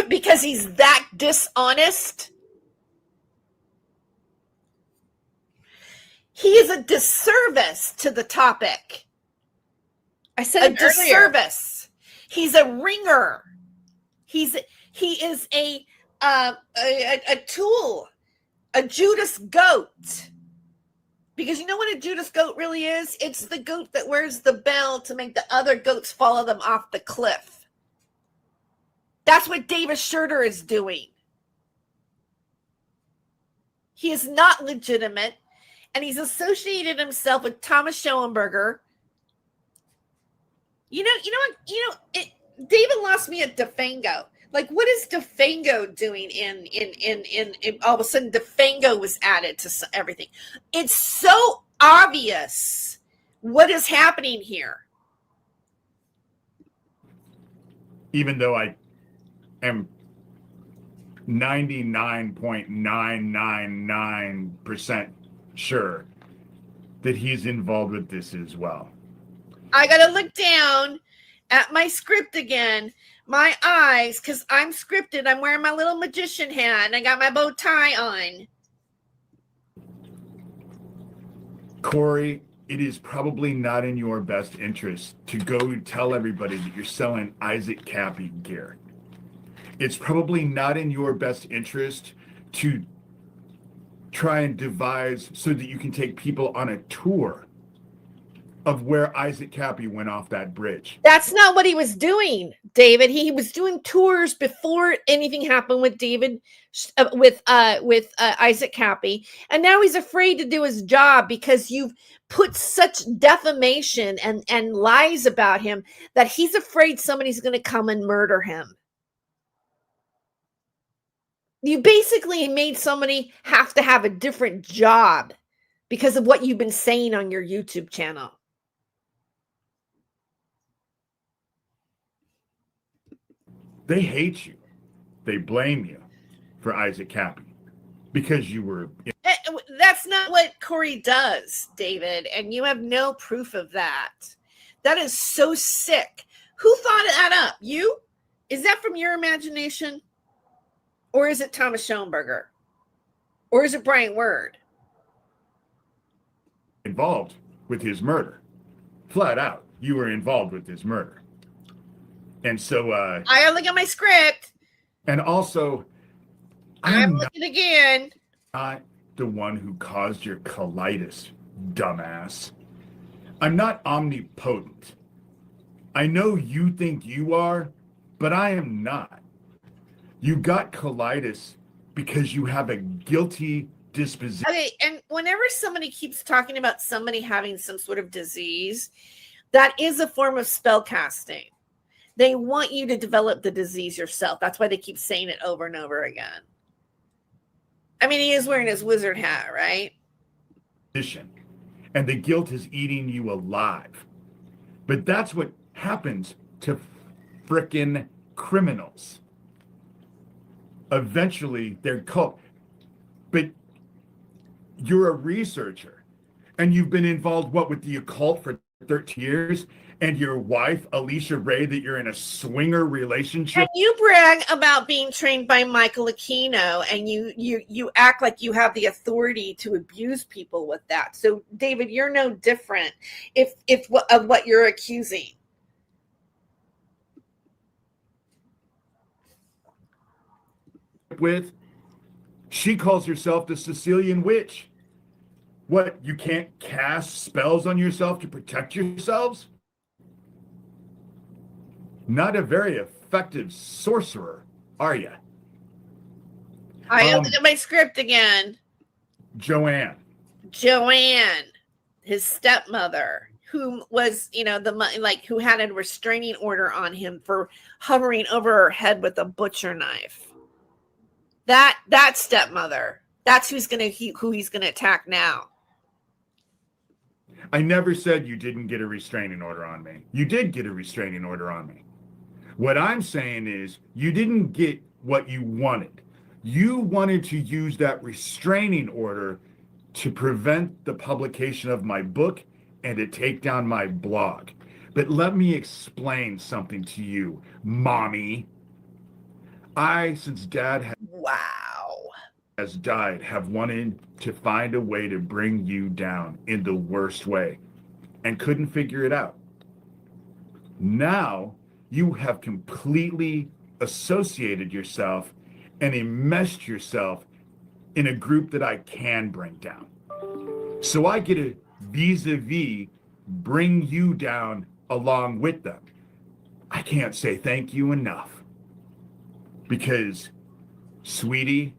because he's that dishonest? He is a disservice to the topic. I said a disservice. He's a ringer. He is a tool, a Judas goat. Because you know what a Judas goat really is? It's the goat that wears the bell to make the other goats follow them off the cliff. That's what David Shurter is doing. He is not legitimate, and he's associated himself with Thomas Schoenberger. David lost me at DeFango. Like, what is DeFango doing in all of a sudden DeFango was added to everything. It's so obvious what is happening here. Even though I am 99.999% sure that he's involved with this as well. I got to look down at my script again. My eyes, because I'm scripted. I'm wearing my little magician hat. I got my bow tie on. Corey, it is probably not in your best interest to go tell everybody that you're selling Isaac Cappy gear. it's probably not in your best interest to try and devise so that you can take people on a tour of where Isaac Cappy went off that bridge. That's not what he was doing, David. He was doing tours before anything happened with David, with Isaac Cappy, and now he's afraid to do his job because you've put such defamation and lies about him that he's afraid somebody's going to come and murder him. You basically made somebody have to have a different job because of what you've been saying on your YouTube channel. They hate you. They blame you for Isaac Cappy because you were. That's not what Corey does, David, and you have no proof of that. That is so sick. Who thought that up? You? Is that from your imagination? Or is it Thomas Schoenberger? Or is it Brian Word? Involved with his murder. Flat out, you were involved with his murder. And so I look at my script. And also, I'm looking again. Not the one who caused your colitis, dumbass. I'm not omnipotent. I know you think you are, but I am not. You got colitis because you have a guilty disposition. Okay, and whenever somebody keeps talking about somebody having some sort of disease, that is a form of spell casting. They want you to develop the disease yourself. That's why they keep saying it over and over again. I mean, he is wearing his wizard hat, right? And the guilt is eating you alive. But that's what happens to frickin' criminals. Eventually, they're caught. But you're a researcher, and you've been involved, with the occult for 13 years? And your wife, Alicia Ray, that you're in a swinger relationship. And you brag about being trained by Michael Aquino, and you act like you have the authority to abuse people with that. So, David, you're no different of what you're accusing. She calls herself the Sicilian witch. What, you can't cast spells on yourself to protect yourselves? Not a very effective sorcerer, are you? I look at my script again. Joanne, his stepmother, who was, who had a restraining order on him for hovering over her head with a butcher knife. That stepmother, that's who he's gonna attack now. I never said you didn't get a restraining order on me. You did get a restraining order on me. What I'm saying is you didn't get what you wanted. You wanted to use that restraining order to prevent the publication of my book and to take down my blog. But let me explain something to you, mommy. Since Dad has died, have wanted to find a way to bring you down in the worst way and couldn't figure it out. Now, you have completely associated yourself and enmeshed yourself in a group that I can bring down. So I get to vis-a-vis bring you down along with them. I can't say thank you enough. Because, sweetie,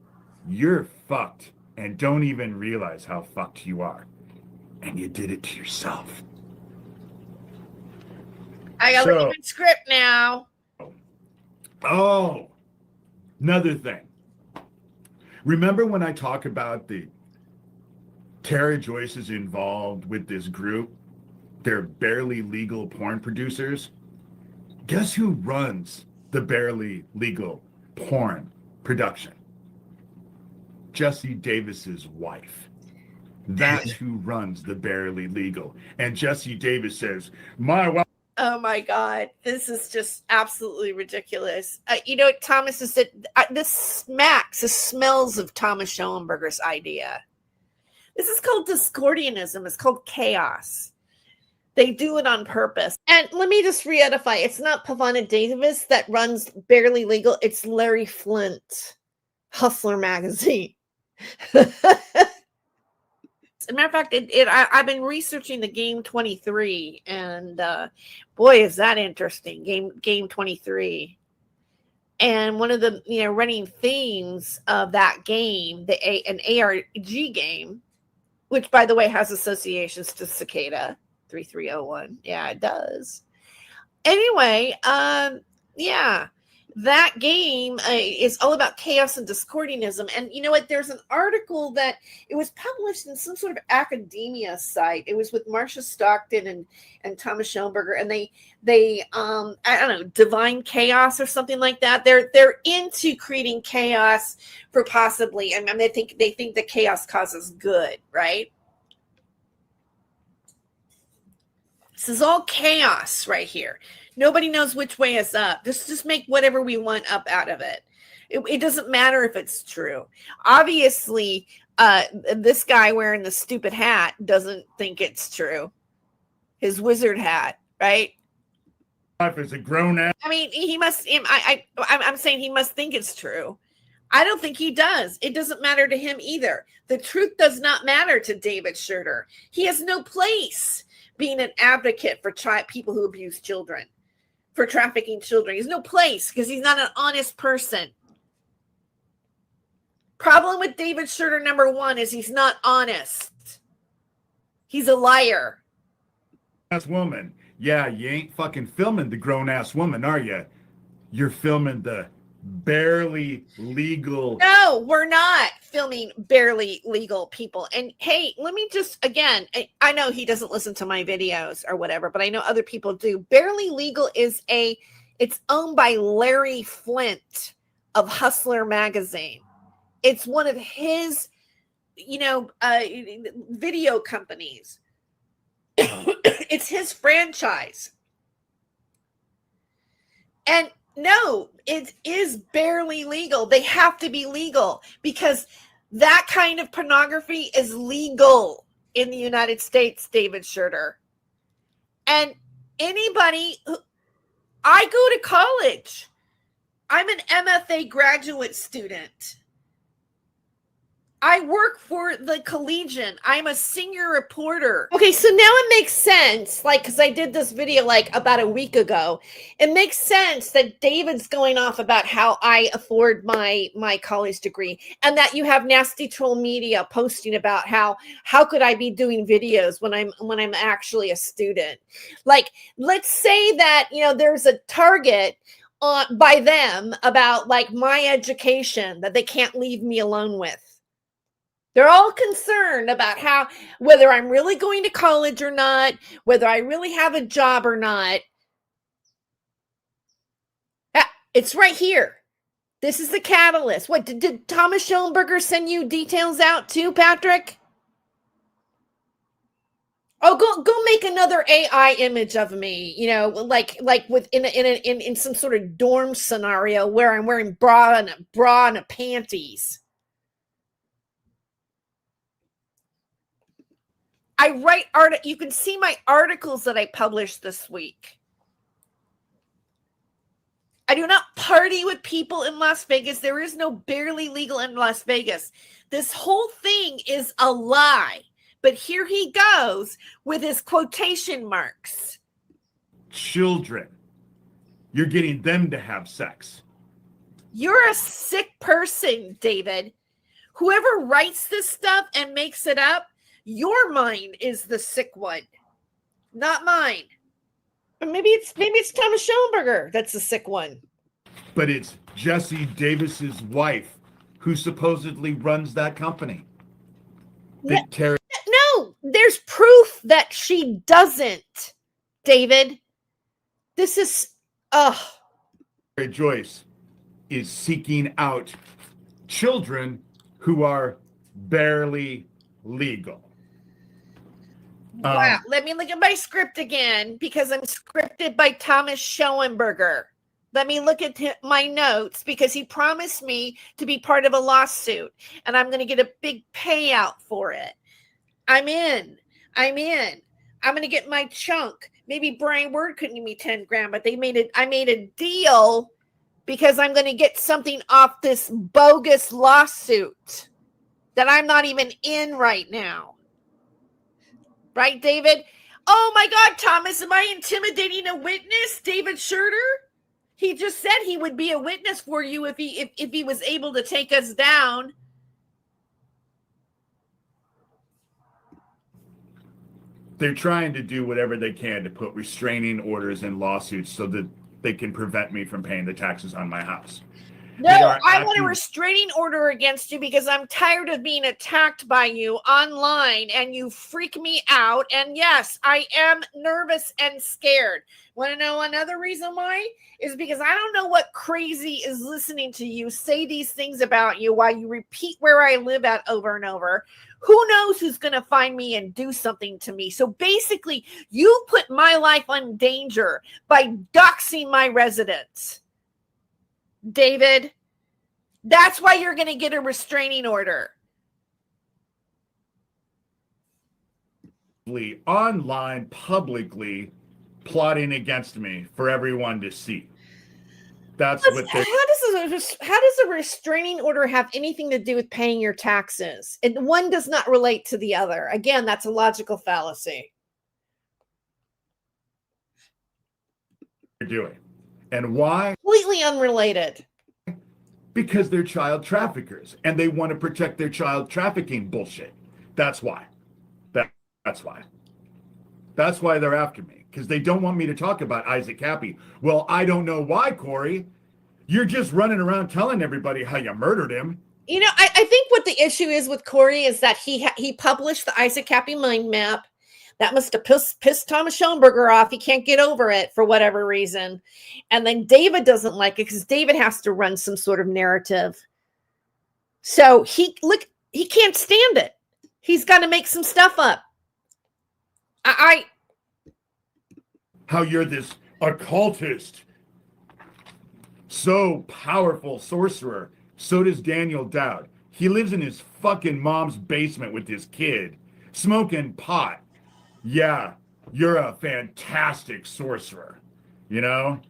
you're fucked and don't even realize how fucked you are. And you did it to yourself. I got a different script now. Oh, another thing. Remember when I talk about the Tara Joyce is involved with this group? They're barely legal porn producers. Guess who runs the barely legal porn production? Jesse Davis's wife. That's who runs the barely legal. And Jesse Davis says, my wife. Oh my God, this is just absolutely ridiculous. Thomas has said, this smells of Thomas Schoenberger's idea. This is called Discordianism. It's called chaos. They do it on purpose. And let me just re-edify. It's not Pavana Davis that runs Barely Legal. It's Larry Flint, Hustler Magazine. As a matter of fact, I've been researching the Game 23, and boy, is that interesting. Game 23. And one of the running themes of that game, an ARG game, which by the way has associations to Cicada 3301. Yeah, it does. Anyway, yeah, that game is all about chaos and discordianism. And you know what? There's an article that it was published in some sort of academia site. It was with Marcia Stockton and Thomas Schoenberger, and they I don't know, divine chaos or something like that. They're into creating chaos for possibly, and they think that chaos causes good, right? This is all chaos right here. Nobody knows which way is up. Just make whatever we want up out of it. It doesn't matter if it's true. Obviously, this guy wearing the stupid hat doesn't think it's true. His wizard hat, right? If it's a grown ass. I mean, he must. I'm saying he must think it's true. I don't think he does. It doesn't matter to him either. The truth does not matter to David Shurter. He has no place being an advocate for people who abuse children, for trafficking children. He has no place because he's not an honest person. Problem with David Shurter, number one, is he's not honest. He's a liar. Ass woman. Yeah, you ain't fucking filming the grown ass woman, are you? You're filming the barely legal. No, we're not filming barely legal people. And hey, let me just, again, I know he doesn't listen to my videos or whatever, but I know other people do. Barely Legal it's owned by Larry Flint of Hustler Magazine. It's one of his, video companies. It's his franchise. And no, it is barely legal. They have to be legal because that kind of pornography is legal in the United States, David Shurter. And anybody I go to college. I'm an MFA graduate student. I work for the Collegian. I'm a senior reporter. Okay, so now it makes sense, because I did this video about a week ago. It makes sense that David's going off about how I afford my college degree, and that you have Nasty Troll Media posting about how could I be doing videos when I'm actually a student. Let's say that there's a target by them about my education that they can't leave me alone with. They're all concerned about whether I'm really going to college or not, whether I really have a job or not. It's right here. This is the catalyst. What, did Thomas Schoenberger send you details out too, Patrick? Oh, go make another AI image of me, in some sort of dorm scenario where I'm wearing bra and a panties. I write art. You can see my articles that I published this week. I do not party with people in Las Vegas. There is no barely legal in Las Vegas. This whole thing is a lie. But here he goes with his quotation marks. Children. You're getting them to have sex. You're a sick person, David. Whoever writes this stuff and makes it up, your mind is the sick one, not mine. Or maybe it's Thomas Schoenberger that's the sick one. But it's Jesse Davis's wife who supposedly runs that company. No, there's proof that she doesn't, David. This is Joyce is seeking out children who are barely legal. Wow. Let me look at my script again because I'm scripted by Thomas Schoenberger. Let me look at my notes because he promised me to be part of a lawsuit and I'm going to get a big payout for it. I'm in. I'm going to get my chunk. Maybe Brian Word couldn't give me 10 grand, but I made a deal because I'm going to get something off this bogus lawsuit that I'm not even in right now. Right, David? Oh my God, Thomas, am I intimidating a witness, David Shurter? He just said he would be a witness for you if he was able to take us down. They're trying to do whatever they can to put restraining orders in lawsuits so that they can prevent me from paying the taxes on my house. No, I want a restraining order against you because I'm tired of being attacked by you online and you freak me out. And yes, I am nervous and scared. Want to know another reason why? Is because I don't know what crazy is listening to you say these things about you while you repeat where I live at over and over. Who knows who's going to find me and do something to me? So basically, you put my life in danger by doxing my residence. David, that's why you're going to get a restraining order. Online, publicly plotting against me for everyone to see. That's what how does a restraining order have anything to do with paying your taxes? And one does not relate to the other. Again, that's a logical fallacy. They're doing. And why? Completely unrelated. Because they're child traffickers and they want to protect their child trafficking bullshit. That's why. That's why. That's why they're after me. Because they don't want me to talk about Isaac Cappy. Well, I don't know why, Corey. You're just running around telling everybody how you murdered him. You know, I think what the issue is with Corey is that he published the Isaac Cappy mind map. That must have pissed Thomas Schoenberger off. He can't get over it for whatever reason. And then David doesn't like it because David has to run some sort of narrative. So he can't stand it. He's got to make some stuff up. How you're this occultist, so powerful sorcerer. So does Daniel Dowd. He lives in his fucking mom's basement with his kid, smoking pot. Yeah, you're a fantastic sorcerer. You know?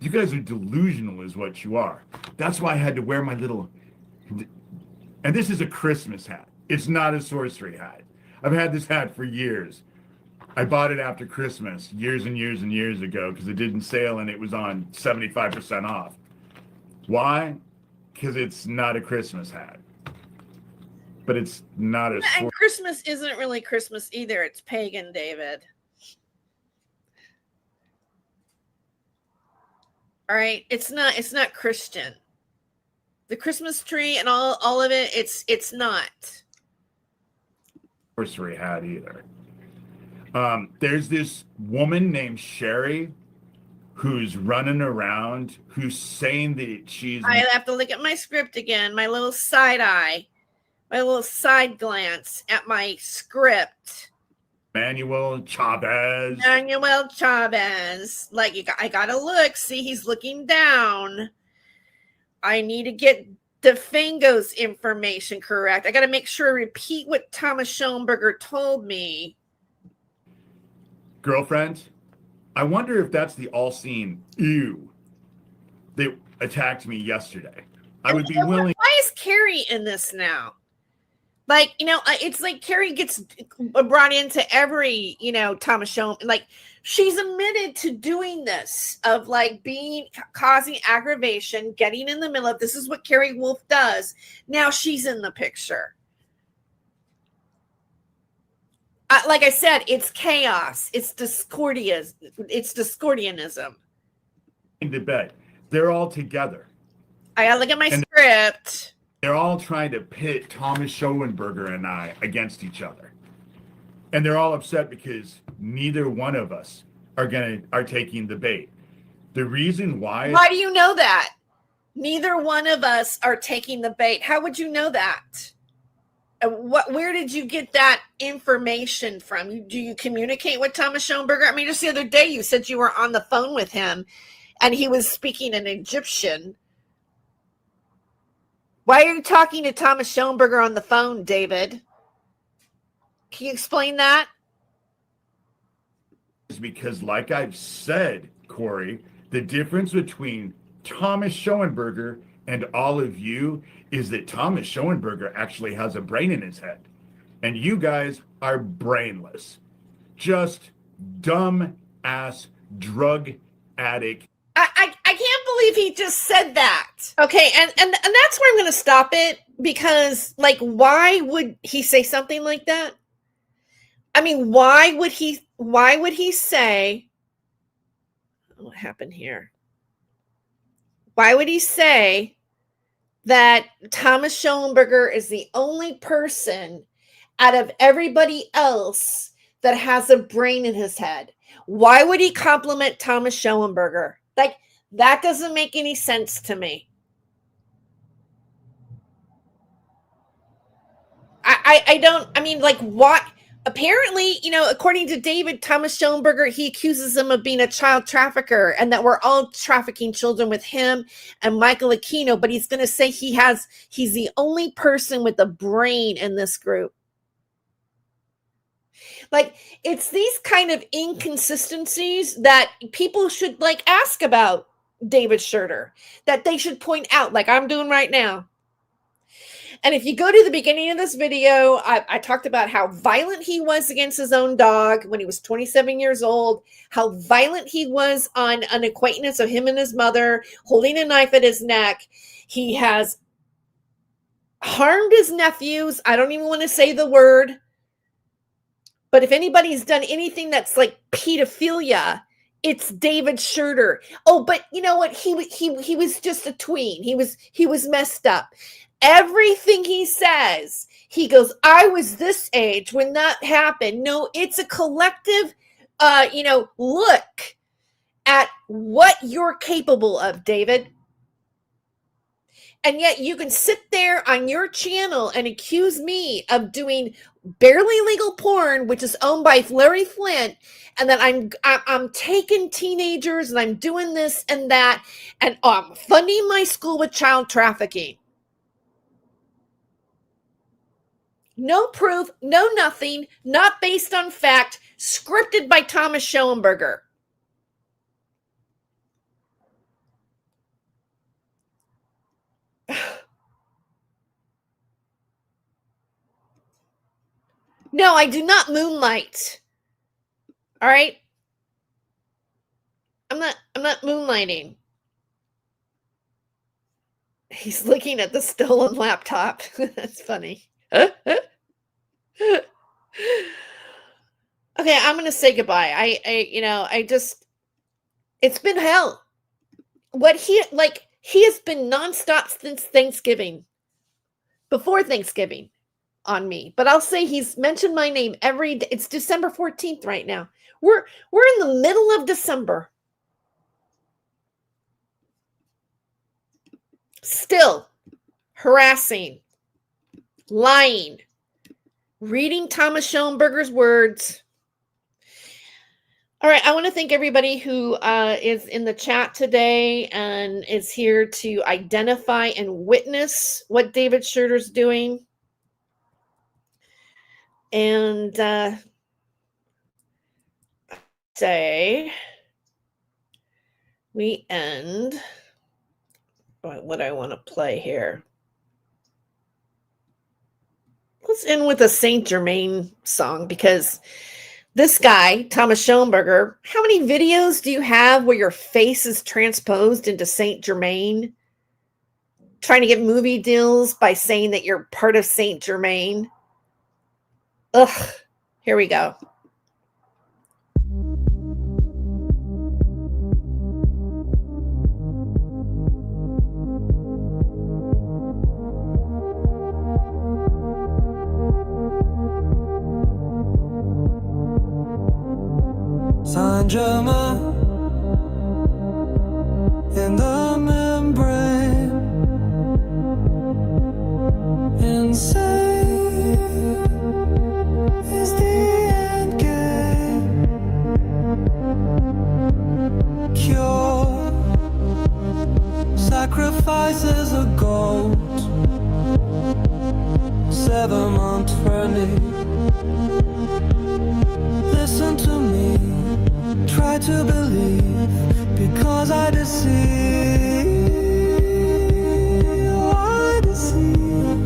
You guys are delusional is what you are. That's why I had to wear my little... And this is a Christmas hat. It's not a sorcery hat. I've had this hat for years. I bought it after Christmas years and years and years ago because it didn't sale and it was on 75% off. Why? Because it's not a Christmas hat. But it's not a... And Christmas isn't really Christmas either. It's pagan, David. All right? It's not Christian. The Christmas tree and all of it, it's not. Sorcery hat either. There's this woman named Sherry who's running around, who's saying that she's... I have to look at my script again, my little side eye, my little side glance at my script. Manuel Chavez. Like, I gotta look. See, he's looking down. I need to get DeFango's information correct. I gotta make sure I repeat what Thomas Schoenberger told me. Girlfriend, I wonder if that's the all-seeing ew that attacked me yesterday. I would be willing... Why is Carrie in this now? Like, you know, it's like Carrie gets brought into every, you know, Thomas Schoenberger. Like, she's admitted to doing this, of like causing aggravation, getting in the middle of, this is what Carrie Wolf does. Now she's in the picture. Like I said, it's chaos. It's discordianism. ...to bed. They're all together. I gotta look at my script. They're all trying to pit Thomas Schoenberger and I against each other. And they're all upset because neither one of us are taking the bait. The reason why... Why do you know that? Neither one of us are taking the bait. How would you know that? Where did you get that information from? Do you communicate with Thomas Schoenberger? I mean, just the other day you said you were on the phone with him and he was speaking in Egyptian. Why are you talking to Thomas Schoenberger on the phone, David? Can you explain that? because, like I've said, Corey, the difference between Thomas Schoenberger and all of you is that Thomas Schoenberger actually has a brain in his head. And you guys are brainless. Just dumb ass drug addict. I can't believe he just said that. Okay, and that's where I'm going to stop it, because, like, why would he say something like that? I mean, why would he say, what happened here? Why would he say that Thomas Schoenberger is the only person out of everybody else that has a brain in his head? Why would he compliment Thomas Schoenberger? Like, that doesn't make any sense to me. I mean, like, what? Apparently, you know, according to David, Thomas Schoenberger, he accuses him of being a child trafficker and that we're all trafficking children with him and Michael Aquino, but he's going to say he's the only person with a brain in this group. Like, it's these kind of inconsistencies that people should, like, ask about David Shurter, that they should point out, like I'm doing right now. And if you go to the beginning of this video, I talked about how violent he was against his own dog when he was 27 years old, how violent he was on an acquaintance of him and his mother, holding a knife at his neck. He has harmed his nephews. I don't even want to say the word. But if anybody's done anything that's like pedophilia, it's David Shurter. Oh, but you know what? He was just a tween. He was messed up. Everything he says, he goes, I was this age when that happened. No, it's a collective, look at what you're capable of, David. And yet you can sit there on your channel and accuse me of doing barely legal porn, which is owned by Larry Flint, and that I'm taking teenagers and I'm doing this and that, and I'm funding my school with child trafficking. No proof, no nothing, not based on fact, scripted by Thomas Schoenberger. No, I do not moonlight. All right? I'm not moonlighting. He's looking at the stolen laptop. That's funny. Okay, I'm going to say goodbye. It's been hell. He has been nonstop since Thanksgiving, before Thanksgiving on me. But I'll say he's mentioned my name every day. It's December 14th right now. We're in the middle of December. Still harassing, lying, reading Thomas Schoenberger's words. All right, I want to thank everybody who is in the chat today and is here to identify and witness what David Shurter's doing. And say we end. What I want to play here. Let's end with a Saint Germain song, because this guy, Thomas Schoenberger, how many videos do you have where your face is transposed into Saint Germain? Trying to get movie deals by saying that you're part of Saint Germain. Ugh, here we go. Saint-Germain in the membrane, insane is the end game. Cure sacrifices a goat, 7-month journey. Listen to me. tried to believe because I deceive. I deceive.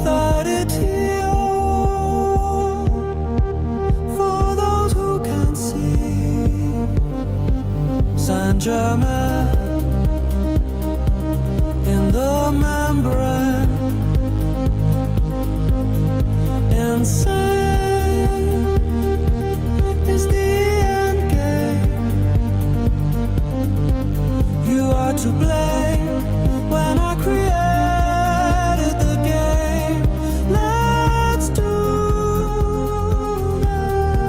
Thought it healed for those who can see. Saint Germain in the membrane. Insane is the end game. You are to blame when I created the game. Let's do that,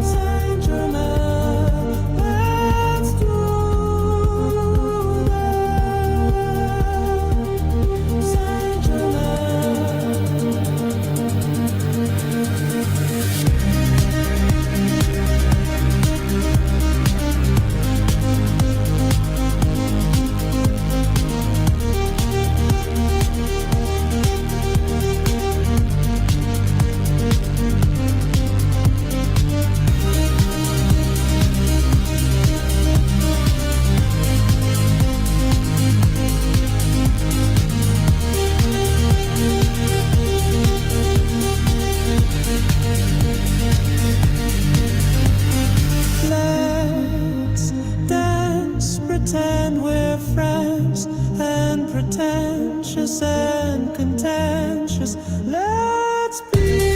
Saint Germain. Let's do that, Saint Germain. Let's dance, pretend we're friends, and pretentious and contentious. Let's be